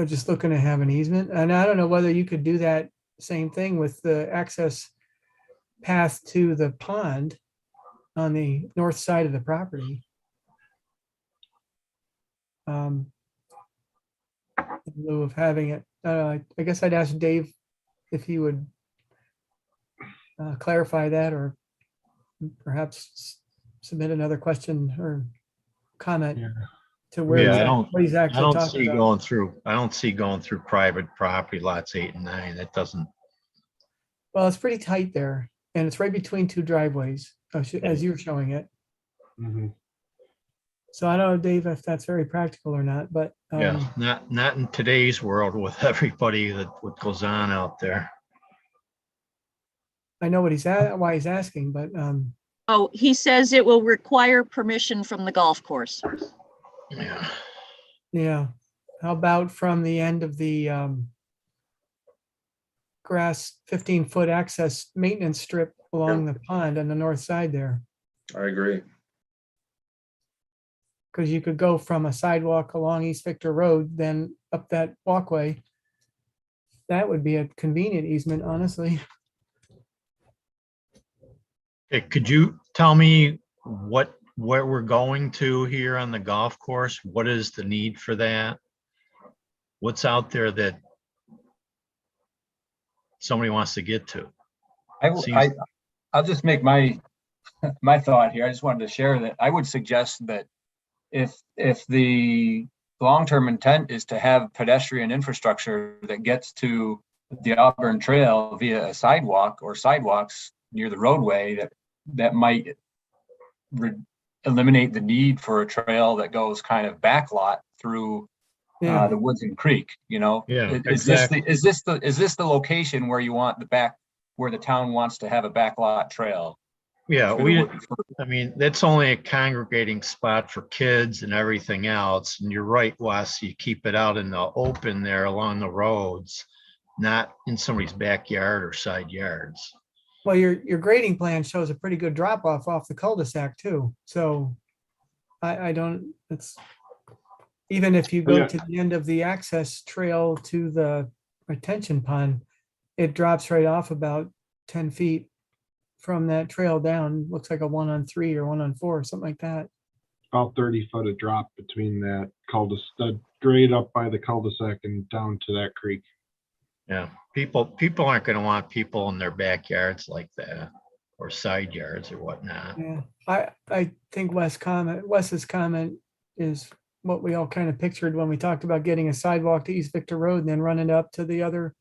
just looking to have an easement. And I don't know whether you could do that same thing with the access path to the pond on the north side of the property. In lieu of having it, I guess I'd ask Dave if he would clarify that, or perhaps submit another question or comment to where Yeah, what he's I actually don't talking see about. I don't see going through private property lots 8 and 9. That doesn't. Well, it's pretty tight there, and it's right between two driveways, as you're showing it. Mhm. So I don't know, Dave, if that's very practical or not, but Yeah, not in today's world with everybody what goes on out there. I know why he's asking, but Oh, he says it will require permission from the golf course. Yeah. yeah. How about from the end of the grass 15-foot access maintenance strip along the pond on the north side there? I agree. Because you could go from a sidewalk along East Victor Road, then up that walkway. That would be a convenient easement, honestly. Hey, could you tell me where we're going to here on the golf course? What is the need for that? What's out there that somebody wants to get to? I'll just make my thought here. I just wanted to share that I would suggest that if the long-term intent is to have pedestrian infrastructure that gets to the Auburn Trail via a sidewalk or sidewalks near the roadway, that might eliminate the need for a trail that goes kind of backlot through the woods and creek, Yeah, is exactly. this the location where you want where the town wants to have a backlot trail? Yeah, I mean, that's only a congregating spot for kids and everything else. And you're right, Wes, you keep it out in the open there along the roads, not in somebody's backyard or side yards. Well, your grading plan shows a pretty good drop off the cul-de-sac too. So it's even if you go to the end of the access trail to the retention pond, it drops right off about 10 feet from that trail down. Looks like a 1-on-3 or 1-on-4, something like that. About 30 foot of drop between that cul-de-sac, grade up by the cul-de-sac and down to that creek. Yeah, people aren't going to want people in their backyards like that or side yards or whatnot. Yeah, I think Wes's comment is what we all kind of pictured when we talked about getting a sidewalk to East Victor Road and then running up to the other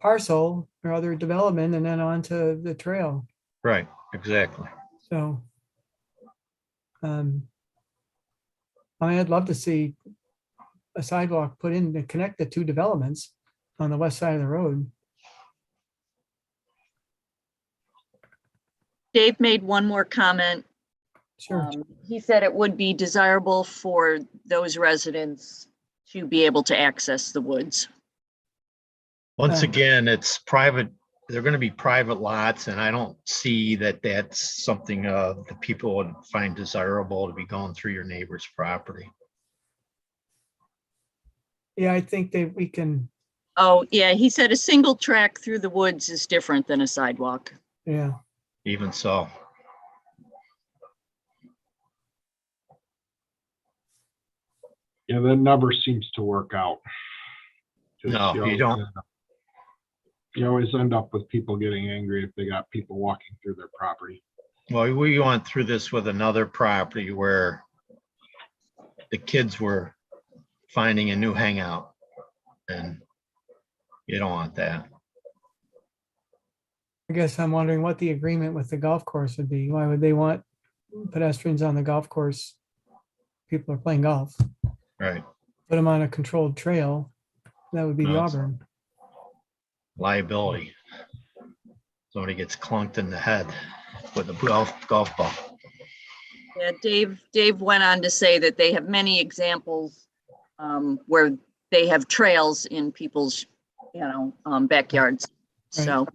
parcel or other development and then onto the trail. Right, exactly. So I'd love to see a sidewalk put in to connect the two developments on the west side of the road. Dave made one more comment. Sure. He said it would be desirable for those residents to be able to access the woods. Once again, it's private. They're going to be private lots, and I don't see that that's something that people would find desirable to be going through your neighbor's property. Yeah, I think that we can. Oh, yeah, he said a single track through the woods is different than a sidewalk. Yeah. Even so. Yeah, that never seems to work out. No, you don't. You always end up with people getting angry if they got people walking through their property. Well, we went through this with another property where the kids were finding a new hangout, and you don't want that. I guess I'm wondering what the agreement with the golf course would be. Why would they want pedestrians on the golf course? People are playing golf. Right. Put them on a controlled trail. That would be the No, it's- Auburn. Liability. Somebody gets clunked in the head with a golf ball. Yeah, Dave went on to say that they have many examples where they have trails in people's, backyards. Right. So,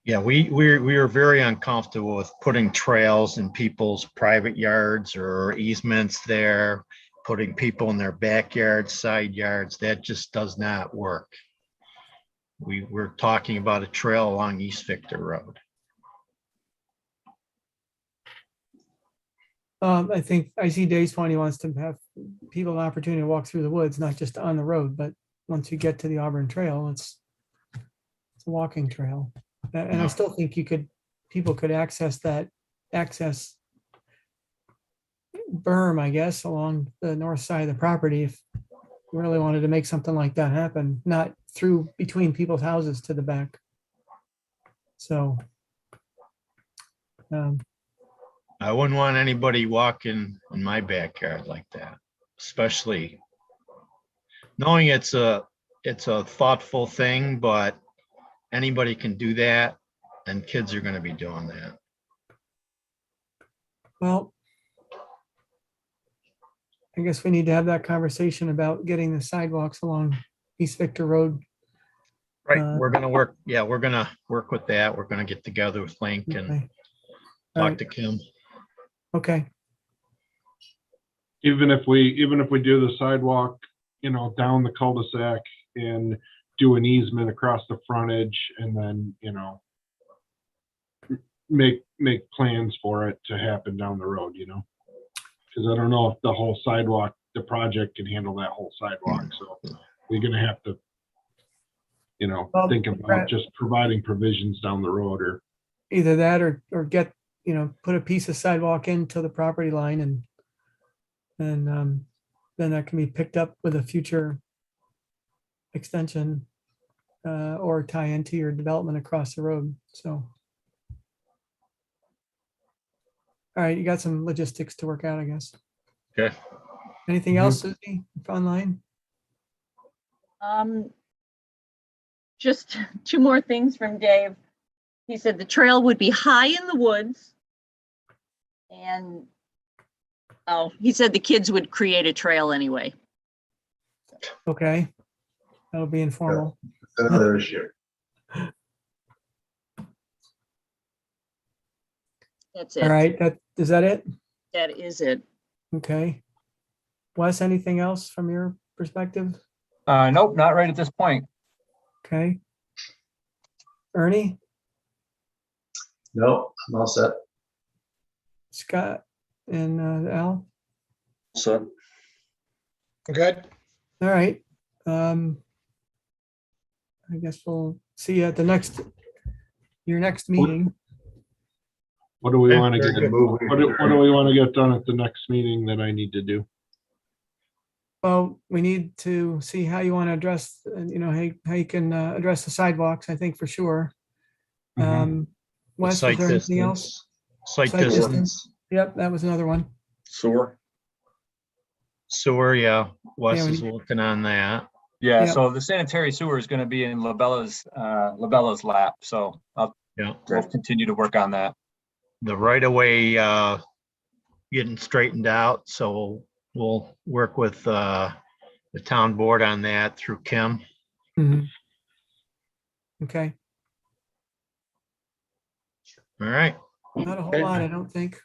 Yeah, we are very uncomfortable with putting trails in people's private yards or easements there, putting people in their backyards, side yards. That just does not work. We're talking about a trail along East Victor Road. I think I see Dave's point. He wants to have people an opportunity to walk through the woods, not just on the road, but once you get to the Auburn Trail, it's a walking trail. And I still think people could access berm, I guess, along the north side of the property if you really wanted to make something like that happen, not through between people's houses to the back. So. I wouldn't want anybody walking in my backyard like that, especially knowing it's a thoughtful thing, but anybody can do that and kids are going to be doing that. Well, I guess we need to have that conversation about getting the sidewalks along East Victor Road. Right. We're going to work. Yeah, we're going to work with that. We're going to get together with Link and Okay. talk to Kim. Okay. Even if we do the sidewalk, down the cul-de-sac and do an easement across the frontage and then, make plans for it to happen down the road, because I don't know if the whole sidewalk, the project can handle that whole sidewalk. So we're going to have to, think about just providing provisions down the road, or Either that or get, put a piece of sidewalk into the property line and then that can be picked up with a future extension or tie into your development across the road. So. All right, you got some logistics to work out, I guess. Okay. Anything else, Susie, online? just two more things from Dave. He said the trail would be high in the woods. And, he said the kids would create a trail anyway. Okay. That'll be informal. Another issue. That's it. All right, is that it? That is it. Okay. Wes, anything else from your perspective? Nope, not right at this point. Okay. Ernie, No, I'm all set. Scott, and Al? So, Good. All right. I guess we'll see you at your next meeting. what do we Okay, want to very get? good. What do we want to get done at the next meeting that I need to do? Well, we need to see how you want to address, how you can address the sidewalks, I think for sure. Wes, is Site there anything else? distance. Site Site distance. distance. Yep, that was another one. sewer. Sewer, yeah. Wes Yeah, is working on that. Yeah, Yep. so the sanitary sewer is going to be in Labella's lap. So I'll Yeah. continue to work on that. The right of way getting straightened out, so we'll work with the town board on that through Kim. Mhm. Okay, All right. not a whole lot, I don't think.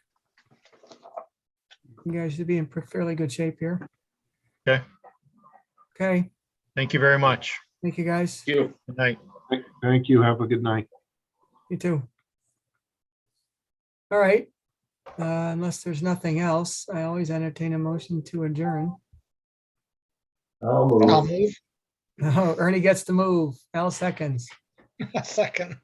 You guys should be in fairly good shape here. Okay. Okay, Thank you very much. thank you, guys. You. Good night. Thank you. Have a good night. You too. All right, unless there's nothing else, I always entertain a motion to adjourn. I'll move. I'll move. Oh, Ernie gets to move. Al seconds. A second.